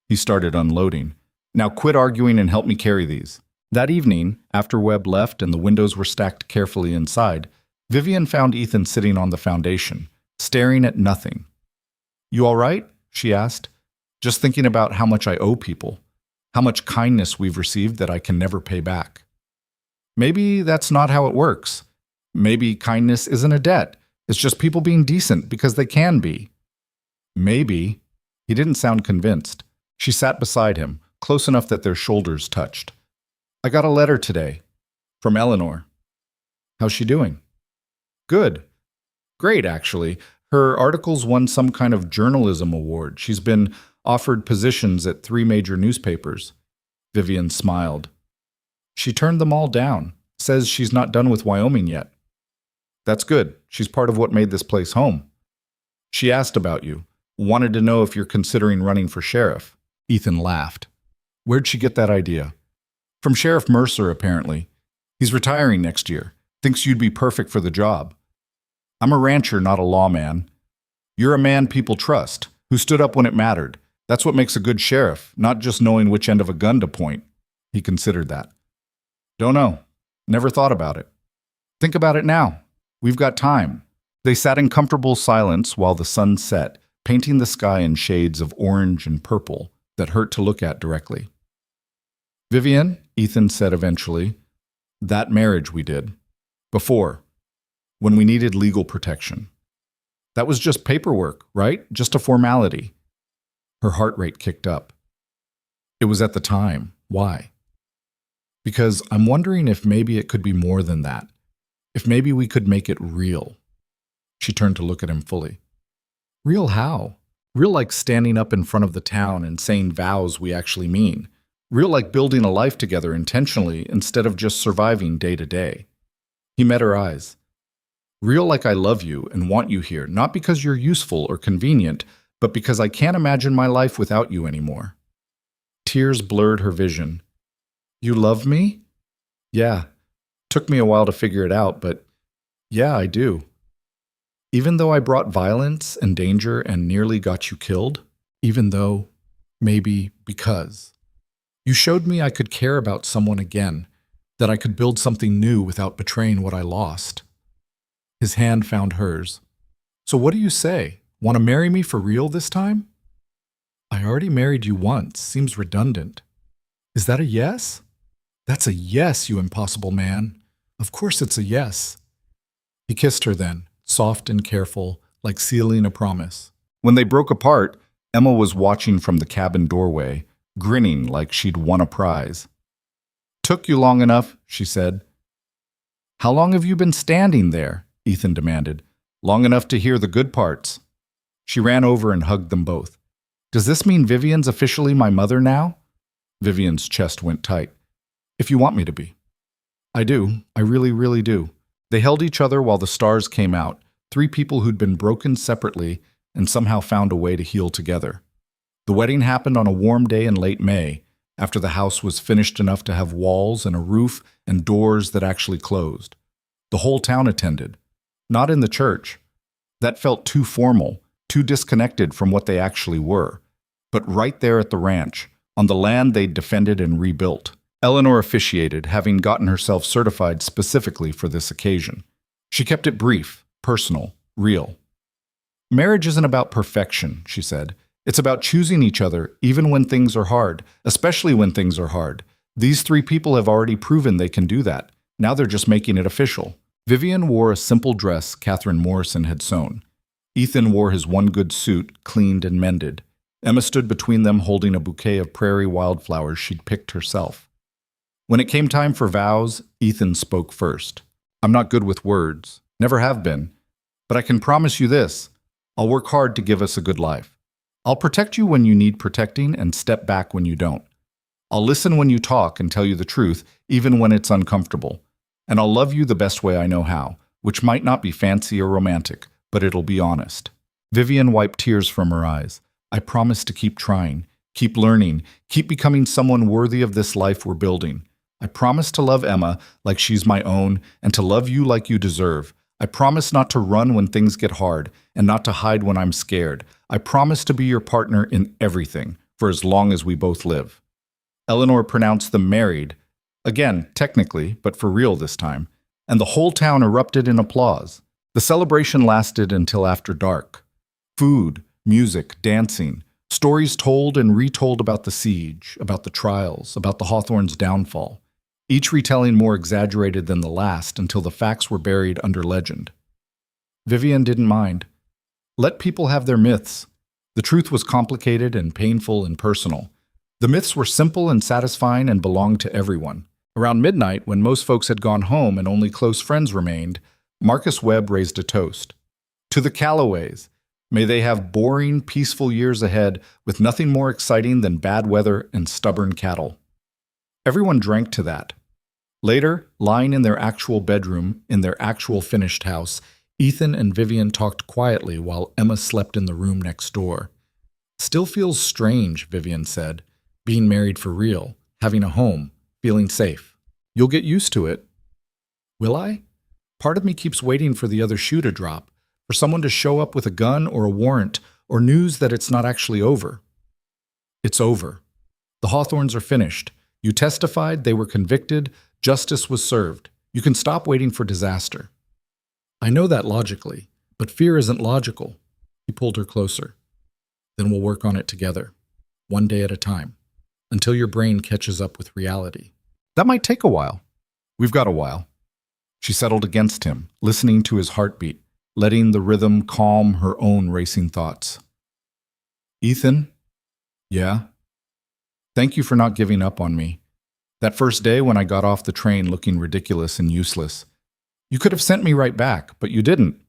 He started unloading. Now quit arguing and help me carry these. That evening, after Webb left and the windows were stacked carefully inside, Vivian found Ethan sitting on the foundation, staring at nothing. You all right? She asked. Just thinking about how much I owe people, how much kindness we've received that I can never pay back. Maybe that's not how it works. Maybe kindness isn't a debt. It's just people being decent because they can be. Maybe. He didn't sound convinced. She sat beside him, close enough that their shoulders touched. I got a letter today. From Eleanor. How's she doing? Good. Great, actually. Her articles won some kind of journalism award. She's been offered positions at 3 major newspapers. Vivian smiled. She turned them all down. Says she's not done with Wyoming yet. That's good. She's part of what made this place home. She asked about you. Wanted to know if you're considering running for sheriff. Ethan laughed. Where'd she get that idea? From Sheriff Mercer, apparently. He's retiring next year. Thinks you'd be perfect for the job. I'm a rancher, not a lawman. You're a man people trust, who stood up when it mattered. That's what makes a good sheriff, not just knowing which end of a gun to point. He considered that. Don't know. Never thought about it. Think about it now. We've got time. They sat in comfortable silence while the sun set, painting the sky in shades of orange and purple that hurt to look at directly. Vivian, Ethan said eventually, that marriage we did. Before, when we needed legal protection. That was just paperwork, right? Just a formality. Her heart rate kicked up. It was at the time. Why? Because I'm wondering if maybe it could be more than that. If maybe we could make it real. She turned to look at him fully. Real how? Real like standing up in front of the town and saying vows we actually mean. Real like building a life together intentionally instead of just surviving day to day. He met her eyes. Real like I love you and want you here, not because you're useful or convenient, but because I can't imagine my life without you anymore. Tears blurred her vision. You love me? Yeah. Took me a while to figure it out, but yeah, I do. Even though I brought violence and danger and nearly got you killed, even though, maybe because, you showed me I could care about someone again, that I could build something new without betraying what I lost. His hand found hers. So what do you say? Want to marry me for real this time? I already married you once. Seems redundant. Is that a yes? That's a yes, you impossible man. Of course it's a yes. He kissed her then, soft and careful, like sealing a promise. When they broke apart, Emma was watching from the cabin doorway, grinning like she'd won a prize. Took you long enough, she said. How long have you been standing there? Ethan demanded. Long enough to hear the good parts. She ran over and hugged them both. Does this mean Vivian's officially my mother now? Vivian's chest went tight. If you want me to be. I do. I really, really do. They held each other while the stars came out, three people who'd been broken separately and somehow found a way to heal together. The wedding happened on a warm day in late May, after the house was finished enough to have walls and a roof and doors that actually closed. The whole town attended. Not in the church. That felt too formal, too disconnected from what they actually were. But right there at the ranch, on the land they'd defended and rebuilt. Eleanor officiated, having gotten herself certified specifically for this occasion. She kept it brief, personal, real. Marriage isn't about perfection, she said. It's about choosing each other, even when things are hard, especially when things are hard. These three people have already proven they can do that. Now they're just making it official. Vivian wore a simple dress Catherine Morrison had sewn. Ethan wore his one good suit, cleaned and mended. Emma stood between them holding a bouquet of prairie wildflowers she'd picked herself. When it came time for vows, Ethan spoke first. I'm not good with words, never have been, but I can promise you this. I'll work hard to give us a good life. I'll protect you when you need protecting and step back when you don't. I'll listen when you talk and tell you the truth, even when it's uncomfortable. And I'll love you the best way I know how, which might not be fancy or romantic, but it'll be honest. Vivian wiped tears from her eyes. I promise to keep trying, keep learning, keep becoming someone worthy of this life we're building. I promise to love Emma like she's my own and to love you like you deserve. I promise not to run when things get hard and not to hide when I'm scared. I promise to be your partner in everything for as long as we both live. Eleanor pronounced them married, again, technically, but for real this time, and the whole town erupted in applause. The celebration lasted until after dark. Food, music, dancing, stories told and retold about the siege, about the trials, about the Hawthorns' downfall. Each retelling more exaggerated than the last until the facts were buried under legend. Vivian didn't mind. Let people have their myths. The truth was complicated and painful and personal. The myths were simple and satisfying and belonged to everyone. Around midnight, when most folks had gone home and only close friends remained, Marcus Webb raised a toast. To the Callaways, may they have boring, peaceful years ahead with nothing more exciting than bad weather and stubborn cattle. Everyone drank to that. Later, lying in their actual bedroom, in their actual finished house, Ethan and Vivian talked quietly while Emma slept in the room next door. Still feels strange, Vivian said. Being married for real, having a home, feeling safe. You'll get used to it. Will I? Part of me keeps waiting for the other shoe to drop, for someone to show up with a gun or a warrant, or news that it's not actually over. It's over. The Hawthorns are finished. You testified, they were convicted, justice was served. You can stop waiting for disaster. I know that logically, but fear isn't logical. He pulled her closer. Then we'll work on it together, one day at a time, until your brain catches up with reality. That might take a while. We've got a while. She settled against him, listening to his heartbeat, letting the rhythm calm her own racing thoughts. Ethan? Yeah? Thank you for not giving up on me. That first day when I got off the train looking ridiculous and useless. You could have sent me right back, but you didn't.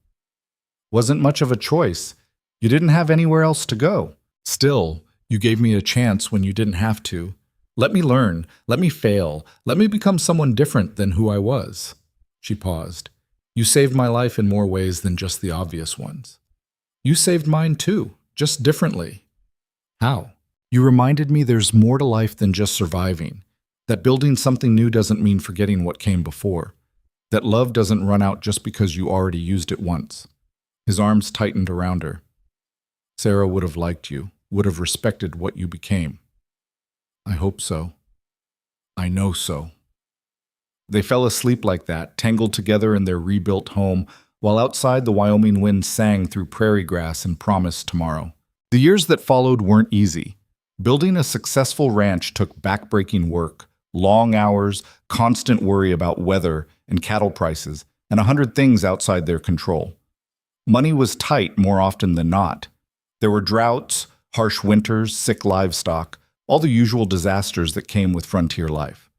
Wasn't much of a choice. You didn't have anywhere else to go. Still, you gave me a chance when you didn't have to. Let me learn. Let me fail. Let me become someone different than who I was." She paused. "You saved my life in more ways than just the obvious ones. You saved mine too, just differently." "How?" "You reminded me there's more to life than just surviving. That building something new doesn't mean forgetting what came before. That love doesn't run out just because you already used it once." His arms tightened around her. "Sarah would have liked you, would have respected what you became." "I hope so. I know so." They fell asleep like that, tangled together in their rebuilt home, while outside the Wyoming wind sang through prairie grass and promised tomorrow. The years that followed weren't easy. Building a successful ranch took backbreaking work, long hours, constant worry about weather and cattle prices, and 100 things outside their control. Money was tight more often than not. There were droughts, harsh winters, sick livestock, all the usual disasters that came with frontier life.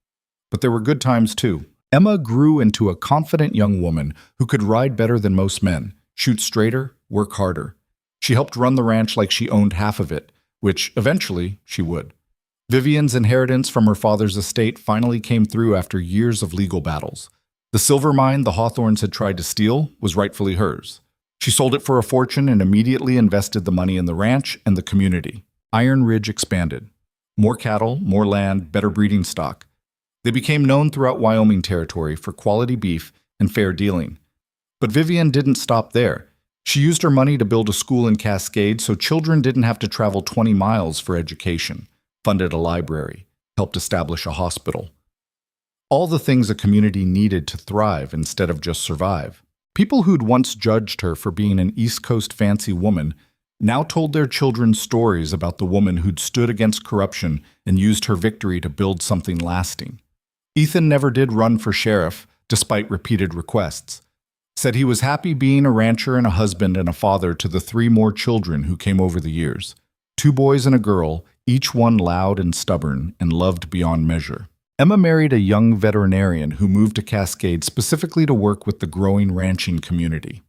But there were good times too. Emma grew into a confident young woman who could ride better than most men, shoot straighter, work harder. She helped run the ranch like she owned half of it, which eventually she would. Vivian's inheritance from her father's estate finally came through after years of legal battles. The silver mine the Hawthorns had tried to steal was rightfully hers. She sold it for a fortune and immediately invested the money in the ranch and the community. Iron Ridge expanded. More cattle, more land, better breeding stock. They became known throughout Wyoming territory for quality beef and fair dealing. But Vivian didn't stop there. She used her money to build a school in Cascade so children didn't have to travel 20 miles for education, funded a library, helped establish a hospital. All the things a community needed to thrive instead of just survive. People who'd once judged her for being an East Coast fancy woman now told their children stories about the woman who'd stood against corruption and used her victory to build something lasting. Ethan never did run for sheriff, despite repeated requests. Said he was happy being a rancher and a husband and a father to the 3 more children who came over the years. 2 boys and a girl, each one loud and stubborn and loved beyond measure. Emma married a young veterinarian who moved to Cascade specifically to work with the growing ranching community.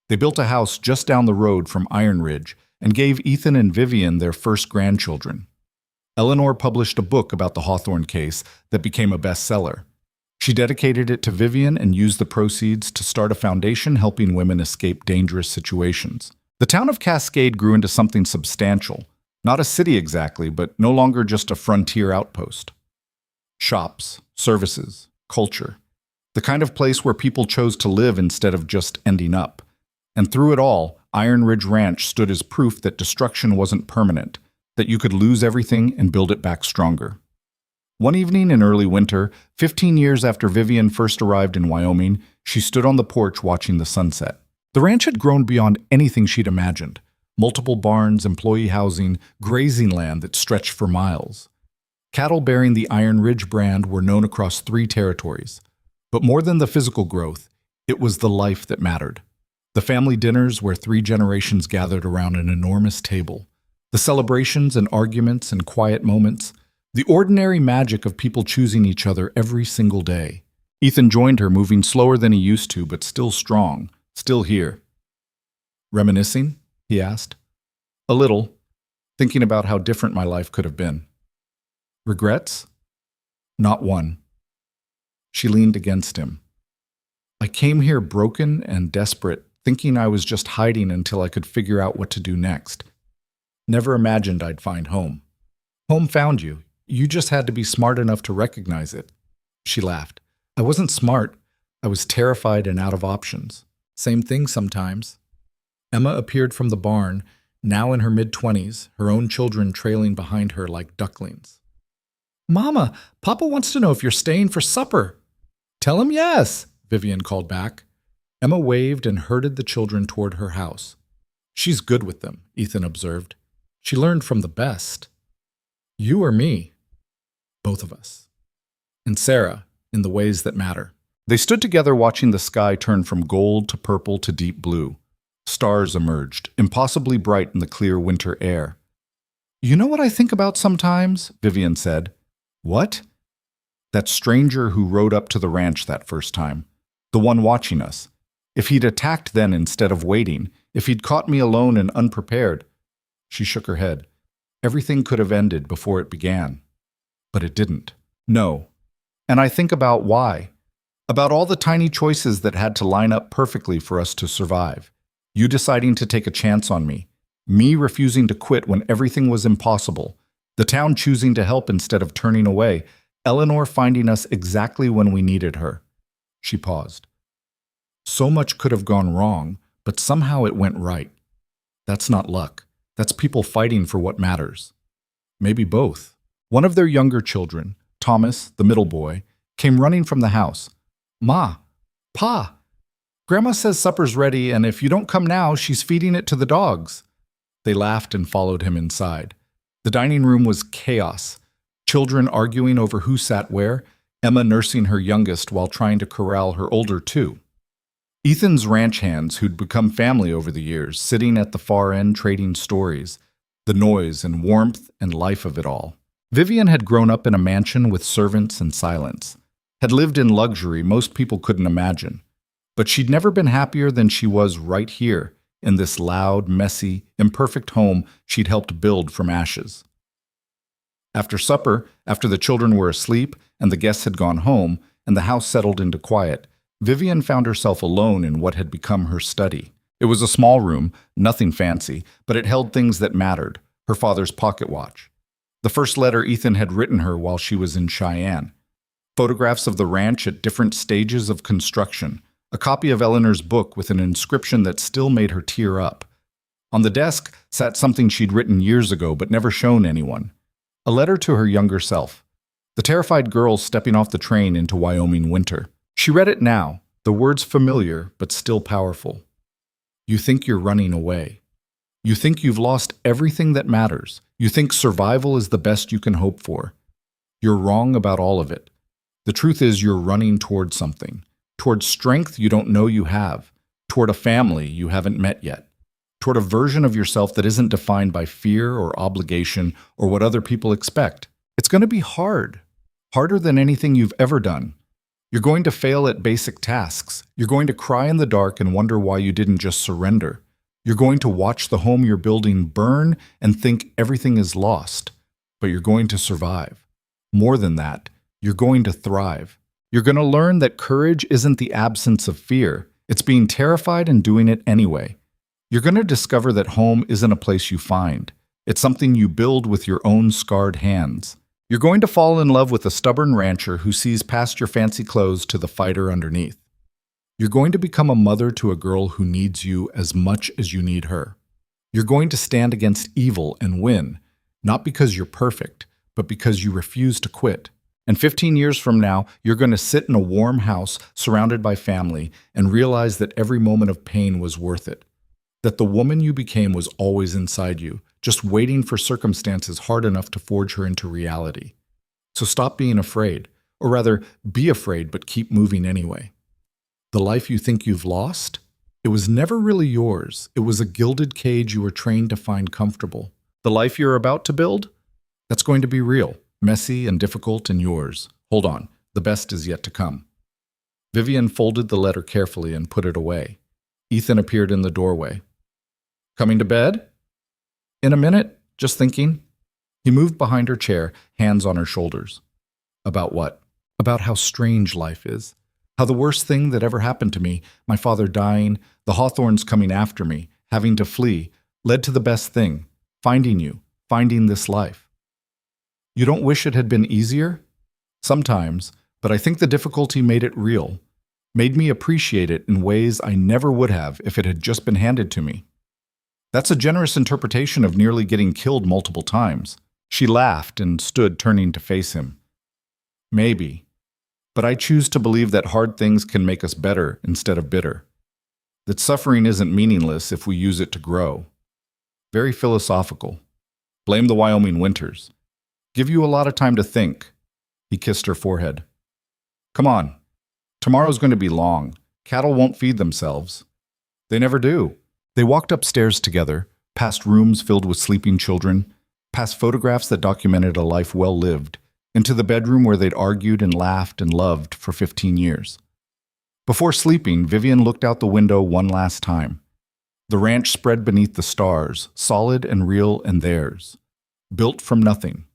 They built a house just down the road from Iron Ridge and gave Ethan and Vivian their first grandchildren. Eleanor published a book about the Hawthorne case that became a bestseller. She dedicated it to Vivian and used the proceeds to start a foundation helping women escape dangerous situations. The town of Cascade grew into something substantial, not a city exactly, but no longer just a frontier outpost. Shops, services, culture, the kind of place where people chose to live instead of just ending up. And through it all, Iron Ridge Ranch stood as proof that destruction wasn't permanent, that you could lose everything and build it back stronger. One evening in early winter, 15 years after Vivian first arrived in Wyoming, she stood on the porch watching the sunset. The ranch had grown beyond anything she'd imagined. Multiple barns, employee housing, grazing land that stretched for miles. Cattle bearing the Iron Ridge brand were known across 3 territories. But more than the physical growth, it was the life that mattered. The family dinners where 3 generations gathered around an enormous table. The celebrations and arguments and quiet moments. The ordinary magic of people choosing each other every single day. Ethan joined her, moving slower than he used to, but still strong, still here. "Reminiscing?" he asked. "A little, thinking about how different my life could have been." "Regrets?" "Not one." She leaned against him. "I came here broken and desperate, thinking I was just hiding until I could figure out what to do next. Never imagined I'd find home. Home found you. You just had to be smart enough to recognize it." She laughed. "I wasn't smart. I was terrified and out of options. Same thing sometimes." Emma appeared from the barn, now in her mid-20s, her own children trailing behind her like ducklings. "Mama, Papa wants to know if you're staying for supper." "Tell him yes," Vivian called back. Emma waved and herded the children toward her house. "She's good with them," Ethan observed. "She learned from the best. You or me? Both of us. And Sarah, in the ways that matter." They stood together watching the sky turn from gold to purple to deep blue. Stars emerged, impossibly bright in the clear winter air. "You know what I think about sometimes?" Vivian said. "What?" "That stranger who rode up to the ranch that first time. The one watching us. If he'd attacked then instead of waiting, If he'd caught me alone and unprepared. She shook her head. Everything could have ended before it began. But it didn't. No. And I think about why. About all the tiny choices that had to line up perfectly for us to survive. You deciding to take a chance on me refusing to quit when everything was impossible, the town choosing to help instead of turning away, Eleanor finding us exactly when we needed her. She paused. So much could have gone wrong, but somehow it went right. That's not luck. That's people fighting for what matters. Maybe both. One of their younger children, Thomas, the middle boy, came running from the house. Ma, Pa, Grandma says supper's ready, and if you don't come now, she's feeding it to the dogs. They laughed and followed him inside. The dining room was chaos. Children arguing over who sat where, Emma nursing her youngest while trying to corral her older two. Ethan's ranch hands, who'd become family over the years, sitting at the far end trading stories, the noise and warmth and life of it all. Vivian had grown up in a mansion with servants and silence, had lived in luxury most people couldn't imagine, but she'd never been happier than she was right here, in this loud, messy, imperfect home she'd helped build from ashes. After supper, after the children were asleep and the guests had gone home and the house settled into quiet, Vivian found herself alone in what had become her study. It was a small room, nothing fancy, but it held things that mattered, her father's pocket watch. The first letter Ethan had written her while she was in Cheyenne. Photographs of the ranch at different stages of construction. A copy of Eleanor's book with an inscription that still made her tear up. On the desk sat something she'd written years ago but never shown anyone. A letter to her younger self. The terrified girl stepping off the train into Wyoming winter. She read it now, the words familiar but still powerful. You think you're running away. You think you've lost everything that matters. You think survival is the best you can hope for. You're wrong about all of it. The truth is you're running toward something. Toward strength you don't know you have, toward a family you haven't met yet, toward a version of yourself that isn't defined by fear or obligation or what other people expect. It's going to be hard, harder than anything you've ever done. You're going to fail at basic tasks. You're going to cry in the dark and wonder why you didn't just surrender. You're going to watch the home you're building burn and think everything is lost, but you're going to survive. More than that, you're going to thrive. You're going to learn that courage isn't the absence of fear. It's being terrified and doing it anyway. You're going to discover that home isn't a place you find. It's something you build with your own scarred hands. You're going to fall in love with a stubborn rancher who sees past your fancy clothes to the fighter underneath. You're going to become a mother to a girl who needs you as much as you need her. You're going to stand against evil and win, not because you're perfect, but because you refuse to quit. And 15 years from now, you're going to sit in a warm house surrounded by family and realize that every moment of pain was worth it. That the woman you became was always inside you, just waiting for circumstances hard enough to forge her into reality. So stop being afraid, or rather, be afraid but keep moving anyway. The life you think you've lost? It was never really yours. It was a gilded cage you were trained to find comfortable. The life you're about to build? That's going to be real. Messy and difficult and yours. Hold on, the best is yet to come. Vivian folded the letter carefully and put it away. Ethan appeared in the doorway. Coming to bed? In a minute, just thinking. He moved behind her chair, hands on her shoulders. About what? About how strange life is. How the worst thing that ever happened to me, my father dying, the Hawthorns coming after me, having to flee, led to the best thing, finding you, finding this life. You don't wish it had been easier? Sometimes, but I think the difficulty made it real, made me appreciate it in ways I never would have if it had just been handed to me. That's a generous interpretation of nearly getting killed multiple times. She laughed and stood turning to face him. Maybe, but I choose to believe that hard things can make us better instead of bitter. That suffering isn't meaningless if we use it to grow. Very philosophical. Blame the Wyoming winters. Give you a lot of time to think. He kissed her forehead. Come on. Tomorrow's going to be long. Cattle won't feed themselves. They never do. They walked upstairs together, past rooms filled with sleeping children, past photographs that documented a life well lived, into the bedroom where they'd argued and laughed and loved for 15 years. Before sleeping, Vivian looked out the window one last time. The ranch spread beneath the stars, solid and real and theirs. Built from nothing,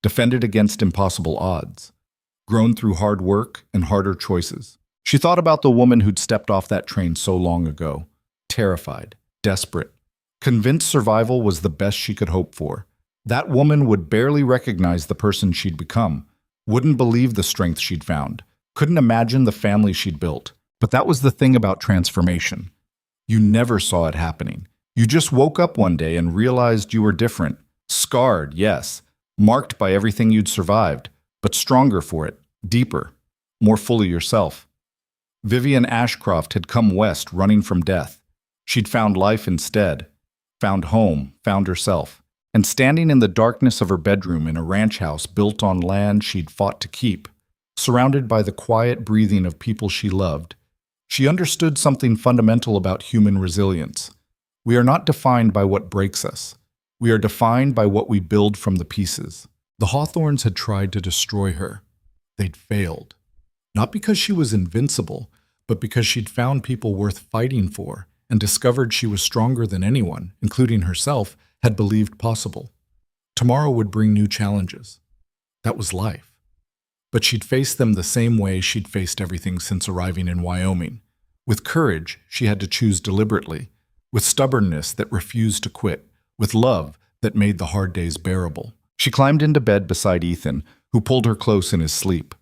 defended against impossible odds, grown through hard work and harder choices. She thought about the woman who'd stepped off that train so long ago, terrified, desperate, convinced survival was the best she could hope for. That woman would barely recognize the person she'd become, wouldn't believe the strength she'd found, couldn't imagine the family she'd built. But that was the thing about transformation. You never saw it happening. You just woke up one day and realized you were different. Scarred, yes, marked by everything you'd survived, but stronger for it, deeper, more fully yourself. Vivian Ashcroft had come west running from death. She'd found life instead, found home, found herself. And standing in the darkness of her bedroom in a ranch house built on land she'd fought to keep, surrounded by the quiet breathing of people she loved, she understood something fundamental about human resilience. We are not defined by what breaks us. We are defined by what we build from the pieces. The Hawthorns had tried to destroy her. They'd failed. Not because she was invincible, but because she'd found people worth fighting for and discovered she was stronger than anyone, including herself, had believed possible. Tomorrow would bring new challenges. That was life. But she'd face them the same way she'd faced everything since arriving in Wyoming. With courage, she had to choose deliberately, with stubbornness that refused to quit, with love that made the hard days bearable. She climbed into bed beside Ethan, who pulled her close in his sleep.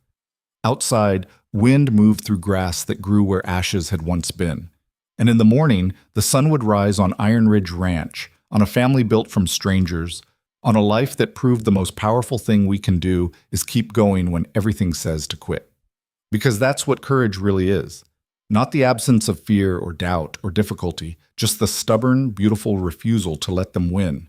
Outside, wind moved through grass that grew where ashes had once been. And in the morning, the sun would rise on Iron Ridge Ranch, on a family built from strangers, on a life that proved the most powerful thing we can do is keep going when everything says to quit. Because that's what courage really is. Not the absence of fear or doubt or difficulty, just the stubborn, beautiful refusal to let them win.